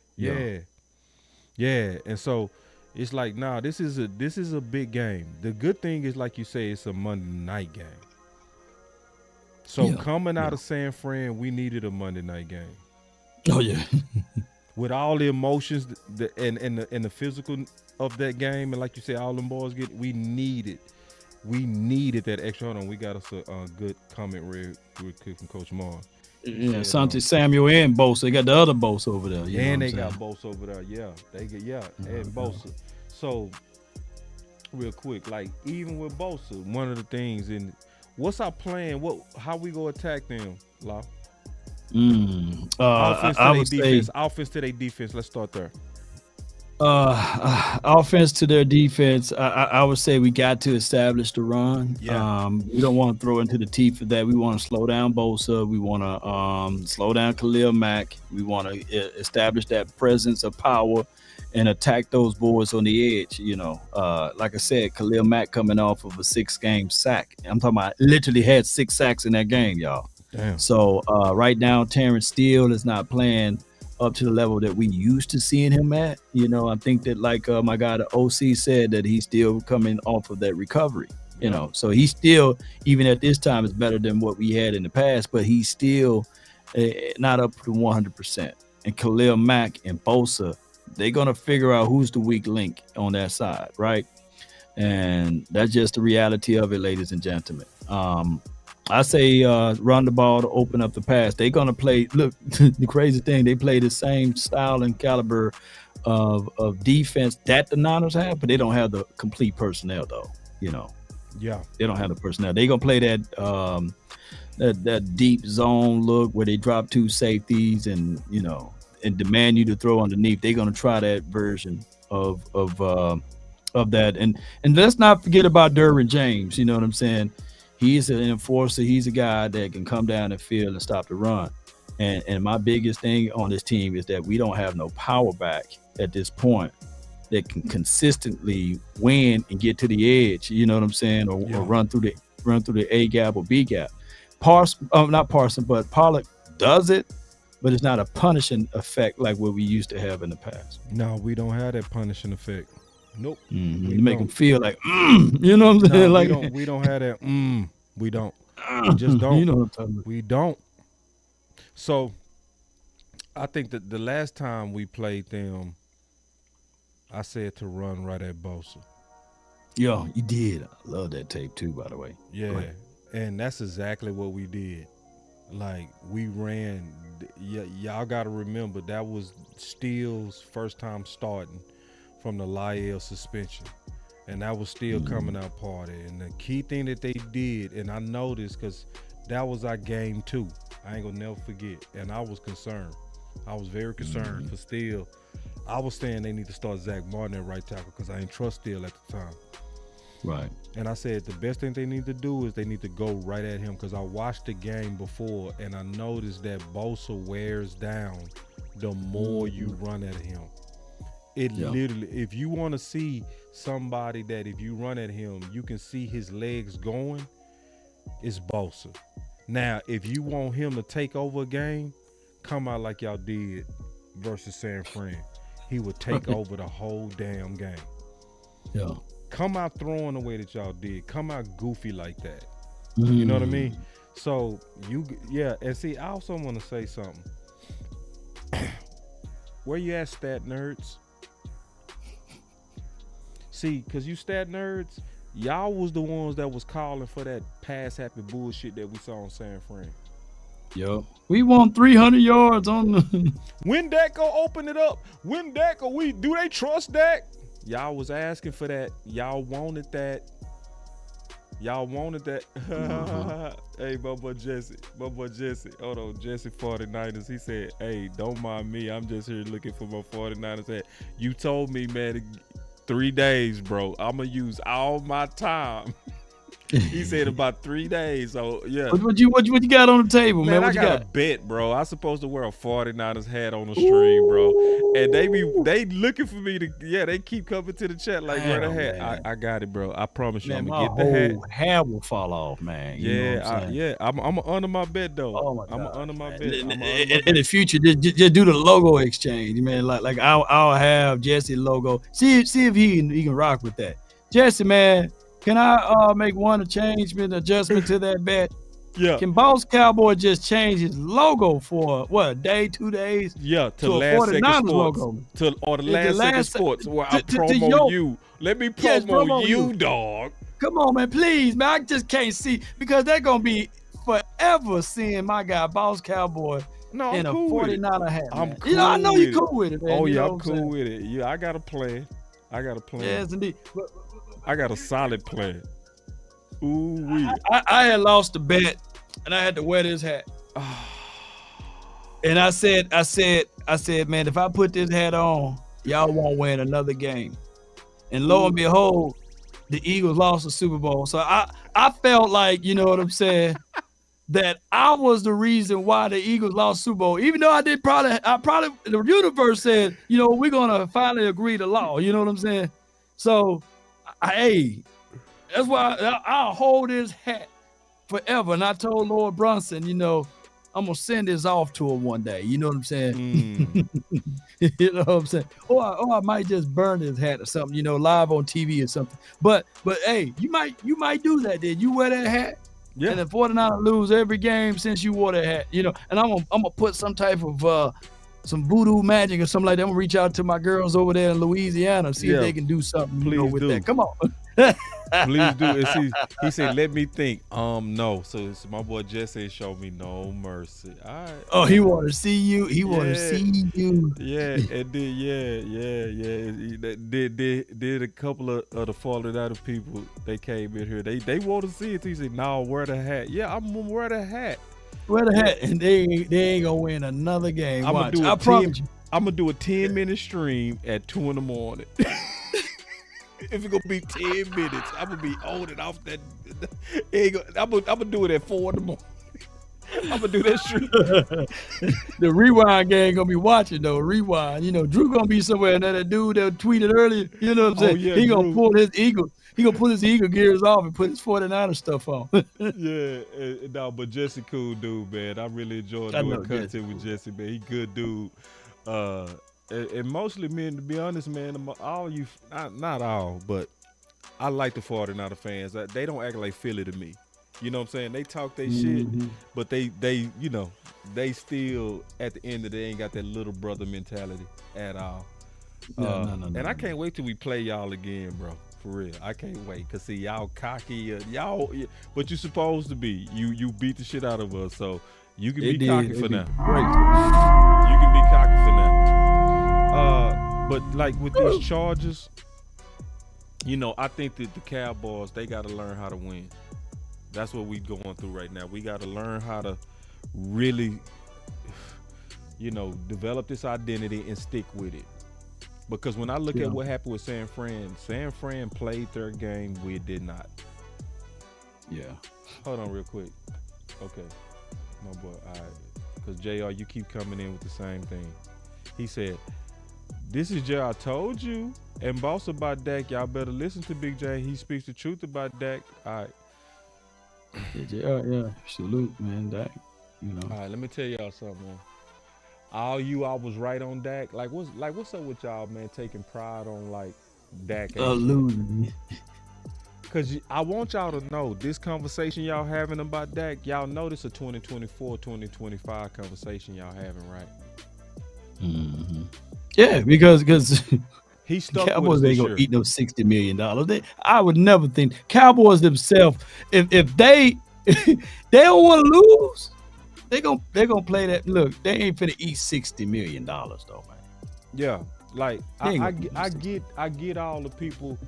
Yeah. And so it's like, nah, this is a big game. The good thing is, like you say, it's a Monday night game. So coming out of San Fran, we needed a Monday night game. Oh yeah. With all the emotions and the physical of that game, and like you said, all them boys we needed that extra. Hold on, we got us a good comment real quick from Coach Moore. Yeah, Santi Samuel and Bosa. They got the other Bosa over there. And they got Bosa over there. Yeah, and Bosa. So real quick, like even with Bosa, one of the things what's our plan? How we go attack them, Law? Offense to their defense. Let's start there. Offense to their defense. I would say we got to establish the run. Yeah. We don't want to throw into the teeth of that. We want to slow down Bosa. We want to slow down Khalil Mack. We want to establish that presence of power and attack those boys on the edge. You know, like I said, Khalil Mack coming off of a 6-game sack. I'm talking about literally had 6 sacks in that game, y'all. Damn. So right now, Terrence Steele is not playing up to the level that we used to seeing him at. You know, I think that like my guy, the O.C. said that he's still coming off of that recovery. You know, so he's still, even at this time, is better than what we had in the past, but he's still not up to 100%. And Khalil Mack and Bosa, they're going to figure out who's the weak link on that side, right? And that's just the reality of it, ladies and gentlemen. I say run the ball to open up the pass. They're going to play. Look, the crazy thing, they play the same style and caliber of defense that the Niners have, but they don't have the complete personnel, though. You know. Yeah. They don't have the personnel. They're going to play that deep zone look where they drop 2 safeties and, you know, and demand you to throw underneath. They're going to try that version of that. And let's not forget about Derwin James. You know what I'm saying? He's an enforcer. He's a guy that can come down the field and stop the run. And my biggest thing on this team is that we don't have no power back at this point that can consistently win and get to the edge. You know what I'm saying? Or run through the A gap or B gap. Not Parsons, but Pollock does it, but it's not a punishing effect like what we used to have in the past. No, we don't have that punishing effect. Nope. You make them feel like, you know what I'm saying? Like we don't have that. We don't. We just don't. You know what I'm talking about. We don't. So, I think that the last time we played them, I said to run right at Bosa. Yo, you did. I love that tape too, by the way. Yeah, and that's exactly what we did. Like, we ran. Y'all got to remember, that was Steele's first time starting from the Lyell suspension, and that was still coming out party. And the key thing that they did, and I know this because that was our game 2. I ain't gonna never forget. And I was concerned. I was very concerned for Steele. I was saying they need to start Zach Martin at right tackle because I ain't trust Steele at the time. Right. And I said the best thing they need to do is they need to go right at him, because I watched the game before and I noticed that Bosa wears down the more you run at him. Literally, if you want to see somebody that if you run at him, you can see his legs going, it's Bosa. Now, if you want him to take over a game, come out like y'all did versus San Fran. He would take over the whole damn game. Yeah. Come out throwing the way that y'all did. Come out goofy like that. You know what I mean? So, and see, I also want to say something. Where you at, stat nerds? See, because you stat nerds, y'all was the ones that was calling for that pass happy bullshit that we saw in San Fran. Yo, we want 300 yards on the. When Dak go open it up? When Dak do they trust Dak? Y'all was asking for that. Y'all wanted that. Y'all wanted that. Hey, my boy Jesse. Hold on, Jesse 49ers. He said, hey, don't mind me. I'm just here looking for my 49ers hat. You told me, man, 3 days, bro. I'm going to use all my time. He said about 3 days. So yeah. What you got on the table, man? Man, What I you got got? a bet, bro. I supposed to wear a 49ers hat on the stream, bro. And they looking for me to. Yeah, they keep coming to the chat like wear the hat. I got it, bro. I promise you, Man, I'm my gonna get the hat. whole hair will fall off, man. You know what I'm saying? I'm gonna honor my bet though. Oh my I'm gonna God, honor my man. bet. In the future, just do the logo exchange, man. Like I'll have Jesse logo. See if he can rock with that. Jesse, man, can I make one adjustment to that bet? Yeah. Can Boss Cowboy just change his logo for what, a day, 2 days? Yeah, to a Last 49ers Second Sports. logo. Or the Last Second Sports where I to promo you. Let me Yes, promo you, dog. Come on, man, please, man. I just can't see because they're gonna be forever seeing my guy Boss Cowboy in a cool with it. 49er hat. I'm Man. cool I know with you're it. cool with it, man. Oh You yeah, know I'm what cool saying? with it. Yeah, I got a plan. Yes, indeed. I got a solid plan. Ooh wee. I had lost the bet, and I had to wear this hat. And I said, man, if I put this hat on, y'all won't win another game. And lo and behold, the Eagles lost the Super Bowl. So I felt like, you know what I'm saying, that I was the reason why the Eagles lost Super Bowl. Even though the universe said, you know, we're gonna finally agree to law. You know what I'm saying? So, hey, that's why I'll hold this hat forever. And I told Lord Brunson, you know, I'm gonna send this off to him one day. You know what I'm saying? You know what I'm saying? Or I might just burn his hat or something, you know, live on TV or something. But hey, you might do that. Did you wear that hat? Yeah. And the 49ers lose every game since you wore that hat, you know. And I'm gonna put some type of some voodoo magic or something like that. I'm gonna reach out to my girls over there in Louisiana, see if they can do something, you know, with that. Come on. Please do. And he said, let me think. No. So my boy Jesse showed me no mercy. All right. Oh, he want to see you. He want to see you. Yeah, and did a couple of the 49er people, they came in here. They want to see it. He said, no, wear the hat. Yeah, I'm gonna wear the hat. Wear the hat, and they ain't gonna win another game. I'm gonna do a 10-minute stream at 2 a.m. If it's gonna be 10 minutes, I'm gonna be on and off that. I'm gonna do it at 4 a.m. I'm gonna do that stream. The rewind gang gonna be watching though. Rewind, you know, Drew gonna be somewhere, and that dude that tweeted earlier, you know what I'm saying? Yeah, he gonna pull his eagle. He gonna pull his eagle gears off and put his 49er stuff on. No, but Jesse, cool dude, man. I really enjoyed doing content with Jesse, man. He good dude. And mostly, man, to be honest, man, all you, not all, but I like the 49er fans. They don't act like Philly to me. You know what I'm saying? They talk their shit, but they, you know, they still, at the end of the day, ain't got that little brother mentality at all. No. And I can't wait till we play y'all again, bro. For real. I can't wait. Because, see, y'all cocky. But you supposed to be. You beat the shit out of us, so you can be cocky for now. You can be cocky for now. But like with these charges, you know, I think that the Cowboys, they got to learn how to win. That's what we going through right now. We got to learn how to really, you know, develop this identity and stick with it. Because when I look at what happened with San Fran played their game. We did not. Yeah. Hold on real quick. Okay. My boy. All right. Because JR, you keep coming in with the same thing. He said, this is JR. I told you. And boss about Dak. Y'all better listen to Big J. He speaks the truth about Dak. All right. Yeah. Salute, man. Dak. You know. All right. Let me tell y'all something, man. I was right on Dak. What's up with y'all, man? Taking pride on Dak. Losing. Cause I want y'all to know this conversation y'all having about Dak. Y'all know this a 2024, 2025 conversation y'all having, right? Mm-hmm. Yeah, because he stuck Cowboys with ain't gonna eat no $60 million. I would never think Cowboys themselves, if they don't want to lose. They gonna play that. Look, they ain't finna eat $60 million though, man. Yeah, like I get all the people.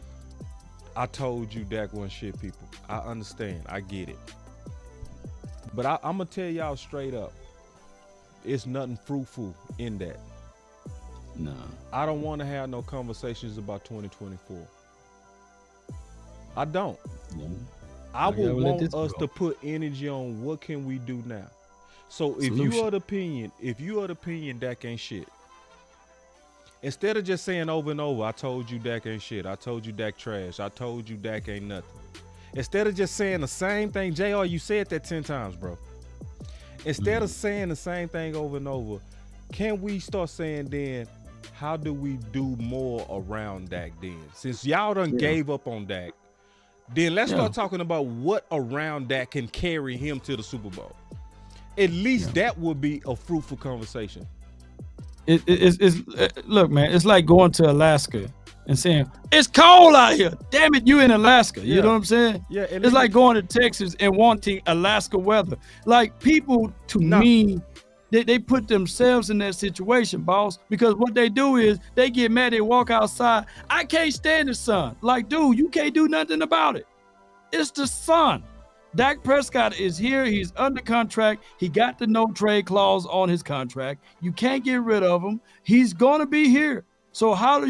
I told you Dak wasn't shit, people. I understand. I get it. But I'm going to tell y'all straight up, it's nothing fruitful in that. No. I don't want to have no conversations about 2024. I don't. No. I would want us go. to put energy on what can we do now. So if you are the opinion Dak ain't shit, instead of just saying over and over, I told you Dak ain't shit, I told you Dak trash, I told you Dak ain't nothing. Instead of just saying the same thing, JR, you said that 10 times, bro. Instead of saying the same thing over and over, can we start saying then, how do we do more around Dak then? Since y'all done gave up on Dak, then let's start talking about what around Dak can carry him to the Super Bowl. At least that would be a fruitful conversation. It's look, man, it's like going to Alaska and saying, it's cold out here. Damn it, you in Alaska. You know what I'm saying? Yeah. It's like going to Texas and wanting Alaska weather. Like people, to me, they put themselves in that situation, boss, because what they do is they get mad, they walk outside. I can't stand the sun. Like, dude, you can't do nothing about it. It's the sun. Dak Prescott is here. He's under contract. He got the no trade clause on his contract. You can't get rid of him. He's going to be here. So how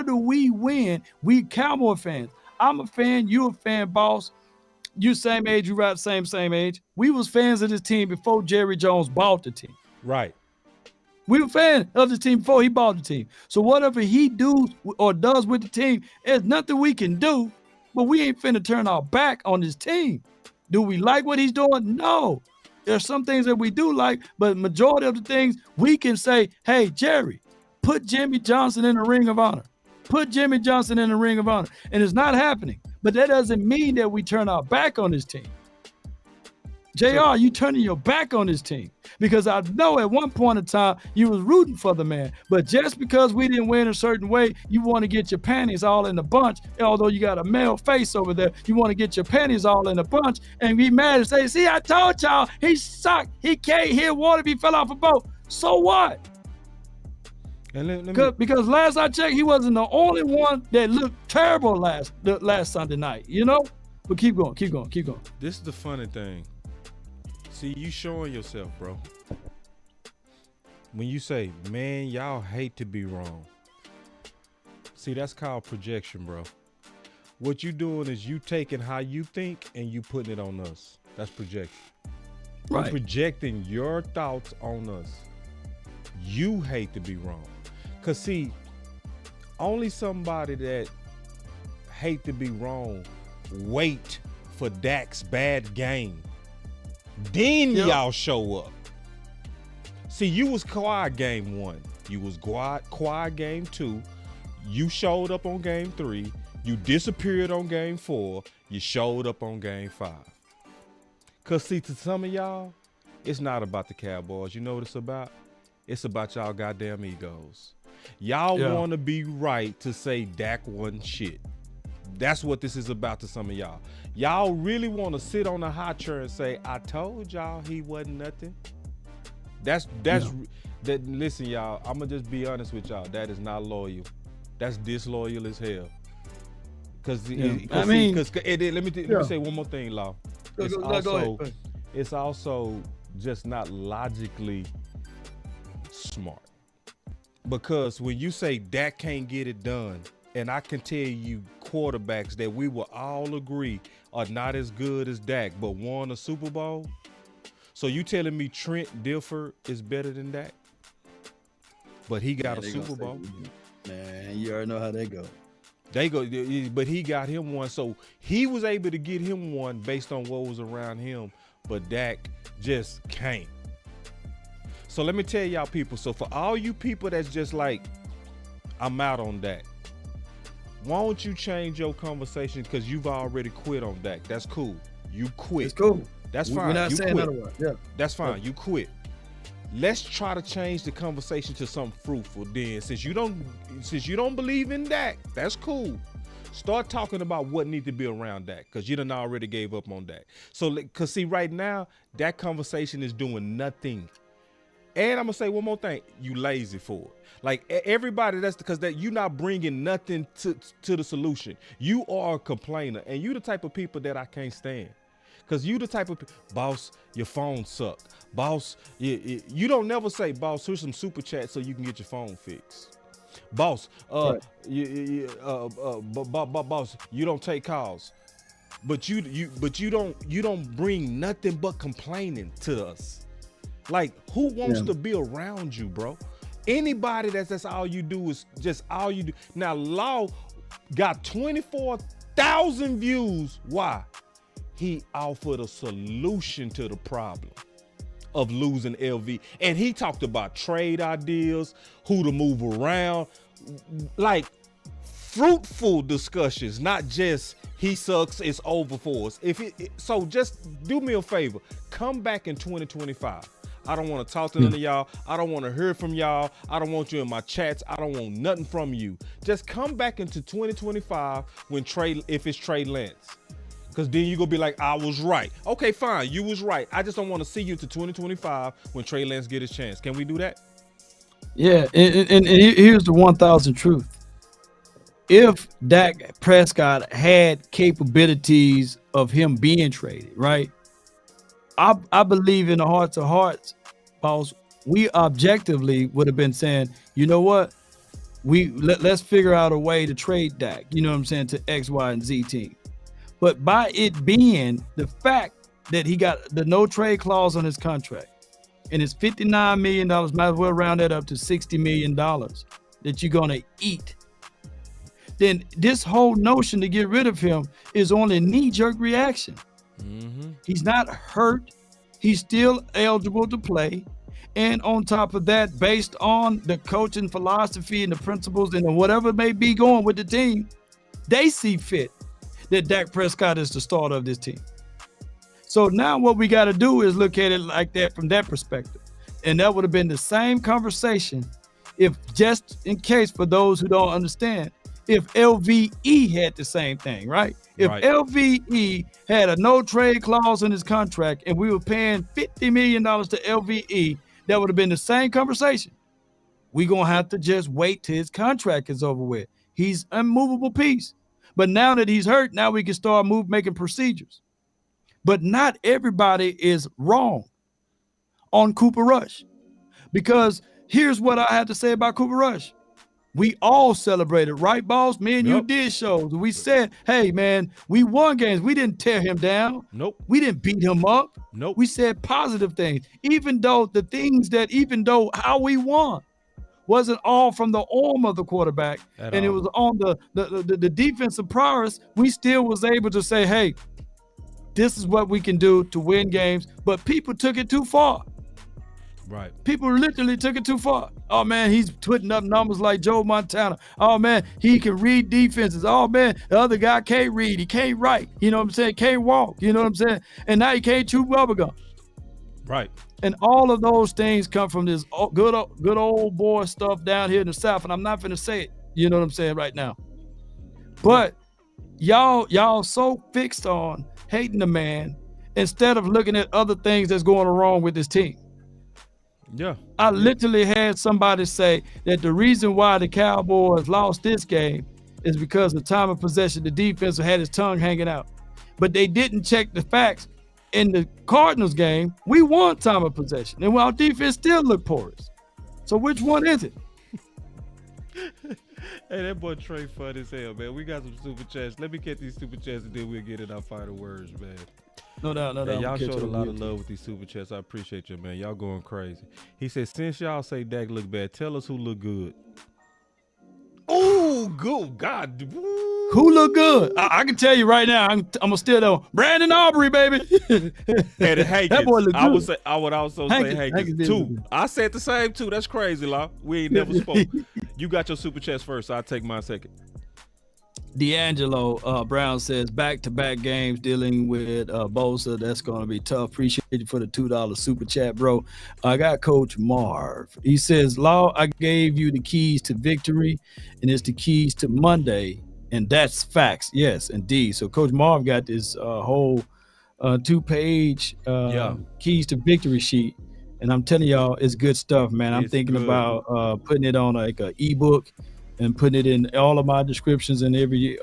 do we win? We Cowboy fans. I'm a fan. You a fan, boss. You same age. You right, same age. We was fans of this team before Jerry Jones bought the team. Right. We were fans of the team before he bought the team. So whatever he do or does with the team, there's nothing we can do. But we ain't finna turn our back on this team. Do we like what he's doing? No. There's some things that we do like, but majority of the things we can say, hey, Jerry, put Jimmy Johnson in the Ring of Honor. Put Jimmy Johnson in the Ring of Honor. And it's not happening. But that doesn't mean that we turn our back on this team. JR, you turning your back on this team. Because I know at one point in time, you was rooting for the man. But just because we didn't win a certain way, you want to get your panties all in a bunch. Although you got a male face over there, you want to get your panties all in a bunch and be mad and say, see, I told y'all, he sucked. He can't hear water if he fell off a boat. So what? And because last I checked, he wasn't the only one that looked terrible last Sunday night, you know? But keep going. This is the funny thing. See, you showing yourself, bro. When you say, man, y'all hate to be wrong. See, that's called projection, bro. What you doing is you taking how you think and you putting it on us. That's projection. Right. You're projecting your thoughts on us. You hate to be wrong. Because, see, only somebody that hate to be wrong wait for Dak's bad game. Then y'all show up. See, you was quiet game 1. You was quiet game 2. You showed up on game 3. You disappeared on game 4. You showed up on game 5. Because, see, to some of y'all, it's not about the Cowboys. You know what it's about? It's about y'all goddamn egos. Y'all want to be right to say Dak wasn't shit. That's what this is about to some of y'all. Y'all really want to sit on a high chair and say, I told y'all he wasn't nothing. That. Listen, y'all, I'm going to just be honest with y'all. That is not loyal. That's disloyal as hell. Because let me say one more thing, Law. It's also just not logically smart. Because when you say Dak can't get it done, and I can tell you quarterbacks that we will all agree are not as good as Dak, but won a Super Bowl. So you telling me Trent Dilfer is better than Dak? But he got a Super Bowl. Man, you already know how they go. But he got him one. So he was able to get him one based on what was around him, but Dak just can't. So let me tell y'all people. So for all you people that's just like, I'm out on Dak. Why don't you change your conversation because you've already quit on Dak? That's cool. You quit. It's cool. That's fine. We're not you saying quit. otherwise. Yeah. That's fine. You quit. Let's try to change the conversation to something fruitful. Then, since you don't believe in Dak, that's cool. Start talking about what needs to be around Dak because you done already gave up on Dak. So, because see, right now, that conversation is doing nothing. And I'm gonna say one more thing: you lazy for it. Like everybody, that's because that you not bringing nothing to the solution. You are a complainer, and you the type of people that I can't stand. Cause you the type of boss, your phone suck. Boss, you don't never say, boss, here's some super chat so you can get your phone fixed. Boss, boss, you don't take calls. But you don't bring nothing but complaining to us. Like, who wants to be around you, bro? Anybody that's all you do is just all you do. Now, Law got 24,000 views. Why? He offered a solution to the problem of losing LV. And he talked about trade ideas, who to move around, like fruitful discussions, not just he sucks, it's over for us. So just do me a favor, come back in 2025. I don't want to talk to none of y'all. I don't want to hear from y'all. I don't want you in my chats. I don't want nothing from you. Just come back into 2025 when if it's Trey Lance. Because then you're going to be like, I was right. Okay, fine. You was right. I just don't want to see you to 2025 when Trey Lance get his chance. Can we do that? Yeah, and here's the 1,000 truth. If Dak Prescott had capabilities of him being traded, right? I believe in the hearts of hearts, boss, we objectively would have been saying, you know what? Let's figure out a way to trade Dak, you know what I'm saying, to X, Y, and Z team. But by it being the fact that he got the no trade clause on his contract, and it's $59 million, might as well round that up to $60 million that you're going to eat, then this whole notion to get rid of him is only a knee-jerk reaction. Mm-hmm. He's not hurt. He's still eligible to play. And on top of that, based on the coaching philosophy and the principles and whatever may be going with the team, they see fit that Dak Prescott is the starter of this team. So now what we got to do is look at it like that from that perspective. And that would have been the same conversation if, just in case for those who don't understand, if LVE had the same thing, right? If LVE had a no trade clause in his contract and we were paying $50 million to LVE, that would have been the same conversation. We're going to have to just wait till his contract is over with. He's a movable piece. But now that he's hurt, now we can start making procedures. But not everybody is wrong on Cooper Rush. Because here's what I had to say about Cooper Rush. We all celebrated, right, boss? Me and you did shows. We said, hey, man, we won games. We didn't tear him down. Nope. We didn't beat him up. Nope. We said positive things, even though how we won wasn't all from the arm of the quarterback and it was on the defensive prowess, we still was able to say, hey, this is what we can do to win games. But people took it too far. Right. People literally took it too far. Oh, man, he's putting up numbers like Joe Montana. Oh, man, he can read defenses. Oh, man, the other guy can't read. He can't write. You know what I'm saying? Can't walk. You know what I'm saying? And now he can't chew bubblegum. Right. And all of those things come from this good old boy stuff down here in the South. And I'm not going to say it. You know what I'm saying right now. But y'all so fixed on hating the man instead of looking at other things that's going wrong with this team. Yeah. I literally had somebody say that the reason why the Cowboys lost this game is because the time of possession, the defense had his tongue hanging out. But they didn't check the facts. In the Cardinals game, we won time of possession, and our defense still looked porous. So which one is it? Hey, that boy Trey fun as hell, man. We got some super chats. Let me get these super chats and then we'll get in our final words, man. No doubt. Hey, y'all showed a lot of love with these super chats. I appreciate you, man. Y'all going crazy. He said, since y'all say Dak look bad, tell us who look good. Oh, good God. Woo. Who look good? I can tell you right now, I'm going to still know. Brandon Aubrey, baby. And Hankins. That boy look good. I would also say Hankins too. I said the same too. That's crazy, Law. We ain't never spoke. You got your super chats first. I'll take mine second. D'Angelo Brown says back-to-back games dealing with Bosa. That's going to be tough. Appreciate you for the $2 super chat, bro. I got Coach Marv. He says, Law, I gave you the keys to victory, and it's the keys to Monday, and that's facts. Yes, indeed. So Coach Marv got this whole 2-page keys to victory sheet, And I'm telling y'all, it's good stuff, man. I'm It's thinking good. about putting it on like a ebook and putting it in all of my descriptions and every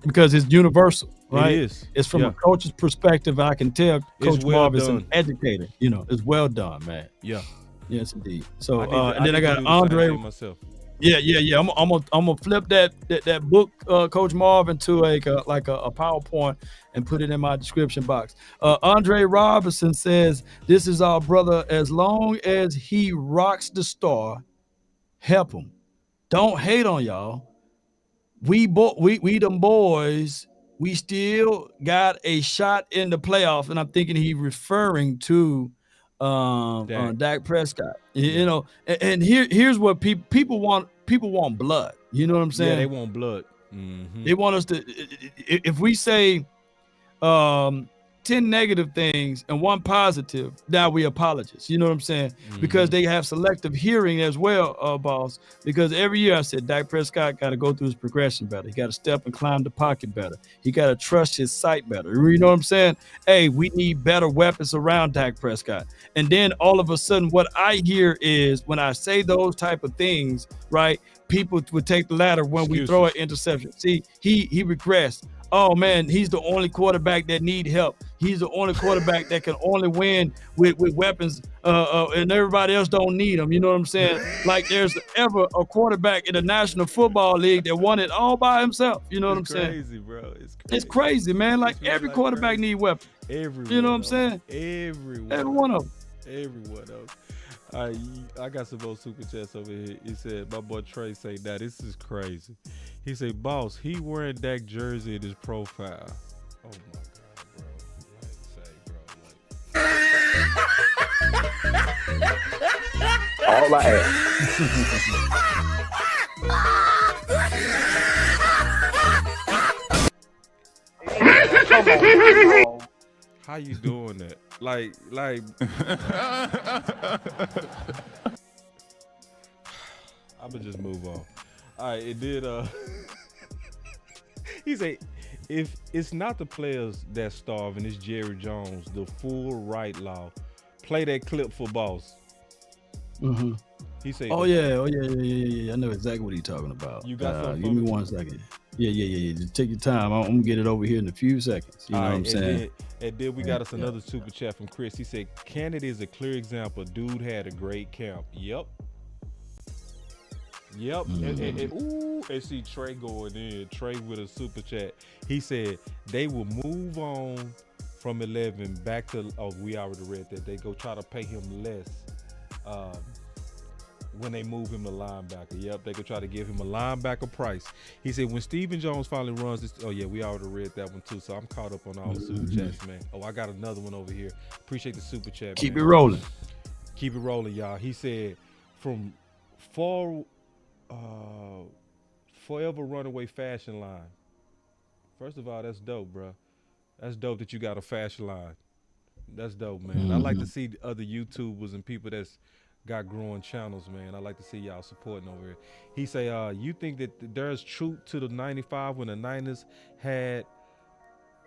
because it's universal, right? It is. It's from Yeah. a coach's perspective. I can tell It's Coach well Marv is an done. educator. You know, it's well done, man. Yeah. Yes, indeed. So I and then need I to got do the same Andre. thing myself. Yeah. I'm gonna flip that book, Coach Marv, into a PowerPoint and put it in my description box. Andre Robinson says, "This is our brother. As long as he rocks the star, help him. Don't hate on y'all. We them boys. We still got a shot in the playoff." And I'm thinking he referring to Dak Prescott. You know, and here's what people want. People want blood. You know what I'm saying? Yeah, they want blood. Mhm. They want us to, if we say 10 negative things and 1 positive, now we apologize. You know what I'm saying? Because they have selective hearing as well, boss. Because every year I said Dak Prescott got to go through his progression better. He got to step and climb the pocket better. He got to trust his sight better. You know what I'm saying? Hey, we need better weapons around Dak Prescott. And then all of a sudden, what I hear is when I say those type of things, right? People would take the latter when we throw an interception. See, he regressed. Oh man, he's the only quarterback that need help. He's the only quarterback that can only win with weapons, and everybody else don't need them. You know what I'm saying? Like there's ever a quarterback in the National Football League that won it all by himself. You know what I'm saying? Crazy, bro. It's crazy, man. Like every quarterback need weapons. Everyone. You know what I'm saying? Everyone. Every one of them. Everyone else. I got some more super chats over here. He said, my boy Trey say, "Now this is crazy." He said, "Boss, he wearing Dak jersey in his profile." Oh my God, bro. All I ask. How you doing that? Like I'ma just move on. All right, it did he said, if it's not the players that starve and it's Jerry Jones, the full right law, play that clip for boss. Mm-hmm. He said, Oh yeah. I know exactly what he's talking about. You got something? Give me 1 second. Yeah. Just take your time. I'm gonna get it over here in a few seconds. You know what I'm saying? And then we got us another super chat from Chris. He said, Canada is a clear example. Dude had a great camp. Yep. And see Trey going in. Trey with a super chat. He said they will move on from 11 back to, we already read that. They go try to pay him less when they move him to linebacker. Yep, they could try to give him a linebacker price. He said when Stephen Jones finally runs this, we already read that one too, so I'm caught up on all the super chats, man. I got another one over here. Appreciate the super chat, Keep man. it rolling. Keep it rolling, y'all. He said from Forever Runaway Fashion Line. First of all, that's dope, bro. That's dope that you got a fashion line. That's dope, man. I like to see other YouTubers and people that's got growing channels, man. I like to see y'all supporting over here. He say, you think that there's truth to the 95 when the Niners had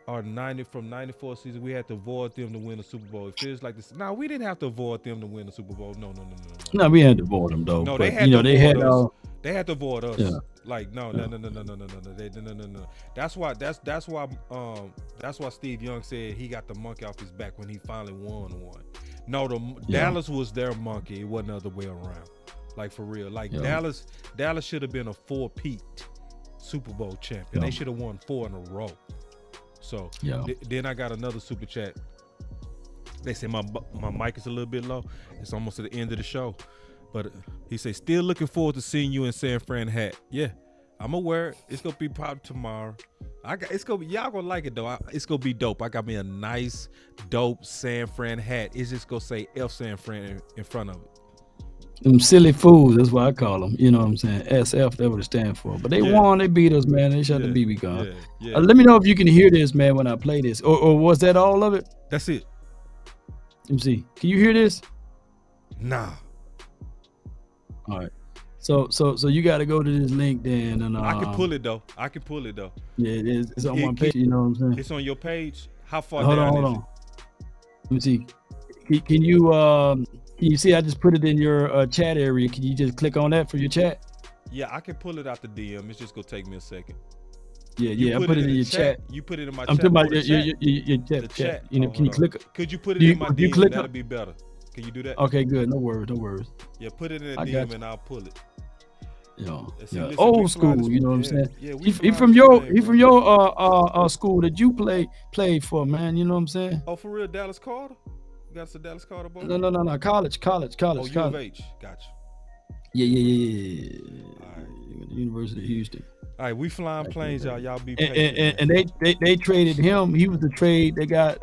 our 90 from 94 season, we had to avoid them to win the Super Bowl. It feels like this. No, we didn't have to avoid them to win the Super Bowl. No. No, we had to avoid them though. No, but, they had to avoid us. They had to avoid us. Yeah. Like no. That's why Steve Young said he got the monkey off his back when he finally won one. No, Dallas was their monkey. It wasn't the other way around. Like for real. Like Dallas should have been a 4-peat Super Bowl champion. They should have won 4 in a row. So then I got another super chat. They say my mic is a little bit low. It's almost at the end of the show. But he said, still looking forward to seeing you in San Fran hat. Yeah, I'm aware. It's going to be probably tomorrow. Y'all gonna like it though. It's gonna be dope. I got me a nice, dope San Fran hat. It's just gonna say F San Fran in front of it. Them silly fools, that's what I call them. You know what I'm saying? SF, that's what it stands for. But they won, they beat us, man. They shot the BB gun. Let me know if you can hear this, man, when I play this. Or was that all of it? That's it. Let me see. Can you hear this? Nah. All right. So you got to go to this link then. And I can pull it though. Yeah, it's on my page. You know what I'm saying? It's on your page. How far hold down on. is it? Let me see. Can you you see I just put it in your chat area? Can you just click on that for your chat? Yeah, I can pull it out the DM. It's just gonna take me a second. Yeah, I put it in your chat. You put it in my I'm chat. talking about your your chat. chat. You know, can you click it? Could you put it in my DM? Click That'll be better. Can you do that? Okay, good. No worries. Yeah, put it in the I DM got and I'll pull it. Yeah, Listen, old school. You know what I'm saying? Yeah, he from your school that you played for, man. You know what I'm saying? Oh, for real, Dallas Carter? You got some Dallas Carter boy? No. College. Oh, U of H. Gotcha. Yeah. All right. University of Houston. All right, we flying planes, y'all. Y'all be patient. And they traded him. He was the trade. They got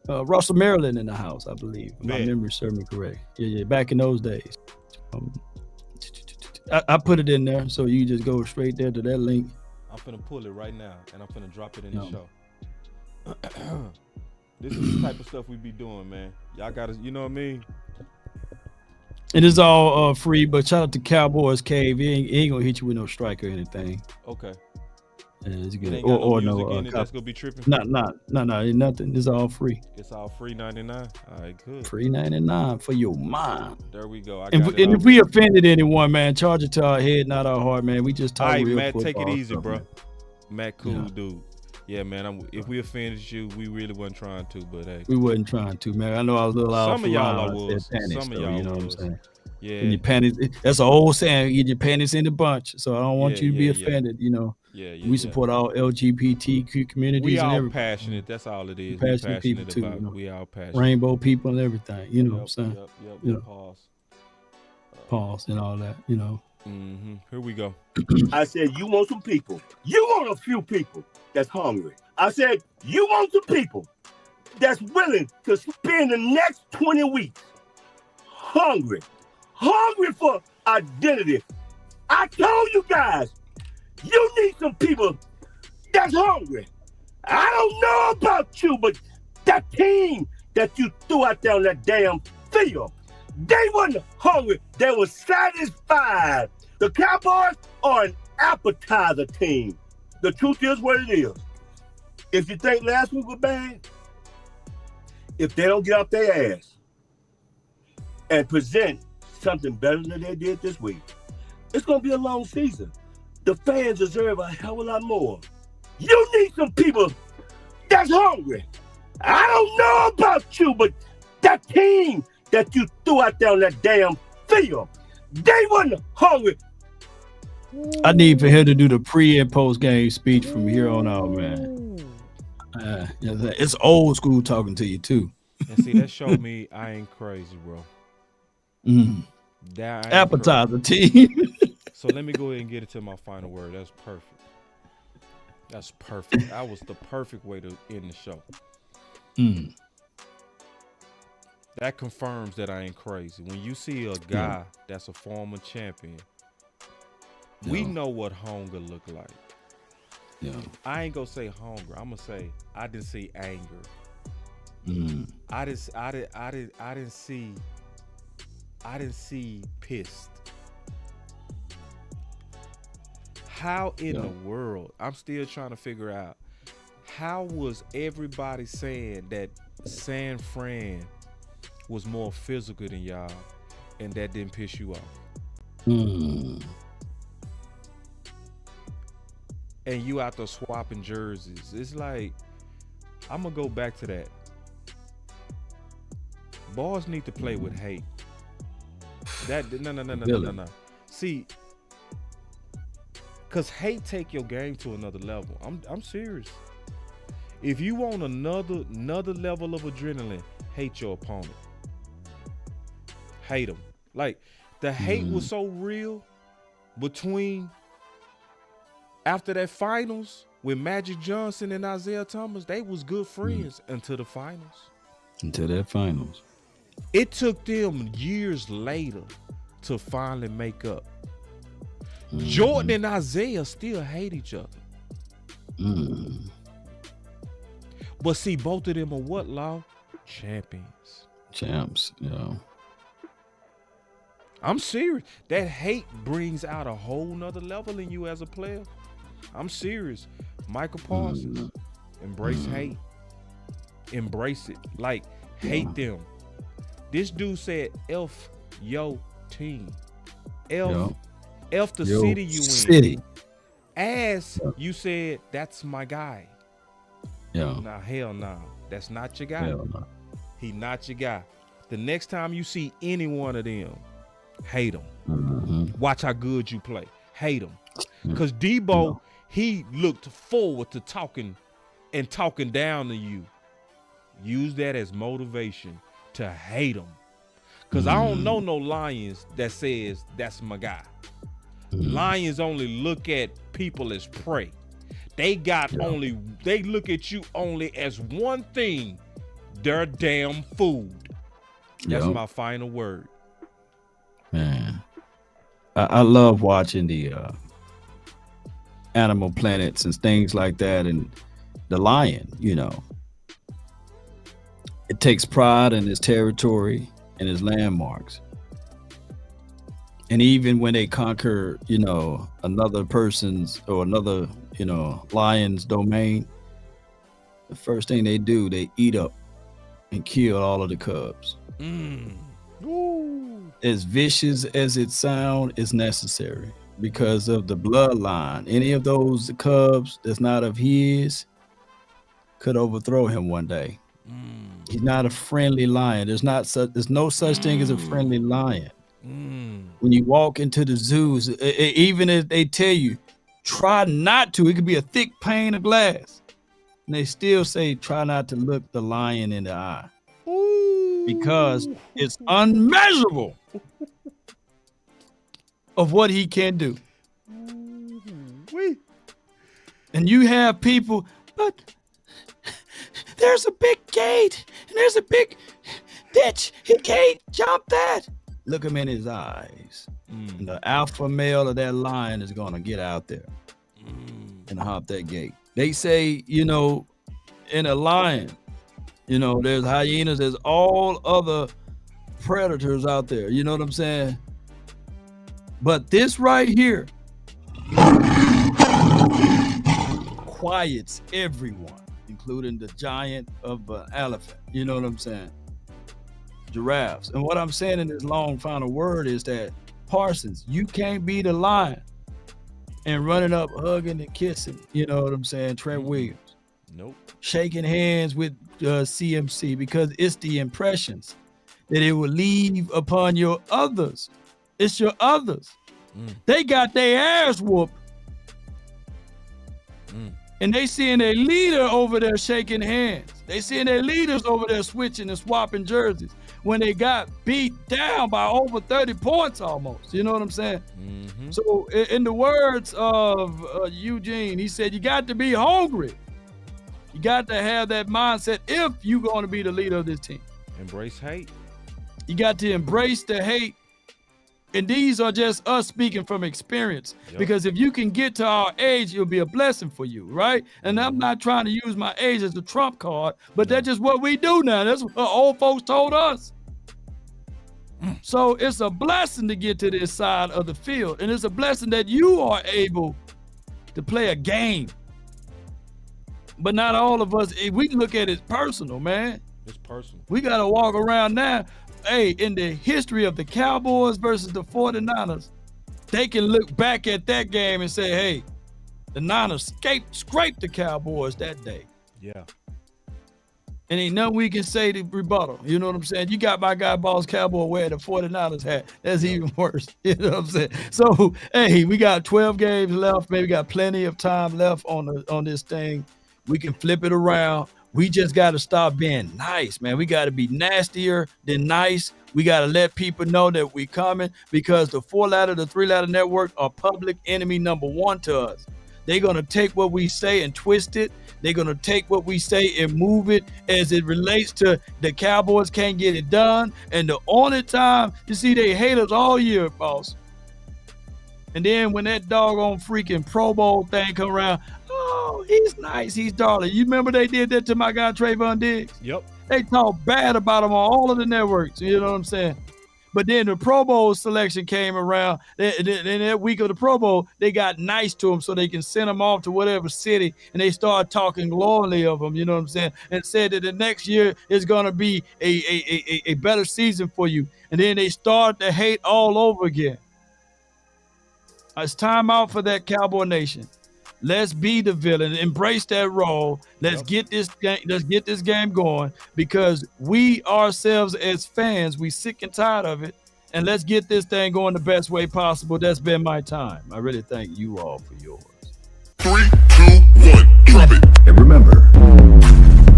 Russell Maryland in the house, I believe. If my memory serves me correct. Yeah. Back in those days. I put it in there, so you just go straight there to that link. I'm finna pull it right now, and I'm finna drop it in the show. This is the type of stuff we be doing, man. Y'all gotta, you know what I mean? It is all free, but shout out to Cowboys Cave. He ain't gonna hit you with no strike or anything. Okay. It's good. Ain't got no music in it that's gonna be tripping. No, ain't nothing. It's all free. It's all free 99. All right, good. Free 99 for your mind. There we go. And if we offended anyone, man, charge it to our head, not our heart, man. We just talk real Matt, football take it easy, stuff, bro. man. Matt, cool dude. Yeah, man. If we offended you, we really wasn't trying to, but hey, we wasn't trying to, man. I know I was a little out. Some of y'all was. Some of y'all, you know what I'm saying? Yeah. And your panties. That's an old saying. Get your panties in the bunch. So I don't want you to be offended. You know. We support all LGBTQ communities. We and all everything. passionate. That's all it is. Passionate people about too. You know? We all passionate. Rainbow people and everything. You know what I'm saying? Yep. You know, Pause. and all that. You know. Mm-hmm. Here we go. I said, you want some people. You want a few people that's hungry. I said, you want some people that's willing to spend the next 20 weeks hungry for identity. I told you guys, you need some people that's hungry. I don't know about you, but that team that you threw out there on that damn field, they wasn't hungry. They were satisfied. The Cowboys are an appetizer team. The truth is what it is. If you think last week was bad, if they don't get off their ass and present something better than they did this week, it's going to be a long season. The fans deserve a hell of a lot more. You need some people that's hungry. I don't know about you, but that team that you threw out there on that damn field, they wasn't hungry. I need for him to do the pre and post game speech from here on out, man. It's old school talking to you too. And see, that showed me I ain't crazy, bro. Appetizer team. So let me go ahead and get it to my final word. That's perfect. That's perfect. That was the perfect way to end the show. That confirms that I ain't crazy. When you see a guy that's a former champion, we know what hunger look like. I ain't gonna say hunger. I'm gonna say I didn't see anger. I didn't see pissed. How in the world? I'm still trying to figure out how was everybody saying that San Fran was more physical than y'all, and that didn't piss you off. And you out there swapping jerseys. It's like, I'm gonna go back to that. Boys need to play with hate. No. See, cause hate take your game to another level. I'm serious. If you want another level of adrenaline, hate your opponent. Hate them. Like the hate was so real between after that finals with Magic Johnson and Isaiah Thomas. They was good friends until the finals. Until that finals. It took them years later to finally make up. Jordan and Isaiah still hate each other. But see, both of them are what, Law? Champions. Champs, I'm serious. That hate brings out a whole nother level in you as a player. I'm serious. Micah Parsons, embrace hate. Embrace it. Like, hate them. This dude said, F your team. F the city you in. As you said, that's my guy. Yeah. Nah, hell no. That's not your guy. Hell no. He not your guy. The next time you see any one of them, hate them. Watch how good you play. Hate them. Because Debo, he looked forward to talking down to you. Use that as motivation to hate them. Because I don't know no Lions that says that's my guy. Lions only look at people as prey. They look at you only as one thing, their damn food. That's my final word. Man, I love watching the Animal Planets and things like that, and the lion, it takes pride in its territory and its landmarks. And even when they conquer, another person's or another, lion's domain, the first thing they do, they eat up and kill all of the cubs. As vicious as it sounds, is necessary because of the bloodline. Any of those cubs that's not of his could overthrow him one day. He's not a friendly lion. There's no such thing as a friendly lion. When you walk into the zoos, even if they tell you, try not to, it could be a thick pane of glass. And they still say, try not to look the lion in the eye. Because it's unmeasurable of what he can do. And you have people, but there's a big gate and there's a big ditch. He can't jump that. Look him in his eyes. The alpha male of that lion is going to get out there and hop that gate. They say, in a lion, there's hyenas, there's all other predators out there. You know what I'm saying? But this right here quiets everyone, including the giant of an elephant. You know what I'm saying? Giraffes. And what I'm saying in this long final word is that, Parsons, you can't be the lion and running up, hugging and kissing. You know what I'm saying? Trent Williams. Nope. Shaking hands with CMC, because it's the impressions that it will leave upon your others. It's your others. They got their ass whooped. And they seeing their leader over there shaking hands. They seeing their leaders over there switching and swapping jerseys when they got beat down by over 30 points almost. You know what I'm saying? So in the words of Eugene, he said, you got to be hungry. You got to have that mindset if you're going to be the leader of this team. Embrace hate. You got to embrace the hate. And these are just us speaking from experience. Because if you can get to our age, it'll be a blessing for you, right? And I'm not trying to use my age as a trump card, but that's just what we do now. That's what old folks told us. So it's a blessing to get to this side of the field. And it's a blessing that you are able to play a game. But not all of us, we look at it personal, man. It's personal. We got to walk around now. Hey, in the history of the Cowboys versus the 49ers, they can look back at that game and say, hey, the Niners scraped the Cowboys that day. Yeah. And ain't nothing we can say to rebuttal. You know what I'm saying? You got my guy, Boss Cowboy, wearing the 49ers hat. That's even worse. You know what I'm saying? So, hey, we got 12 games left. Maybe got plenty of time left on this thing. We can flip it around. We just got to stop being nice, man. We got to be nastier than nice. We got to let people know that we coming, because the 4-ladder, the 3-ladder network are public enemy number one to us. They're going to take what we say and twist it. They're going to take what we say and move it as it relates to the Cowboys can't get it done. And the only time you see they hate us all year, boss. And then when that doggone freaking Pro Bowl thing come around, oh, he's nice, he's darling. You remember they did that to my guy Trayvon Diggs? Yep. They talk bad about him on all of the networks. You know what I'm saying? But then the Pro Bowl selection came around. In that week of the Pro Bowl, they got nice to him so they can send him off to whatever city, and they started talking glowingly of him, you know what I'm saying, and said that the next year is going to be a better season for you. And then they start to hate all over again. It's time out for that, Cowboy Nation. Let's be the villain. Embrace that role. Let's get this game. Let's get this game going, because we ourselves as fans, we sick and tired of it. And let's get this thing going the best way possible. That's been my time. I really thank you all for yours. 3, 2, 1, drop it. And remember,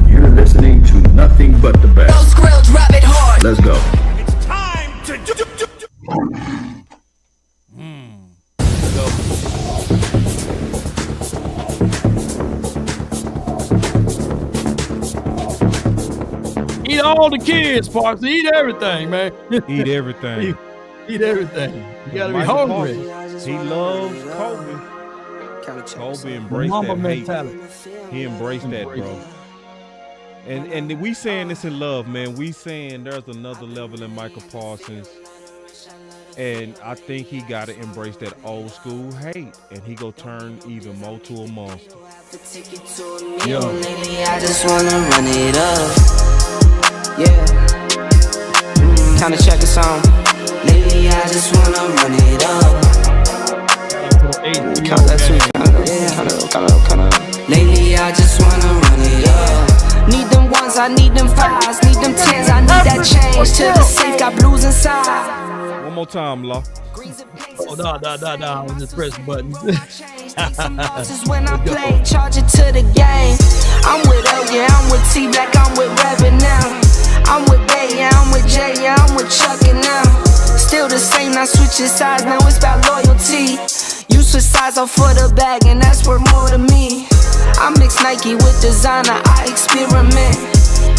you're listening to nothing but the best. Those grills rub it hard. Let's go. It's time to Eat all the kids, Parks. Eat everything, man. Eat everything. Eat everything. You gotta be Micah hungry. Parsons, he loves Kobe. Kobe embraced Mamba that hate. mentality. He embraced that, bro. And we saying this in love, man. We saying there's another level in Micah Parsons. And I think he got to embrace that old school hate, and he go turn even more to a monster. Yo. Lately I just wanna run it up. Yeah. Kinda check the song. Lately I just wanna run it up. Count that too. Kinda. Lately I just wanna run it up. Need them ones, I need them fives, need them tens, I need that change to the safe. Got blues inside. One more time, Law. Oh, no. Just press the button. When I play, charge it to the game. I'm with L, yeah, I'm with T Black, I'm with Revan now. I'm with Bay, yeah, I'm with J, yeah, I'm with Chuck and now. Still the same, not switching sides, now it's about loyalty. You switch sides off for the bag, and that's worth more to me. I mix Nike with designer, I experiment.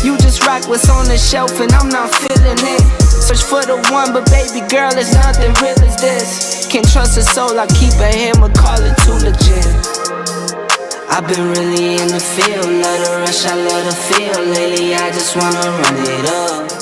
You just rock what's on the shelf, and I'm not feeling it. Search for the one, but baby girl, it's nothing real as this. Can't trust a soul, I keep a hammer, call it too legit. I've been really in the field, love the rush, I love the feel. Lately I just wanna run it up.